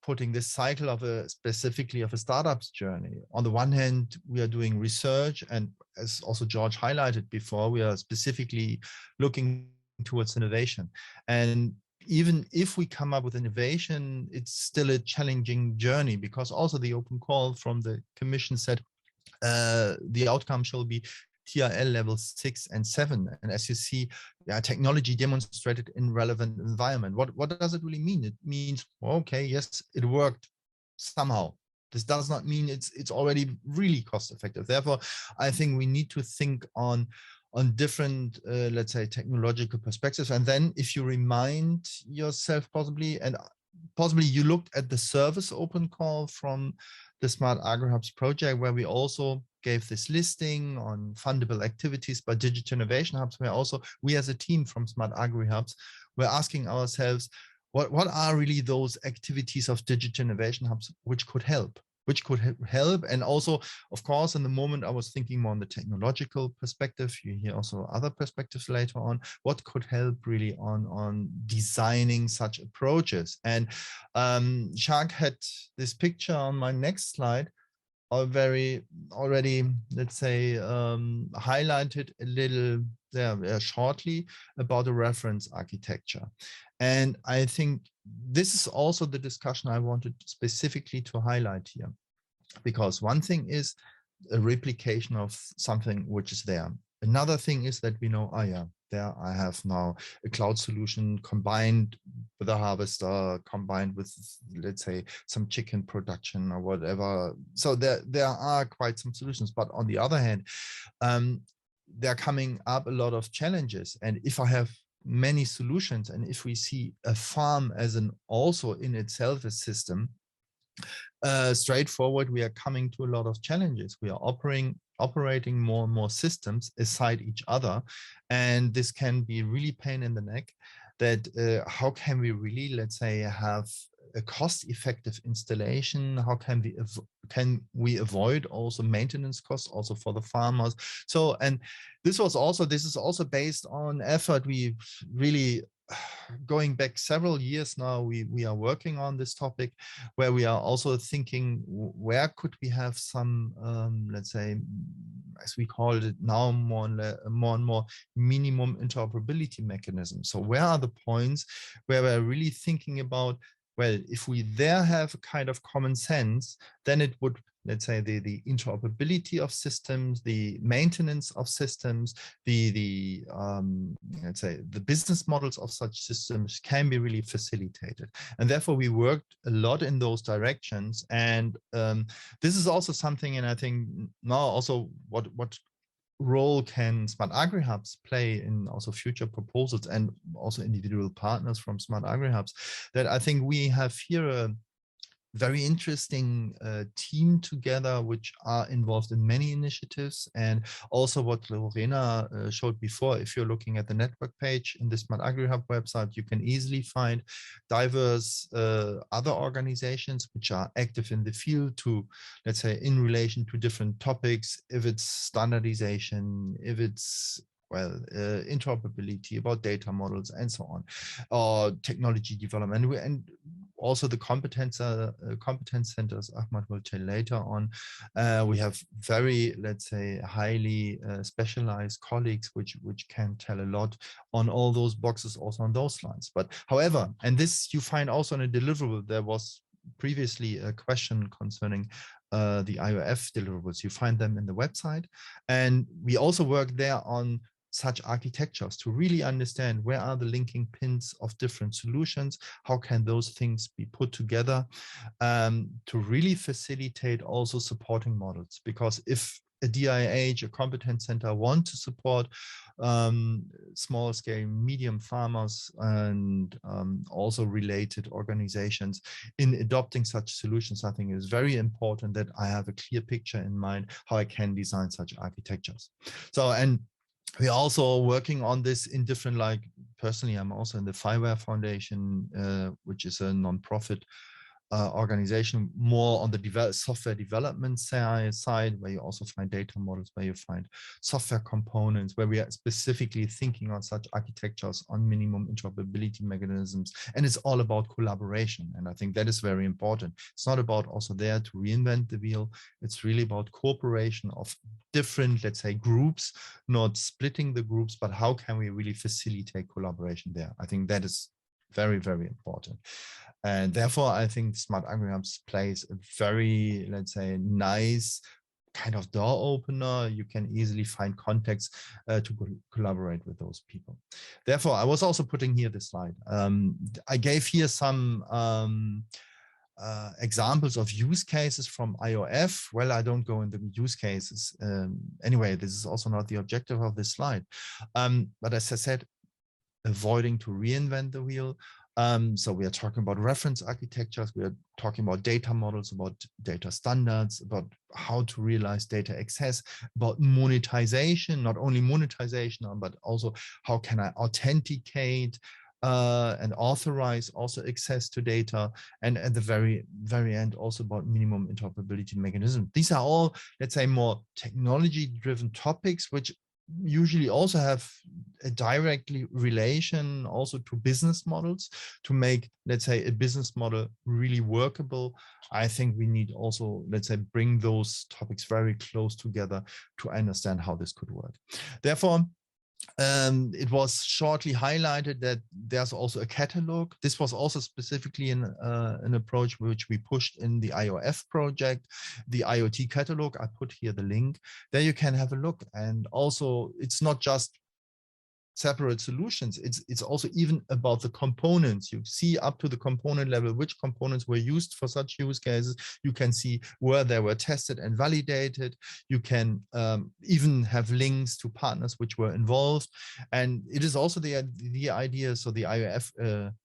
putting this cycle of specifically of a startup's journey. On the one hand, we are doing research, and as also George highlighted before, we are specifically looking towards innovation. And even if we come up with innovation, it's still a challenging journey, because also the open call from the Commission said the outcome shall be TRL level 6 and 7. And as you see, technology demonstrated in relevant environment. What does it really mean? It means, okay, yes, it worked somehow. This does not mean it's already really cost effective. Therefore, I think we need to think on different, let's say, technological perspectives. And then if you remind yourself possibly you looked at the service open call from the SmartAgriHubs project, where we also gave this listing on fundable activities by digital innovation hubs, where also we as a team from SmartAgriHubs were asking ourselves, what are really those activities of digital innovation hubs which could help? And also, of course, in the moment I was thinking more on the technological perspective. You hear also other perspectives later on. What could help really on designing such approaches? And Jacques had this picture on my next slide already, let's say, highlighted a little shortly about the reference architecture. And I think this is also the discussion I wanted specifically to highlight here, because one thing is a replication of something which is there. Another thing is that we know, oh yeah, there I have now a cloud solution combined with a harvester, combined with, let's say, some chicken production or whatever. So there are quite some solutions. But on the other hand, there are coming up a lot of challenges. And if I have many solutions, and if we see a farm as an also in itself a system, straightforward, we are coming to a lot of challenges. We are operating more and more systems aside each other, and this can be really pain in the neck. That how can we really, let's say, have a cost-effective installation? How can we avoid also maintenance costs also for the farmers? So, and this is also based on effort. We really, going back several years now, we are working on this topic, where we are also thinking, where could we have some, let's say, as we call it now, more and more minimum interoperability mechanisms. So where are the points where we're really thinking about well, if we there have a kind of common sense, then it would, let's say, the interoperability of systems, the maintenance of systems, let's say the business models of such systems can be really facilitated. And therefore we worked a lot in those directions. And this is also something, and I think now also what role can SmartAgriHubs play in also future proposals and also individual partners from SmartAgriHubs, that I think we have here a very interesting team together, which are involved in many initiatives. And also what Lorena showed before, if you're looking at the network page in the SmartAgriHub website, you can easily find diverse other organizations which are active in the field to, let's say, in relation to different topics, if it's standardization, if it's interoperability, about data models and so on, or technology development. And also the competence centers, Ahmad will tell later on. We have very, let's say, highly specialized colleagues which can tell a lot on all those boxes, also on those lines. But however, and this you find also in a deliverable, there was previously a question concerning the Iof deliverables. You find them in the website, and we also work there on such architectures to really understand where are the linking pins of different solutions, how can those things be put together to really facilitate also supporting models. Because if a DIH, a competence center, want to support small scale, medium farmers and also related organizations in adopting such solutions, I think it is very important that I have a clear picture in mind how I can design such architectures. So, and we're also working on this in different, like personally, I'm also in the Fireware Foundation, which is a non-profit organization, more on the software development side, where you also find data models, where you find software components, where we are specifically thinking on such architectures, on minimum interoperability mechanisms. And it's all about collaboration. And I think that is very important. It's not about also there to reinvent the wheel. It's really about cooperation of different, let's say, groups, not splitting the groups, but how can we really facilitate collaboration there? I think that is very, very important. And therefore, I think SmartAgriHubs plays a very, let's say, nice kind of door opener. You can easily find contacts to collaborate with those people. Therefore, I was also putting here this slide. I gave here some examples of use cases from Iof. Well, I don't go into use cases. Anyway, this is also not the objective of this slide. But as I said, avoiding to reinvent the wheel. So we are talking about reference architectures, we are talking about data models, about data standards, about how to realize data access, about monetization, not only monetization, but also how can I authenticate and authorize also access to data, and at the very end also about minimum interoperability mechanism. These are all, let's say, more technology-driven topics, which usually also have a directly relation also to business models to make, let's say, a business model really workable. I think we need also, let's say, bring those topics very close together to understand how this could work. Therefore, it was shortly highlighted that there's also a catalog. This was also specifically an approach which we pushed in the Iof project, the IoT catalog. I put here the link. There you can have a look. And also, it's not just separate solutions. It's also even about the components. You see up to the component level which components were used for such use cases. You can see where they were tested and validated. You can even have links to partners which were involved. And it is also the idea. So the Iof,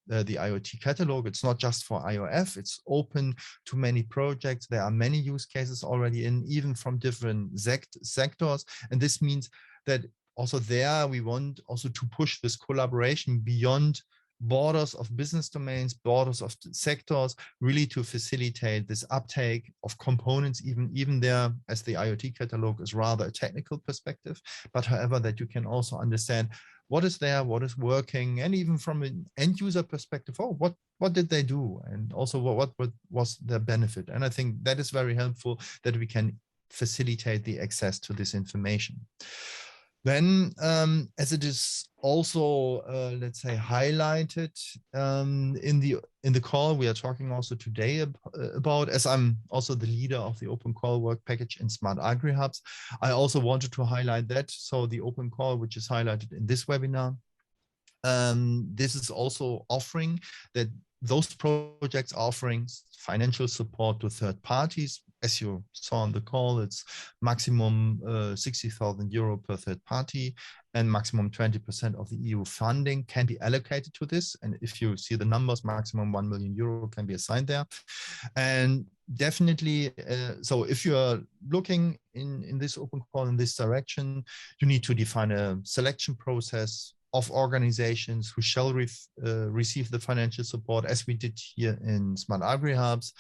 the IoT catalog, it's not just for Iof. It's open to many projects. There are many use cases already in, even from different sectors. And this means that also there, we want also to push this collaboration beyond borders of business domains, borders of sectors, really to facilitate this uptake of components, even there, as the IoT catalog is rather a technical perspective, but however, that you can also understand what is there, what is working, and even from an end user perspective, oh, what did they do? And also what was their benefit? And I think that is very helpful that we can facilitate the access to this information. Then, as it is also, let's say, highlighted in the call we are talking also today about, as I'm also the leader of the open call work package in SmartAgriHubs, I also wanted to highlight that. So the open call, which is highlighted in this webinar, this is also offering that those projects offering financial support to third parties. As you saw on the call, it's maximum 60,000 euro per third party, and maximum 20% of the EU funding can be allocated to this. And if you see the numbers, maximum 1 million euro can be assigned there. And definitely, so if you are looking in this open call in this direction, you need to define a selection process of organizations who shall receive the financial support, as we did here in SmartAgriHubs.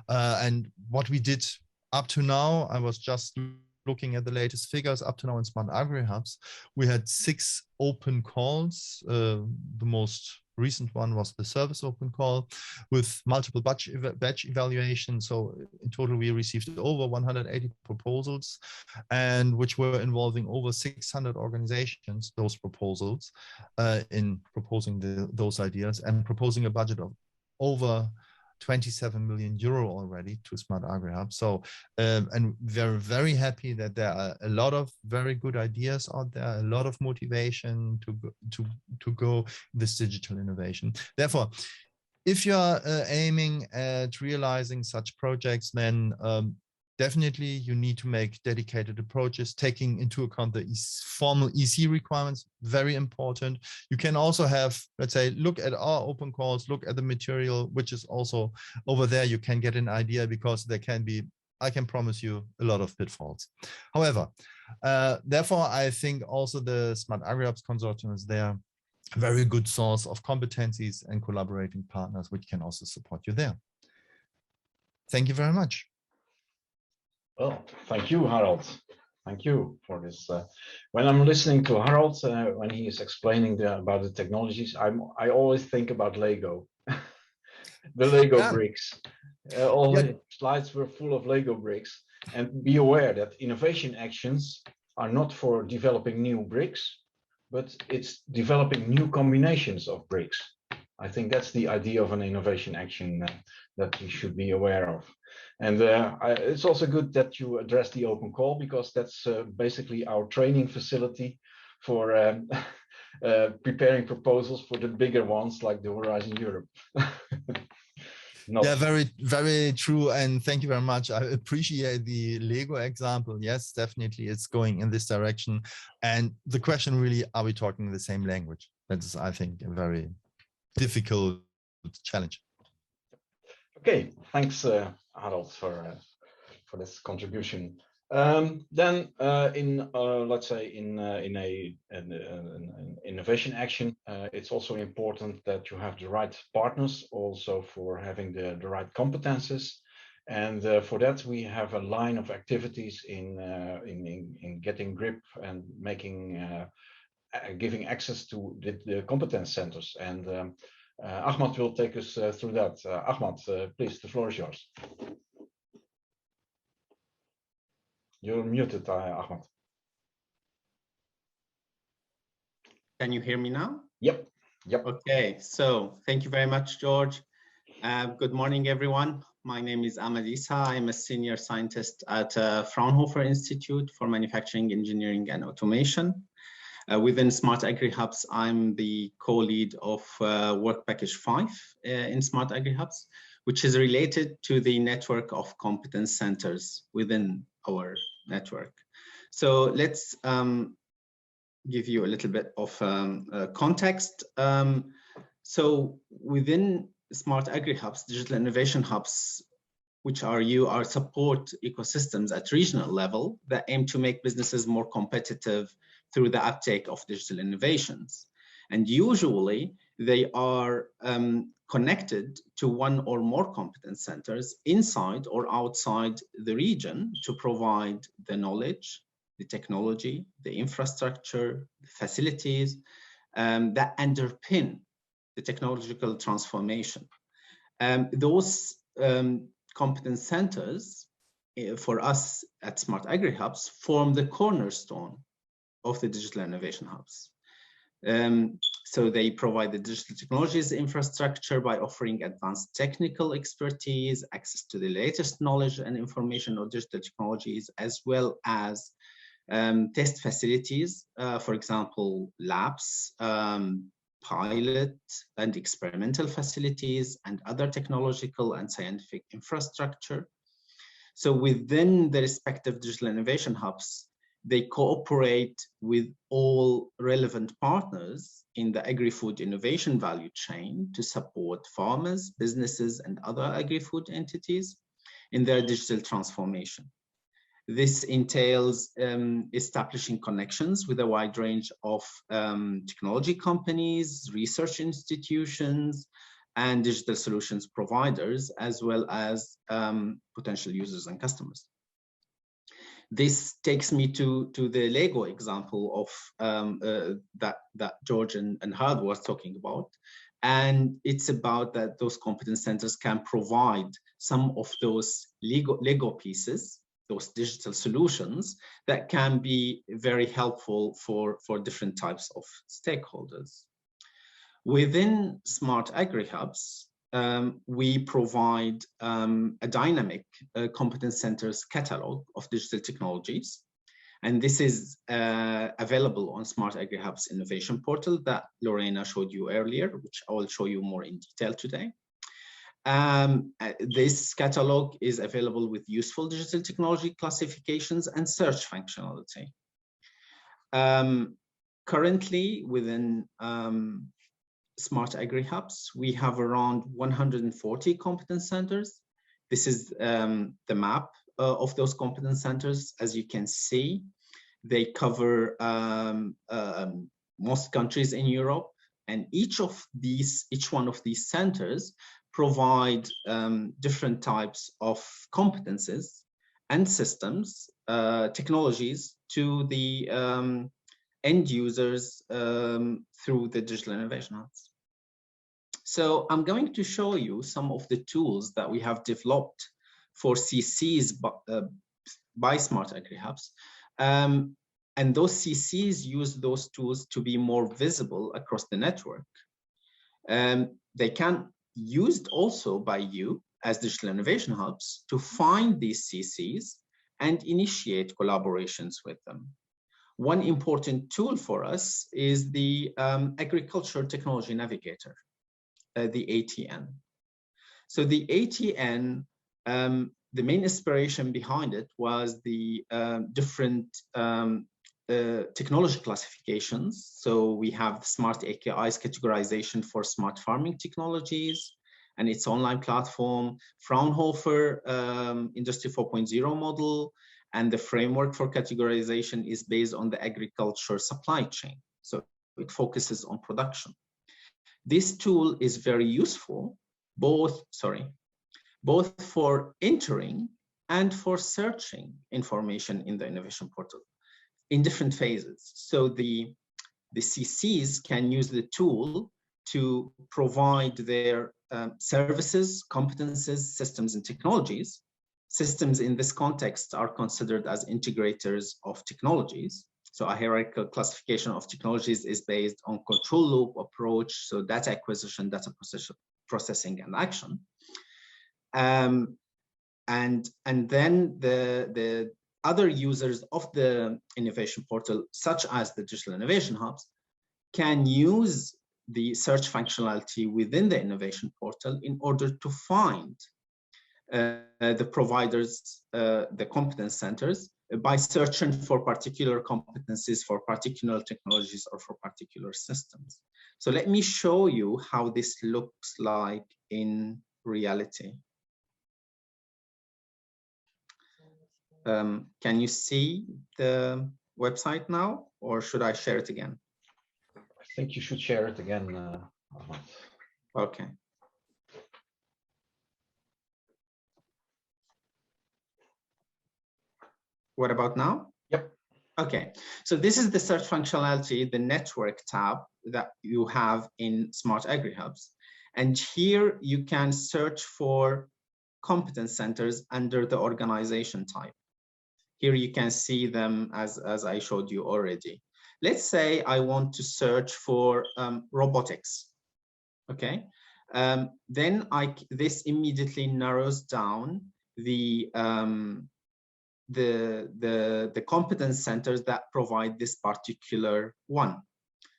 And what we did up to now, I was just looking at the latest figures up to now in SmartAgriHubs. We had 6 open calls. The most recent one was the service open call with multiple batch evaluations. So in total, we received over 180 proposals, and which were involving over 600 organizations, those proposals, in proposing those ideas and proposing a budget of over 27 million euro already to SmartAgriHubs. So, and we're very happy that there are a lot of very good ideas out there, a lot of motivation to go this digital innovation. Therefore, if you're aiming at realizing such projects, then definitely you need to make dedicated approaches, taking into account the formal EC requirements, very important. You can also have, let's say, look at our open calls, look at the material, which is also over there. You can get an idea, because there can be, I can promise you, a lot of pitfalls. However, therefore, I think also the SmartAgriHubs consortium is there, a very good source of competencies and collaborating partners, which can also support you there. Thank you very much. Well, thank you, Harold. Thank you for this. When I'm listening to Harold, when he is explaining about the technologies, I always think about Lego, the Lego bricks. All the slides were full of Lego bricks. And be aware that innovation actions are not for developing new bricks, but it's developing new combinations of bricks. I think that's the idea of an innovation action that you should be aware of. And it's also good that you address the open call, because that's basically our training facility for preparing proposals for the bigger ones like the Horizon Europe. Yeah, very, very true. And thank you very much. I appreciate the Lego example. Yes, definitely it's going in this direction. And the question really, are we talking the same language? That's, I think, a very difficult challenge. Okay, thanks, Harold, for this contribution. Then, let's say in an innovation action, it's also important that you have the right partners, also for having the right competences. And for that, we have a line of activities in getting grip and giving access to the competence centers. And Ahmad will take us through that. Ahmad, please, the floor is yours. You're muted, Ahmad. Can you hear me now? Yep. Okay, so thank you very much, George. Good morning, everyone. My name is Ahmad Isa. I'm a senior scientist at Fraunhofer Institute for Manufacturing, Engineering and Automation. Within SmartAgriHubs, I'm the co-lead of Work Package 5 in SmartAgriHubs, which is related to the network of competence centers within our network. So let's give you a little bit of context. So within SmartAgriHubs, digital innovation hubs, which are our support ecosystems at regional level that aim to make businesses more competitive through the uptake of digital innovations. And usually they are connected to one or more competence centers inside or outside the region to provide the knowledge, the technology, the infrastructure, the facilities that underpin the technological transformation. Those competence centers for us at SmartAgriHubs form the cornerstone of the digital innovation hubs. So they provide the digital technologies infrastructure by offering advanced technical expertise, access to the latest knowledge and information of digital technologies, as well as test facilities, for example, labs, pilot and experimental facilities, and other technological and scientific infrastructure. So within the respective digital innovation hubs, they cooperate with all relevant partners in the agri-food innovation value chain to support farmers, businesses, and other agri-food entities in their digital transformation. This entails establishing connections with a wide range of technology companies, research institutions, and digital solutions providers, as well as potential users and customers. This takes me to the Lego example of that George and Harald was talking about. And it's about that those competence centers can provide some of those Lego pieces, those digital solutions that can be very helpful for different types of stakeholders. Within SmartAgriHubs, we provide a dynamic competence centers catalog of digital technologies. And this is available on SmartAgriHubs innovation portal that Lorena showed you earlier, which I will show you more in detail today. This catalog is available with useful digital technology classifications and search functionality. Currently, within SmartAgriHubs, we have around 140 competence centers. This is the map of those competence centers. As you can see, they cover most countries in Europe, and each one of these centers provide different types of competences and systems, technologies to the end users through the digital innovation hubs. So I'm going to show you some of the tools that we have developed for CCs by SmartAgriHubs. And those CCs use those tools to be more visible across the network. They can used also by you as digital innovation hubs to find these CCs and initiate collaborations with them. One important tool for us is the Agriculture Technology Navigator, the ATN. So the ATN, the main inspiration behind it was the different technology classifications. So we have Smart AKI's categorization for smart farming technologies and its online platform, Fraunhofer Industry 4.0 model, and the framework for categorization is based on the agriculture supply chain. So it focuses on production. This tool is very useful, both for entering and for searching information in the innovation portal in different phases. So the CCs can use the tool to provide their services, competences, systems, and technologies. Systems in this context are considered as integrators of technologies. So a hierarchical classification of technologies is based on control loop approach, so data acquisition, data processing, and action. And then the other users of the innovation portal, such as the digital innovation hubs, can use the search functionality within the innovation portal in order to find the providers, the competence centers, by searching for particular competencies, for particular technologies, or for particular systems. So let me show you how this looks like in reality. Can you see the website now, or should I share it again? I think you should share it again. Okay. What about now? Yep. Okay, so this is the search functionality, the network tab that you have in SmartAgriHubs. And here you can search for competence centers under the organization type. Here you can see them as I showed you already. let's say I want to search for robotics. Okay, then this immediately narrows down the competence centers that provide this particular one.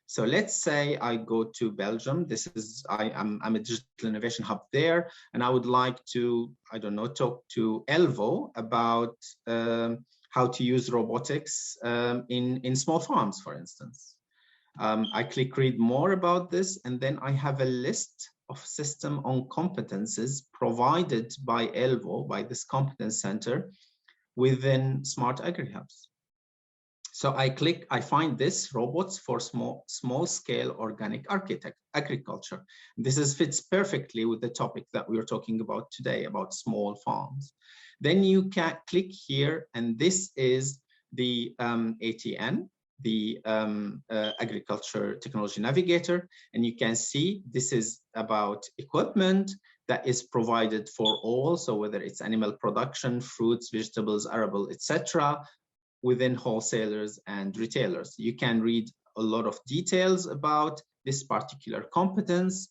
So let's say I go to Belgium. This is I'm a digital innovation hub there, and I would like to, I don't know, talk to Elvo about how to use robotics in small farms, for instance. I click read more about this, and then I have a list of system on competences provided by Elvo, by this competence center within SmartAgriHubs. So I find this robots for small scale organic agriculture. This fits perfectly with the topic that we are talking about today, about small farms. Then you can click here, and this is the ATN, the Agriculture Technology Navigator, and you can see this is about equipment that is provided for all. So whether it's animal production, fruits, vegetables, arable, etc., within wholesalers and retailers. You can read a lot of details about this particular competence.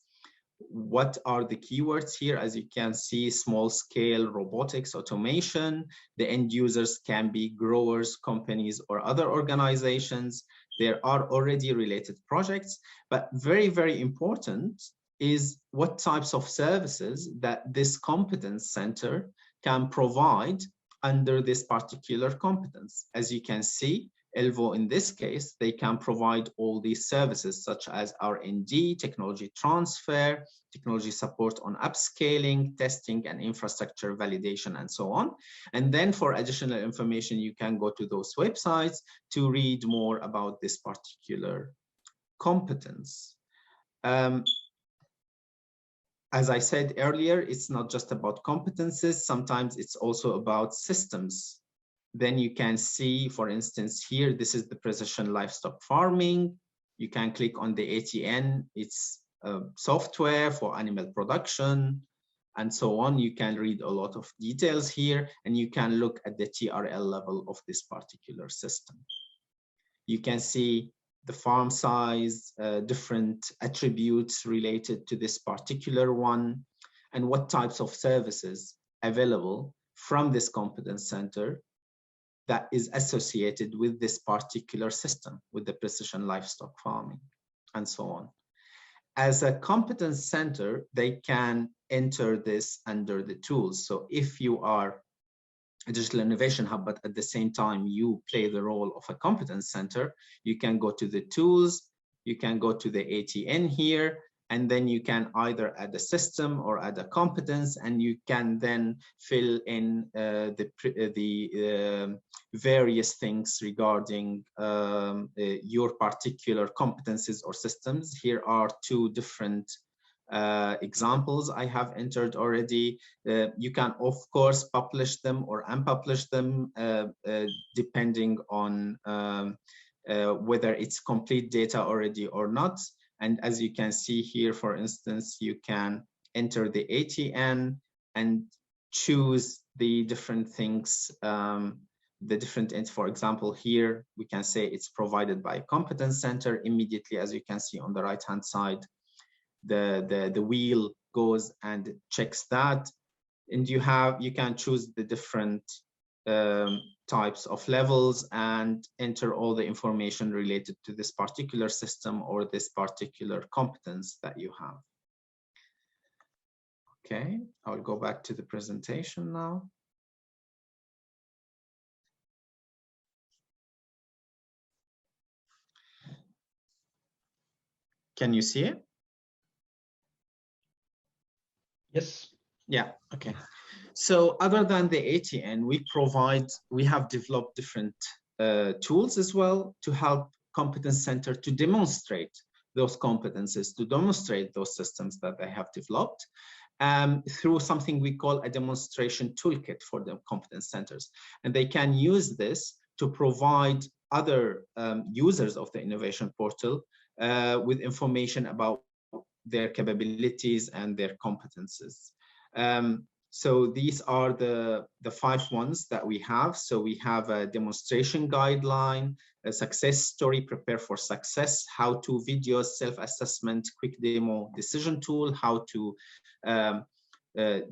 What are the keywords here? As you can see, small scale robotics, automation. The end users can be growers, companies, or other organizations. There are already related projects, but very, very important is what types of services that this competence center can provide under this particular competence. As you can see, Elvo in this case, they can provide all these services such as R&D, technology transfer, technology support on upscaling, testing and infrastructure validation, and so on. And then for additional information, you can go to those websites to read more about this particular competence. As I said earlier, it's not just about competences. Sometimes it's also about systems. Then you can see, for instance, here, this is the precision livestock farming. You can click on the ATN. It's software for animal production and so on. You can read a lot of details here, and you can look at the TRL level of this particular system. You can see the farm size, different attributes related to this particular one, and what types of services available from this competence center that is associated with this particular system, with the precision livestock farming, and so on. As a competence center, they can enter this under the tools. So if you are a digital innovation hub, but at the same time you play the role of a competence center, you can go to the tools, you can go to the ATN here, and then you can either add a system or add a competence, and you can then fill in the various things regarding your particular competences or systems. Here are two different examples I have entered already. You can of course publish them or unpublish them depending on whether it's complete data already or not. And as you can see here, for instance, you can enter the ATN and choose the different things, for example, here we can say it's provided by a competence center. Immediately, as you can see on the right hand side, the wheel goes and checks that, and you can choose the different types of levels and enter all the information related to this particular system or this particular competence that you have. Okay, I'll go back to the presentation now. Can you see it? Yes. Yeah, okay. So other than the ATN, we have developed different tools as well to help competence center to demonstrate those competences, to demonstrate those systems that they have developed through something we call a demonstration toolkit for the competence centers. And they can use this to provide other users of the innovation portal with information about their capabilities and their competences. So these are the 5 ones that we have. So we have a demonstration guideline, a success story, prepare for success, how-to videos, self-assessment, quick demo, decision tool, how to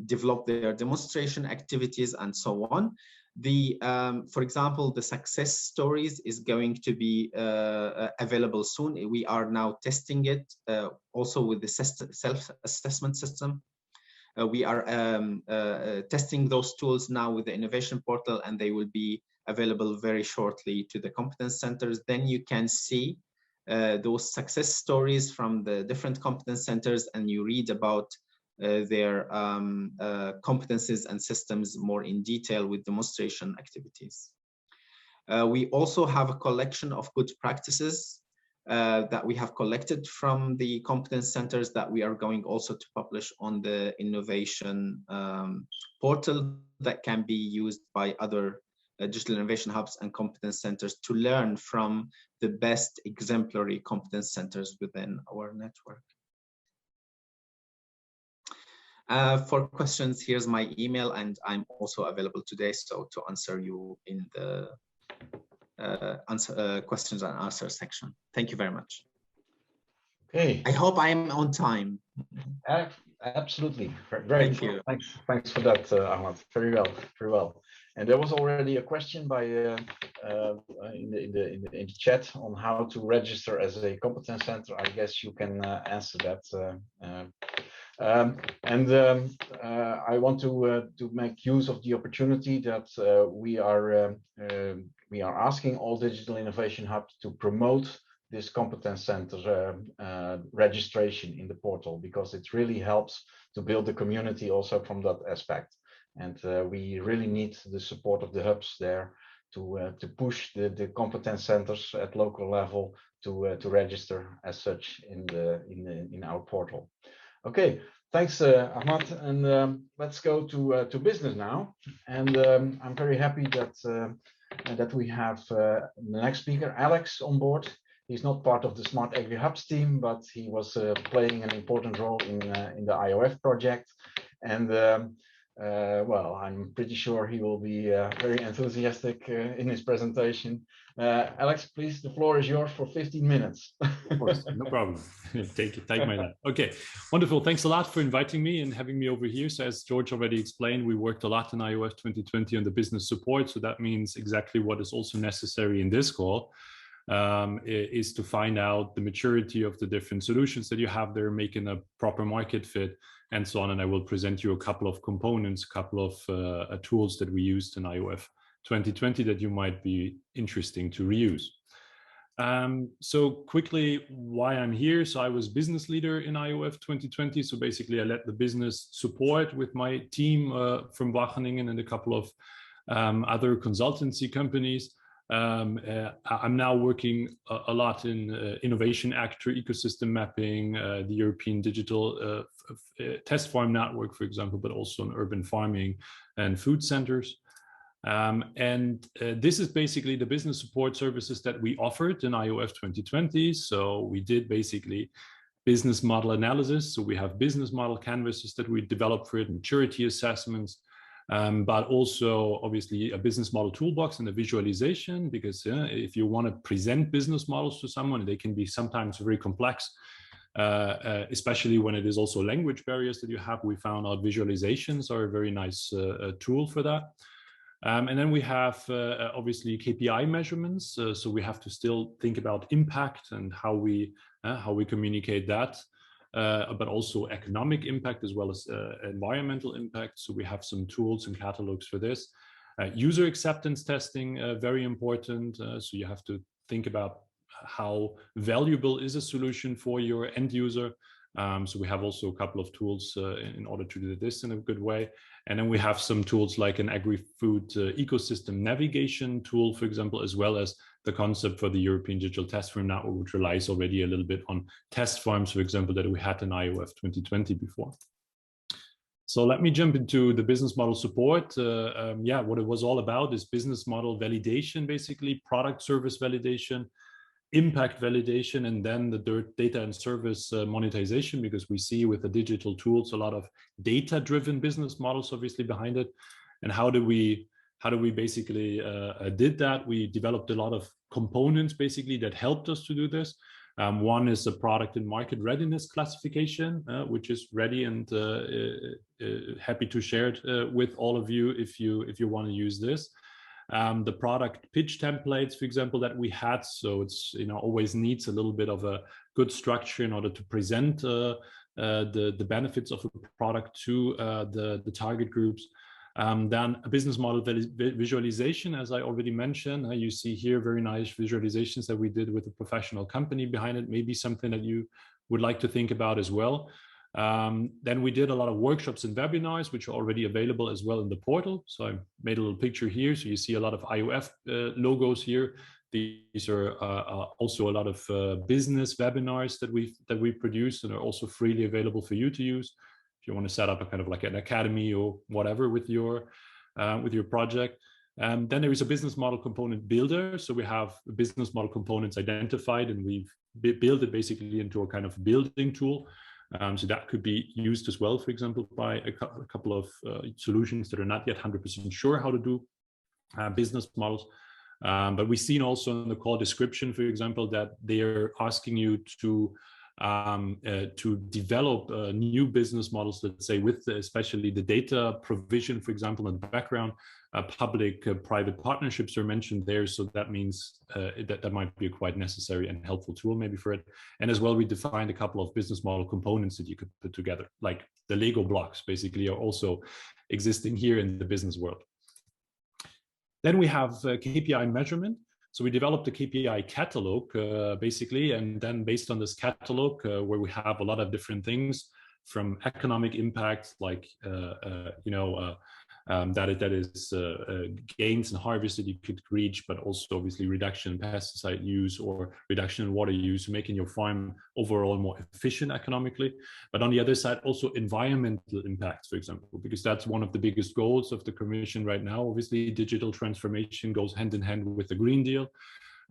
develop their demonstration activities, and so on. For example, the success stories is going to be available soon. We are now testing it also with the self-assessment system. We are testing those tools now with the innovation portal, and they will be available very shortly to the competence centers. Then you can see those success stories from the different competence centers, and you read about their competencies and systems more in detail with demonstration activities. We also have a collection of good practices that we have collected from the competence centers that we are going also to publish on the innovation portal that can be used by other digital innovation hubs and competence centers to learn from the best exemplary competence centers within our network. For questions, here's my email, and I'm also available today, so to answer you in the questions and answer section. Thank you very much. Okay. I hope I'm on time. Absolutely. Great. Thank you. Thanks for that, Ahmad. Very well. Very well. And there was already a question by in the chat on how to register as a competence center. I guess you can answer that. I want to make use of the opportunity that we are asking all digital innovation hubs to promote this competence center registration in the portal, because it really helps to build the community also from that aspect. And we really need the support of the hubs there to push the competence centers at local level to register as such in our portal. Okay, thanks, Ahmad. And let's go to business now. And I'm very happy that we have the next speaker, Alex, on board. He's not part of the SmartAgriHubs team, but he was playing an important role in the Iof project. And well, I'm pretty sure he will be very enthusiastic in his presentation. Alex, please, the floor is yours for 15 minutes. Of course, no problem. Take my time. Okay, wonderful. Thanks a lot for inviting me and having me over here. So as George already explained, we worked a lot in Iof 2020 on the business support. So that means exactly what is also necessary in this call. Is to find out the maturity of the different solutions that you have there, making a proper market fit, and so on. And I will present you a couple of components, a couple of tools that we used in Iof 2020 that you might be interesting to reuse. So quickly, why I'm here. So I was business leader in Iof 2020. So basically, I led the business support with my team from Wageningen and a couple of other consultancy companies. I'm now working a lot in innovation actor ecosystem mapping, the European digital test farm network, for example, but also in urban farming and food centers. This is basically the business support services that we offered in Iof 2020. So we did basically business model analysis. So we have business model canvases that we developed for it, maturity assessments, but also obviously a business model toolbox and a visualization, because if you want to present business models to someone, they can be sometimes very complex, especially when it is also language barriers that you have. We found out visualizations are a very nice tool for that. And then we have obviously Kpi measurements. So we have to still think about impact and how we communicate that. But also economic impact as well as environmental impact. So we have some tools and catalogs for this. User acceptance testing, very important. So you have to think about how valuable is a solution for your end user. So we have also a couple of tools in order to do this in a good way. And then we have some tools like an agri-food ecosystem navigation tool, for example, as well as the concept for the European Digital Test Farm Network, which relies already a little bit on test farms, for example, that we had in Iof 2020 before. So let me jump into the business model support. Yeah, what it was all about is business model validation, basically product service validation, impact validation, and then the data and service monetization, because we see with the digital tools a lot of data-driven business models obviously behind it. And how do we basically did that? We developed a lot of components basically that helped us to do this. One is a product and market readiness classification, which is ready and happy to share it with all of you if you want to use this. The product pitch templates, for example, that we had. So it's always needs a little bit of a good structure in order to present the benefits of a product to the target groups. Then a business model visualization, as I already mentioned. You see here very nice visualizations that we did with a professional company behind it. Maybe something that you would like to think about as well. Then we did a lot of workshops and webinars, which are already available as well in the portal. So I made a little picture here. So you see a lot of Iof logos here. These are also a lot of business webinars that we produce and are also freely available for you to use if you want to set up a kind of like an academy or whatever with your project. Then there is a business model component builder. So we have business model components identified, and we've built it basically into a kind of building tool. So that could be used as well, for example, by a couple of solutions that are not yet 100% sure how to do business models. But we've seen also in the call description, for example, that they're asking you to develop new business models, let's say, with especially the data provision, for example, in the background. Public-private partnerships are mentioned there, so that means that might be a quite necessary and helpful tool maybe for it. And as well, we defined a couple of business model components that you could put together, like the Lego blocks basically are also existing here in the business world. Then we have KPI measurement. So we developed a Kpi catalog basically, and then based on this catalog where we have a lot of different things from economic impact, like that is gains and harvest that you could reach, but also obviously reduction in pesticide use or reduction in water use, making your farm overall more efficient economically. But on the other side, also environmental impacts, for example, because that's one of the biggest goals of the Commission right now. Obviously, digital transformation goes hand in hand with the Green Deal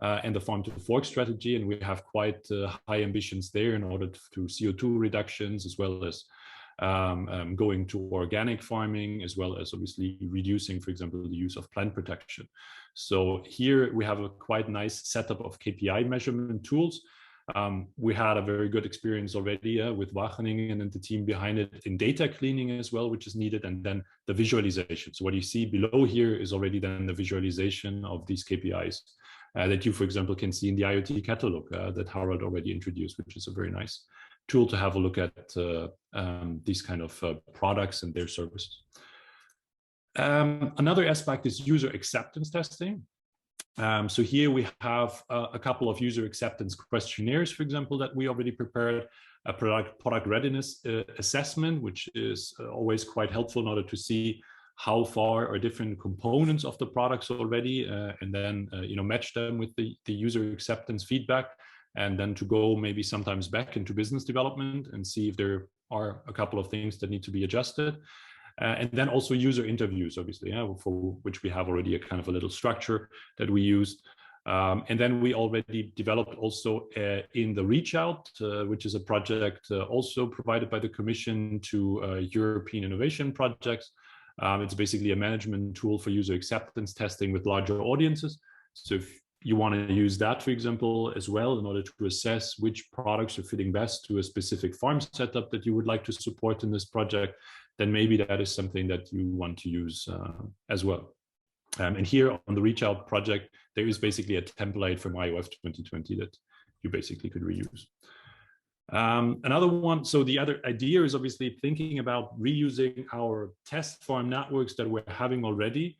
and the farm to fork strategy, and we have quite high ambitions there in order to CO2 reductions, as well as going to organic farming, as well as obviously reducing, for example, the use of plant protection. So here we have a quite nice setup of KPI measurement tools. We had a very good experience already with Wageningen and the team behind it in data cleaning as well, which is needed, and then the visualization. So what you see below here is already then the visualization of these KPIs that you, for example, can see in the Iot Catalog that Harald already introduced, which is a very nice tool to have a look at these kind of products and their services. Another aspect is user acceptance testing. So here we have a couple of user acceptance questionnaires, for example, that we already prepared, a product readiness assessment, which is always quite helpful in order to see how far are different components of the products already, and then match them with the user acceptance feedback, and then to go maybe sometimes back into business development and see if there are a couple of things that need to be adjusted. And then also user interviews, obviously, for which we have already a kind of a little structure that we used. And then we already developed also in the Reach Out, which is a project also provided by the Commission to European innovation projects. It's basically a management tool for user acceptance testing with larger audiences. So if you want to use that, for example, as well, in order to assess which products are fitting best to a specific farm setup that you would like to support in this project, then maybe that is something that you want to use as well. And here on the Reach Out project, there is basically a template from Iof 2020 that you basically could reuse. Another one, so the other idea is obviously thinking about reusing our test farm networks that we're having already,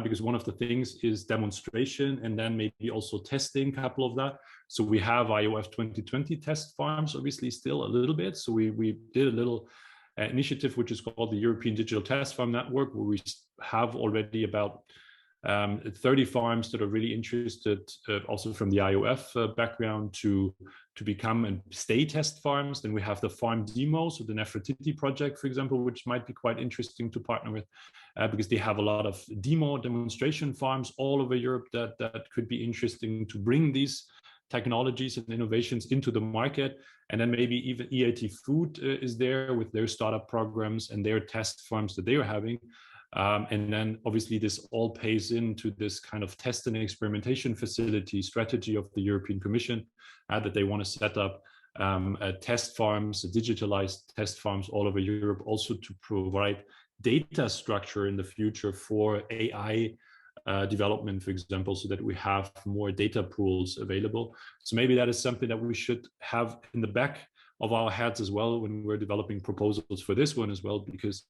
because one of the things is demonstration and then maybe also testing a couple of that. So we have Iof 2020 test farms, obviously still a little bit. So we did a little initiative, which is called the European Digital Test Farm Network, where we have already about 30 farms that are really interested, also from the Iof background, to become and stay test farms. Then we have the farm demo, so the Nefertiti project, for example, which might be quite interesting to partner with, because they have a lot of demonstration farms all over Europe that could be interesting to bring these technologies and innovations into the market. And then maybe even EAT Food is there with their startup programs and their test farms that they are having. And then obviously this all pays into this kind of test and experimentation facility strategy of the European Commission that they want to set up test farms, digitalized test farms all over Europe, also to provide data structure in the future for AI development, for example, so that we have more data pools available. So maybe that is something that we should have in the back of our heads as well when we're developing proposals for this one as well, because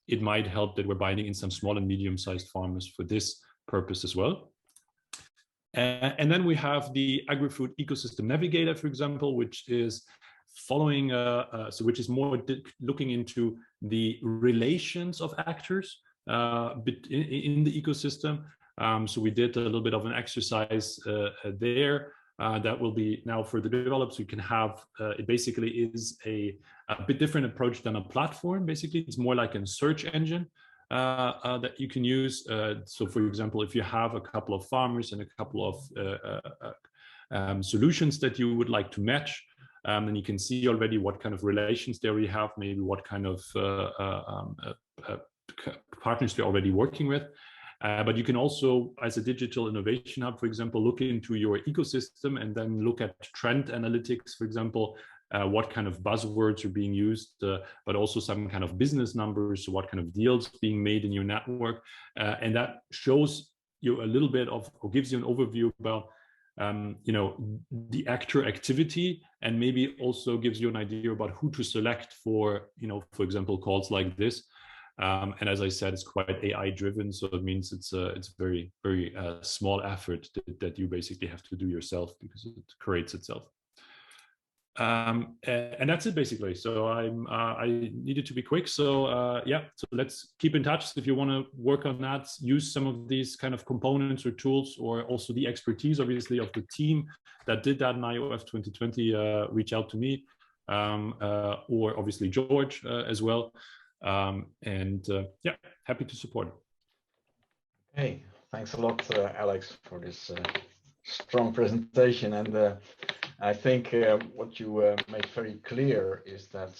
it might help that we're binding in some small and medium-sized farmers for this purpose as well. And then we have the Agri-Food Ecosystem Navigator, for example, which is following, which is more looking into the relations of actors in the ecosystem. So we did a little bit of an exercise there that will be now further developed. So you can have, it basically is a bit different approach than a platform. Basically, it's more like a search engine that you can use. So for example, if you have a couple of farmers and a couple of solutions that you would like to match, then you can see already what kind of relations there we have, maybe what kind of partners we're already working with. But you can also, as a digital innovation hub, for example, look into your ecosystem and then look at trend analytics, for example, what kind of buzzwords are being used, but also some kind of business numbers, what kind of deals being made in your network. And that shows you a little bit of, or gives you an overview about, you know, the actor activity, and maybe also gives you an idea about who to select for, you know, for example, calls like this. And as I said, it's quite AI driven, so it means it's very, very small effort that you basically have to do yourself, because it creates itself. And that's it basically. So I needed to be quick. So yeah, so let's keep in touch. If you want to work on that, use some of these kind of components or tools, or also the expertise, obviously, of the team that did that in Iof 2020. Reach out to me, or obviously George as well. Yeah, happy to support it. Hey, thanks a lot, Alex, for this strong presentation. And I think what you made very clear is that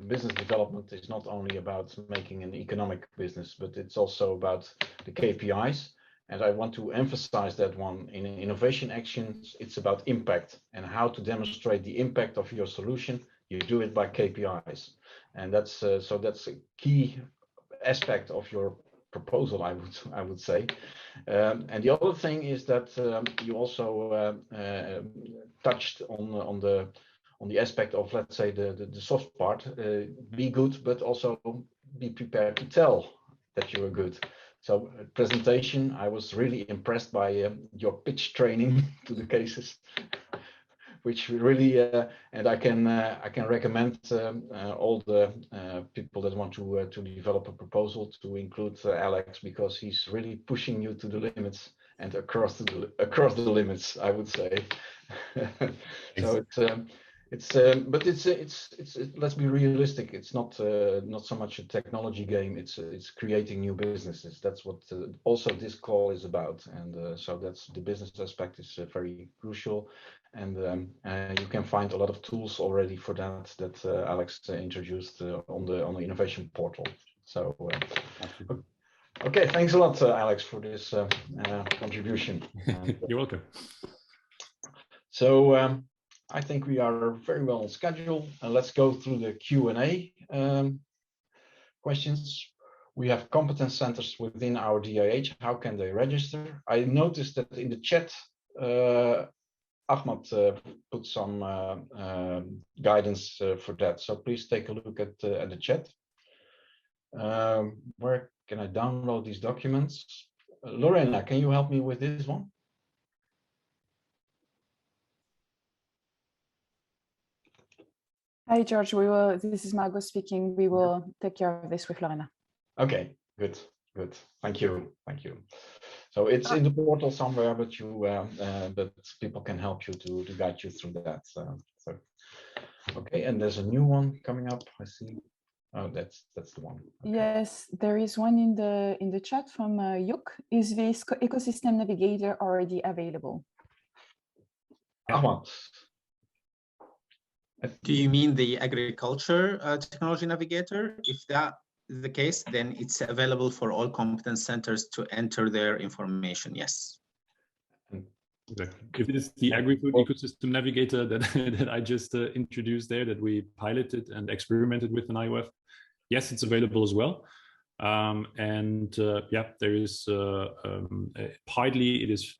business development is not only about making an economic business, but it's also about the KPIs. And I want to emphasize that one. In innovation actions, it's about impact and how to demonstrate the impact of your solution. You do it by KPIs. And that's so that's a key aspect of your proposal, I would say. And the other thing is that you also touched on the aspect of, let's say, the soft part. Be good, but also be prepared to tell that you are good. So presentation, I was really impressed by your pitch training to the cases, which really, and I can recommend all the people that want to develop a proposal to include Alex, because he's really pushing you to the limits and across the limits, I would say. So but let's be realistic. It's not so much a technology game. It's creating new businesses. That's what also this call is about. And so that's the business aspect is very crucial. And you can find a lot of tools already for that Alex introduced on the innovation portal. So okay, thanks a lot, Alex, for this contribution. You're welcome. So I think we are very well on schedule. Let's go through the Q&A questions. We have competence centers within our DIH. How can they register? I noticed that in the chat, Ahmad put some guidance for that. So please take a look at the chat. Where can I download these documents? Lorena, can you help me with this one? Hi, George. This is Margot speaking. We will take care of this with Lorena. Okay, good. Thank you. So it's in the portal somewhere, but but people can help you to guide you through that. So okay, and there's a new one coming up. I see. Oh, that's the one. Okay. Yes, there is one in the chat from Yuk. Is this ecosystem navigator already available? Ahmad. Do you mean the agriculture technology navigator? If that the case, then it's available for all competence centers to enter their information. Yes. Exactly. If it is the agri-food ecosystem navigator that, that I just introduced there, that we piloted and experimented with in Iof, yes, it's available as well. Yeah, there is partly it is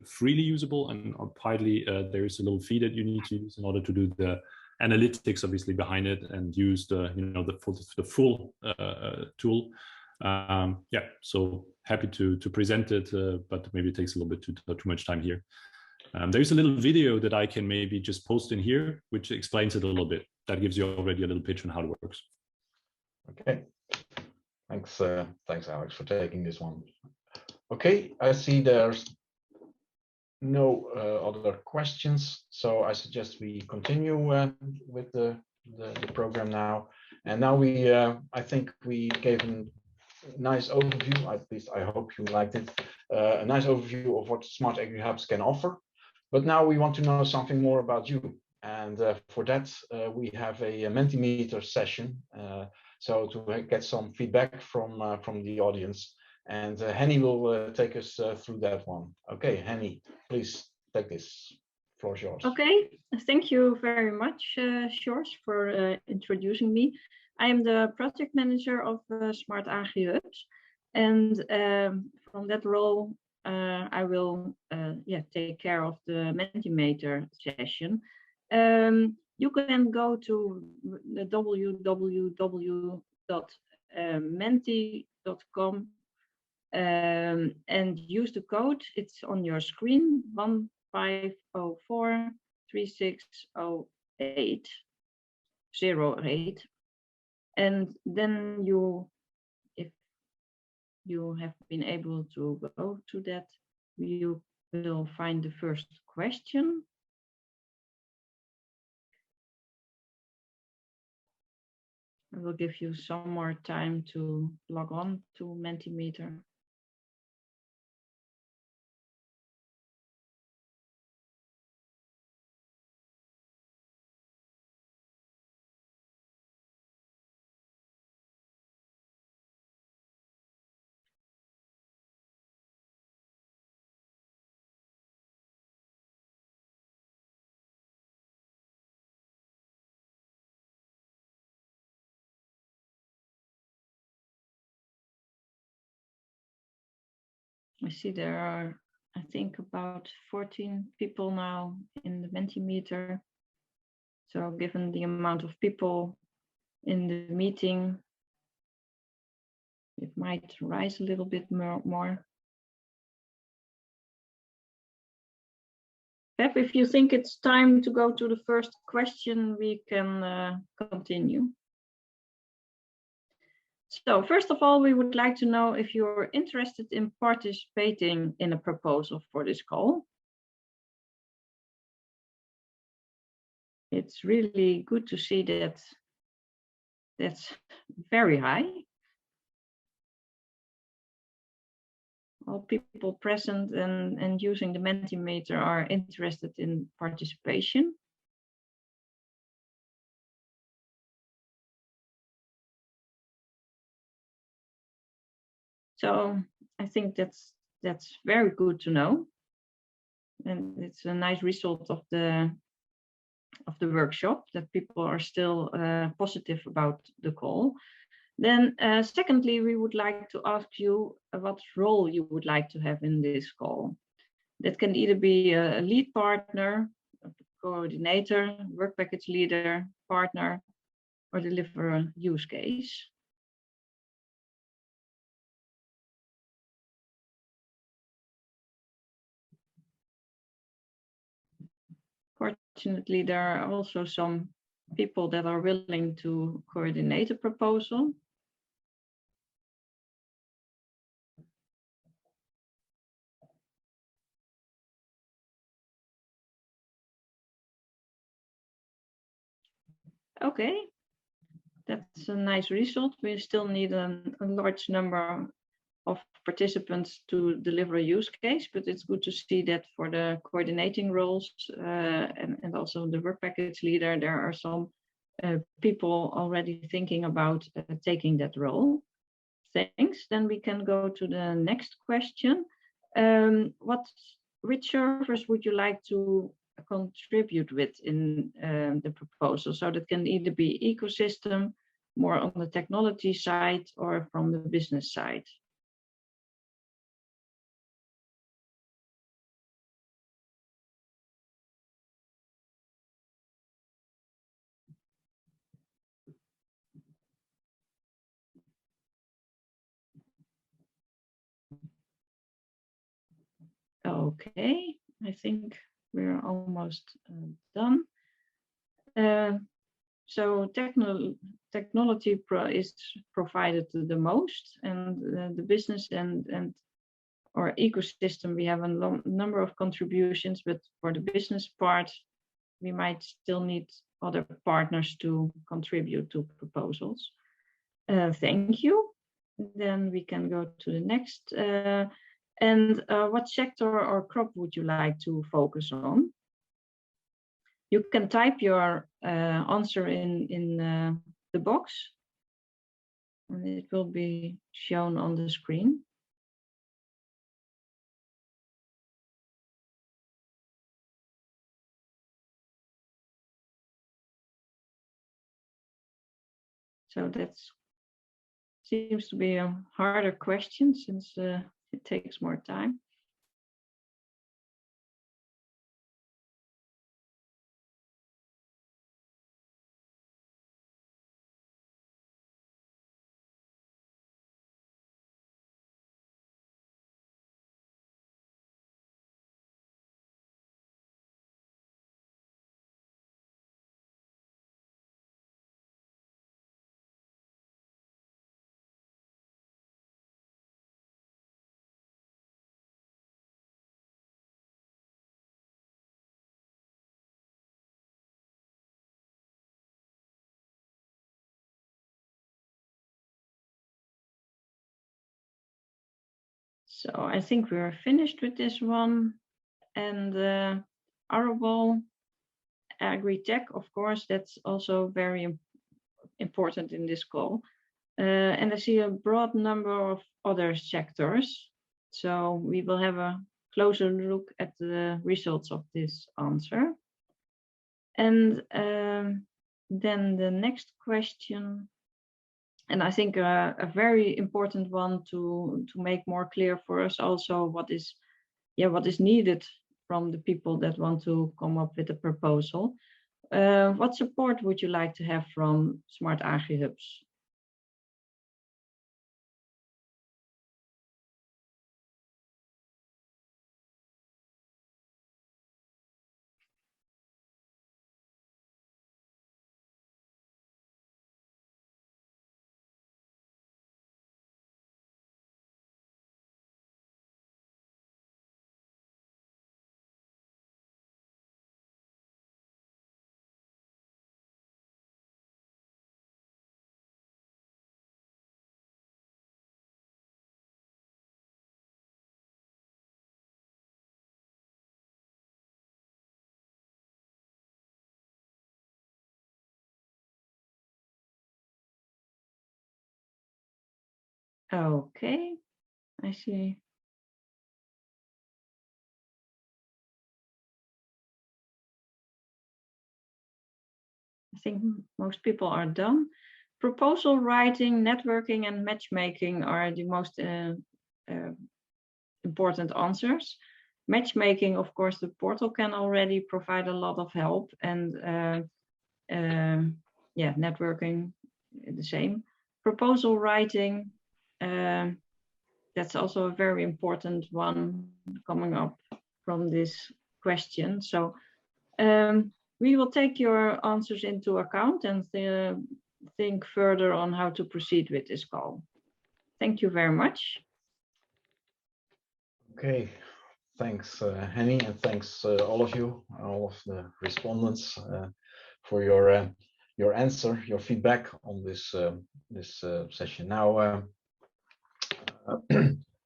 freely usable, and partly there is a little fee that you need to use in order to do the analytics, obviously, behind it, and use the the full tool. Yeah, so happy to present it, but maybe it takes a little bit too much time here. There's a little video that I can maybe just post in here, which explains it a little bit. That gives you already a little picture on how it works. Okay, thanks, thanks, Alex, for taking this one. Okay, I see there's no other questions, so I suggest we continue with the program now. And now we, I think we gave a nice overview, at least I hope you liked it, a nice overview of what SmartAgriHubs can offer. But now we want to know something more about you. And for that, we have a Mentimeter session, so to get some feedback from the audience. And Henny will take us through that one. Okay, Henny, please take this. Floor is yours. Okay, thank you very much, George, for introducing me. I am the project manager of SmartAgriHubs, and from that role, I will take care of the Mentimeter session. You can go to the www.menti.com and use the code. It's on your screen, 1504360808. And then if you have been able to go to that, you will find the first question. I will give you some more time to log on to Mentimeter. I see there are, I think, about 14 people now in the Mentimeter. So given the amount of people in the meeting, it might rise a little bit more. Pep, if you think it's time to go to the first question, we can continue. So first of all, we would like to know if you're interested in participating in a proposal for this call. It's really good to see that that's very high. All people present and using the Mentimeter are interested in participation. So I think that's very good to know, and it's a nice result of the workshop that people are still positive about the call. Then secondly, we would like to ask you what role you would like to have in this call. That can either be a lead partner, a coordinator, work package leader, partner, or deliver a use case. Fortunately, there are also some people that are willing to coordinate a proposal. Okay, that's a nice result. We still need a large number of participants to deliver a use case, but it's good to see that for the coordinating roles and also the work package leader, there are some people already thinking about taking that role. Thanks. Then we can go to the next question. Which servers would you like to contribute with in the proposal? So that can either be ecosystem, more on the technology side, or from the business side. Okay, I think we're almost done. So technology is provided the most, and the business and or ecosystem, we have a number of contributions, but for the business part, we might still need other partners to contribute to proposals. Thank you. Then we can go to the next. And what sector or crop would you like to focus on? You can type your answer in the box, and it will be shown on the screen. So that seems to be a harder question since it takes more time. So I think we're finished with this one. And arable agri-tech, of course, that's also very important in this call. And I see a broad number of other sectors. So we will have a closer look at the results of this answer. And then the next question, and I think a very important one to make more clear for us also what is needed from the people that want to come up with a proposal. What support would you like to have from SmartAgriHubs? Okay, I see. I think most people are done. Proposal writing, networking, and matchmaking are the most important answers. Matchmaking, of course, the portal can already provide a lot of help, and yeah, networking, the same. Proposal writing, that's also a very important one coming up from this question. So we will take your answers into account and think further on how to proceed with this call. Thank you very much. Okay, thanks Henny, and thanks all of you, all of the respondents for your answer, your feedback on this session. Now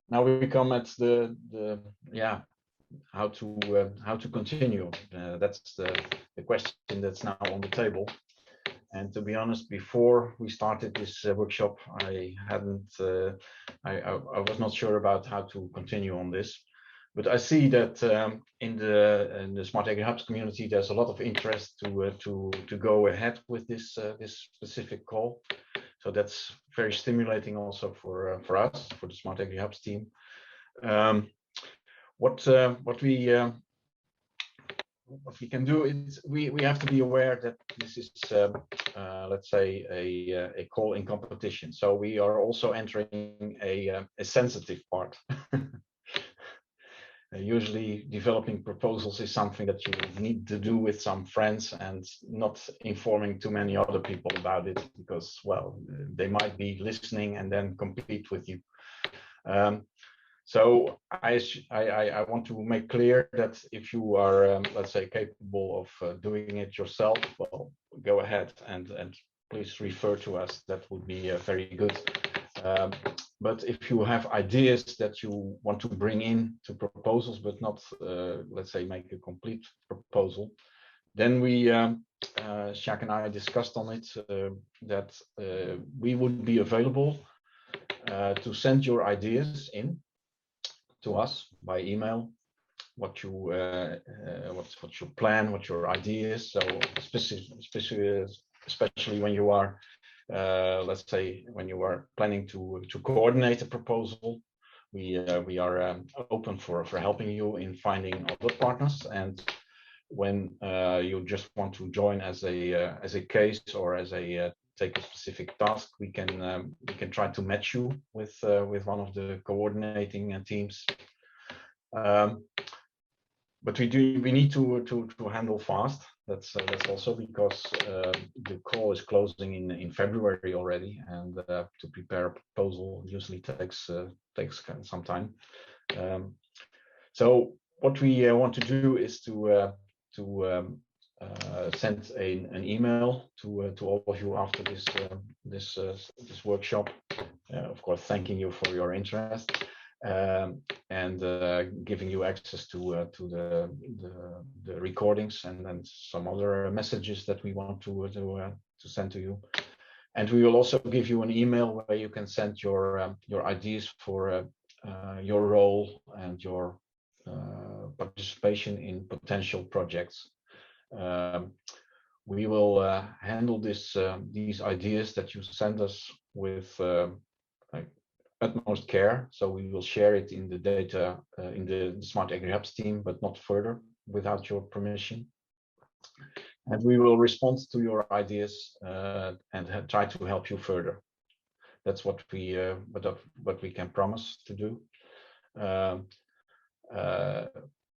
now we come at the how to continue. That's the question that's now on the table. And to be honest, before we started this workshop, I was not sure about how to continue on this. But I see that in the SmartAgriHubs community, there's a lot of interest to go ahead with this specific call. So that's very stimulating also for us, for the SmartAgriHubs team. What we can do is we have to be aware that this is let's say a call in competition. So we are also entering a sensitive part. Usually developing proposals is something that you need to do with some friends and not informing too many other people about it, because, well, they might be listening and then compete with you. So I want to make clear that if you are, let's say, capable of doing it yourself, well, go ahead and please refer to us. That would be very good. But if you have ideas that you want to bring in to proposals, but not, let's say, make a complete proposal, then we, Jacques and I discussed on it that we would be available to send your ideas in to us by email, what you plan, what your ideas. So especially when you are, let's say, when you are planning to coordinate a proposal, we are open for helping you in finding other partners. And when you just want to join as a case or as a take a specific task, we can try to match you with one of the coordinating teams. But we need to handle fast. That's also because the call is closing in February already, and to prepare a proposal usually takes some time. So what we want to do is to send an email to all of you after this workshop. Of course, thanking you for your interest. And giving you access to the recordings and some other messages that we want to send to you. And we will also give you an email where you can send your ideas for your role and your participation in potential projects. We will handle these ideas that you send us with utmost care. So we will share it in the data in the SmartAgriHubs team, but not further without your permission. And we will respond to your ideas and try to help you further. That's what we can promise to do.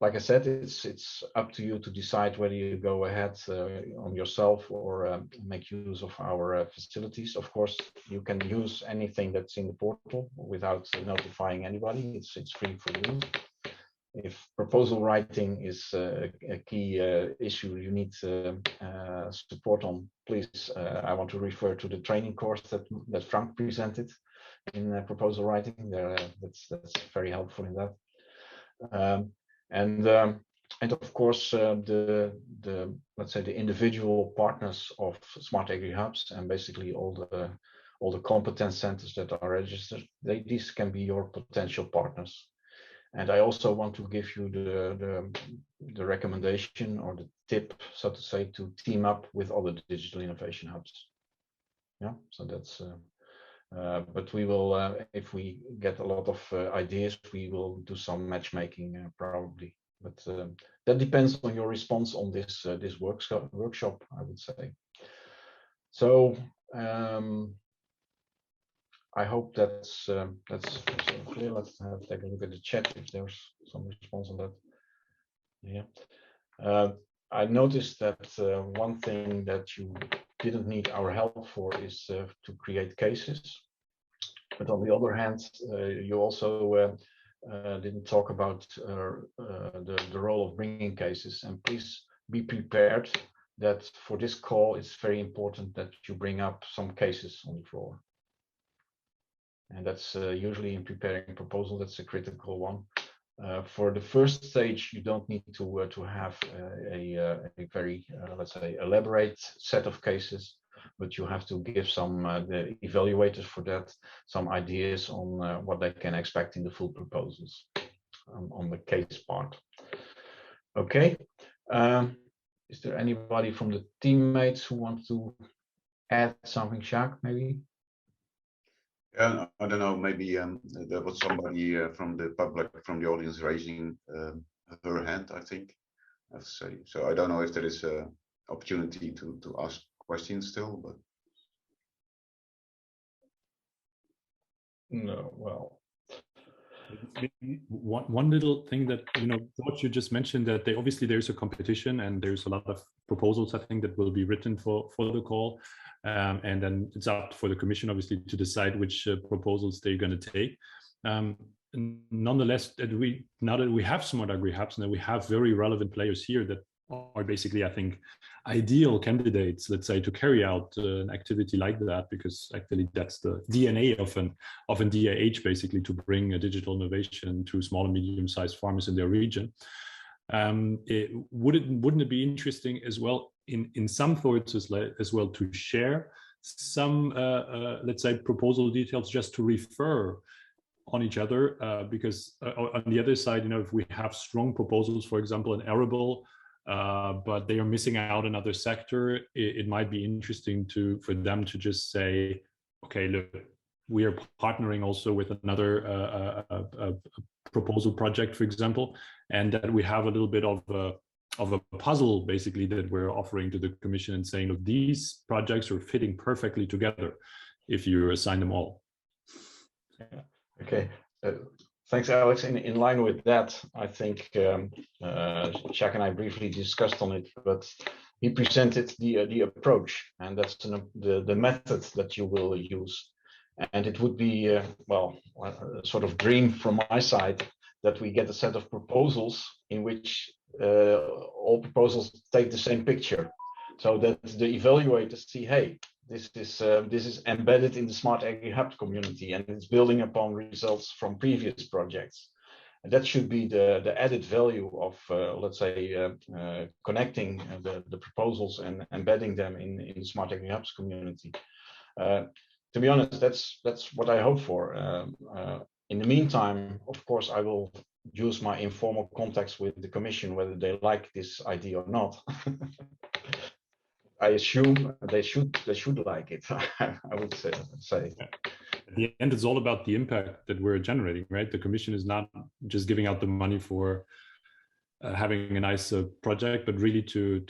Like I said, it's up to you to decide whether you go ahead on yourself or make use of our facilities. Of course, you can use anything that's in the portal without notifying anybody. It's free for you. If proposal writing is a key issue you need support on, please, I want to refer to the training course that Frank presented in proposal writing. That's very helpful in that. And of course, let's say the individual partners of SmartAgriHubs and basically all the competence centers that are registered, these can be your potential partners. And I also want to give you the recommendation or the tip, so to say, to team up with other digital innovation hubs. Yeah, so that's. But we will, if we get a lot of ideas, we will do some matchmaking probably. But that depends on your response on this workshop, I would say. So I hope that's clear. Let's take a look at the chat if there's some response on that. Yeah, I noticed that one thing that you didn't need our help for is to create cases. But on the other hand, you also didn't talk about the role of bringing cases. And please be prepared that for this call, it's very important that you bring up some cases on the floor. And that's usually in preparing a proposal, that's a critical one. For the first stage, you don't need to have a very, let's say, elaborate set of cases. but you have to give some the evaluators for that some ideas on what they can expect in the full proposals on the case part. Okay. Is there anybody from the teammates who wants to add something? Jacques, maybe? Yeah, I don't know, maybe there was somebody from the public, from the audience raising her hand, I think. I have to say. So I don't know if there is an opportunity to ask questions still, but. No, well. One little thing that, George, you just mentioned that obviously there's a competition and there's a lot of proposals, I think, that will be written for the call. And then it's up for the commission, obviously, to decide which proposals they're going to take. Nonetheless, now that we have SmartAgriHubs and that we have very relevant players here that are basically, I think, ideal candidates, let's say, to carry out an activity like that, because actually that's the DNA of an DIH, basically, to bring a digital innovation to small and medium-sized farmers in their region. Wouldn't it be interesting as well in some thoughts as well to share some, let's say, proposal details just to refer on each other, because on the other side, if we have strong proposals, for example, in arable, but they are missing out another sector, it might be interesting for them to just say, okay, look, we are partnering also with another proposal project, for example, and that we have a little bit of a puzzle, basically, that we're offering to the commission and saying, look, these projects are fitting perfectly together if you assign them all. Yeah. Okay. Thanks, Alex. In line with that, I think Jacques and I briefly discussed on it, but he presented the approach, and that's the method that you will use. And it would be, well, a sort of dream from my side that we get a set of proposals in which all proposals take the same picture, so that the evaluators see, hey, this is embedded in the SmartAgriHubs community, and it's building upon results from previous projects. And that should be the added value of, let's say, connecting the proposals and embedding them in the SmartAgriHubs community. To be honest, that's what I hope for. In the meantime, of course, I will use my informal contacts with the commission, whether they like this idea or not. I assume they should like it. I would say. At the end, it's all about the impact that we're generating, right? The commission is not just giving out the money for having a nice project, but really to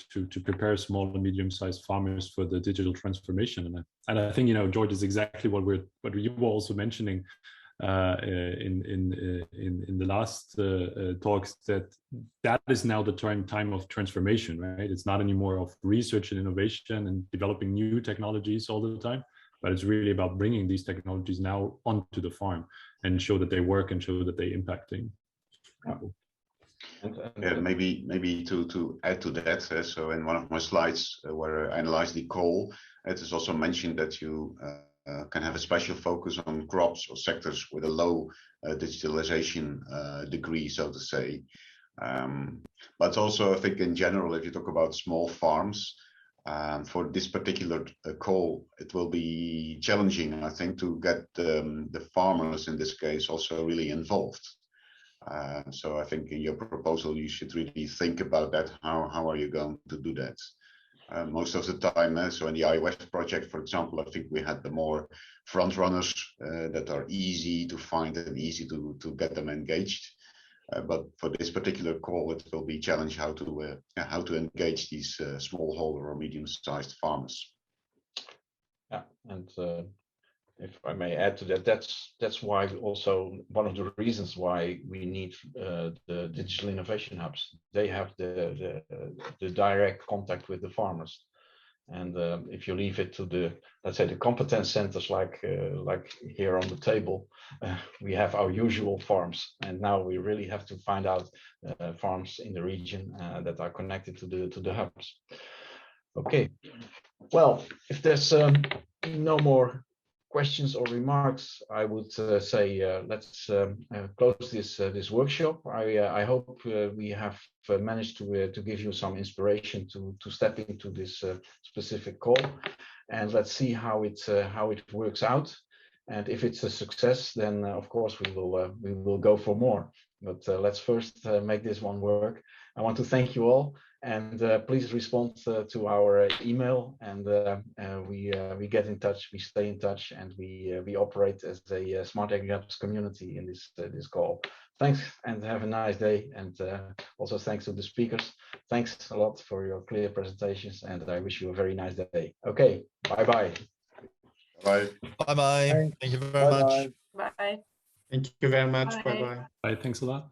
prepare small and medium-sized farmers for the digital transformation. And I think, George, is exactly what you were also mentioning in the last talks, that is now the time of transformation, right? It's not anymore of research and innovation and developing new technologies all the time, but it's really about bringing these technologies now onto the farm and show that they work and show that they're impacting people. Yeah, maybe to add to that, so in one of my slides where I analyze the call, it is also mentioned that you can have a special focus on crops or sectors with a low digitalization degree, so to say. But also, I think in general, if you talk about small farms, for this particular call, it will be challenging, I think, to get the farmers in this case also really involved. So I think in your proposal, you should really think about that. How are you going to do that? Most of the time, so in the Iof project, for example, I think we had the more front runners that are easy to find and easy to get them engaged. But for this particular call, it will be challenged how to engage these smallholder or medium-sized farmers. Yeah, and if I may add to that, that's why also one of the reasons why we need the digital innovation hubs. They have the direct contact with the farmers, and if you leave it to the, let's say, the competence centers like here on the table, we have our usual farms, and now we really have to find out farms in the region that are connected to the hubs. Okay, well, if there's no more questions or remarks, I would say let's close this workshop. I hope we have managed to give you some inspiration to step into this specific call, and let's see how it works out. And if it's a success, then of course we will go for more. But let's first make this one work. I want to thank you all, and please respond to our email, and we get in touch, we stay in touch, and we operate as a SmartAgriHubs community in this call. Thanks, and have a nice day, and also thanks to the speakers. Thanks a lot for your clear presentations, and I wish you a very nice day. Okay, bye-bye. Bye. Bye-bye. Thank you very much. Bye. Thank you very much. Bye. Bye-bye. Bye, thanks a lot.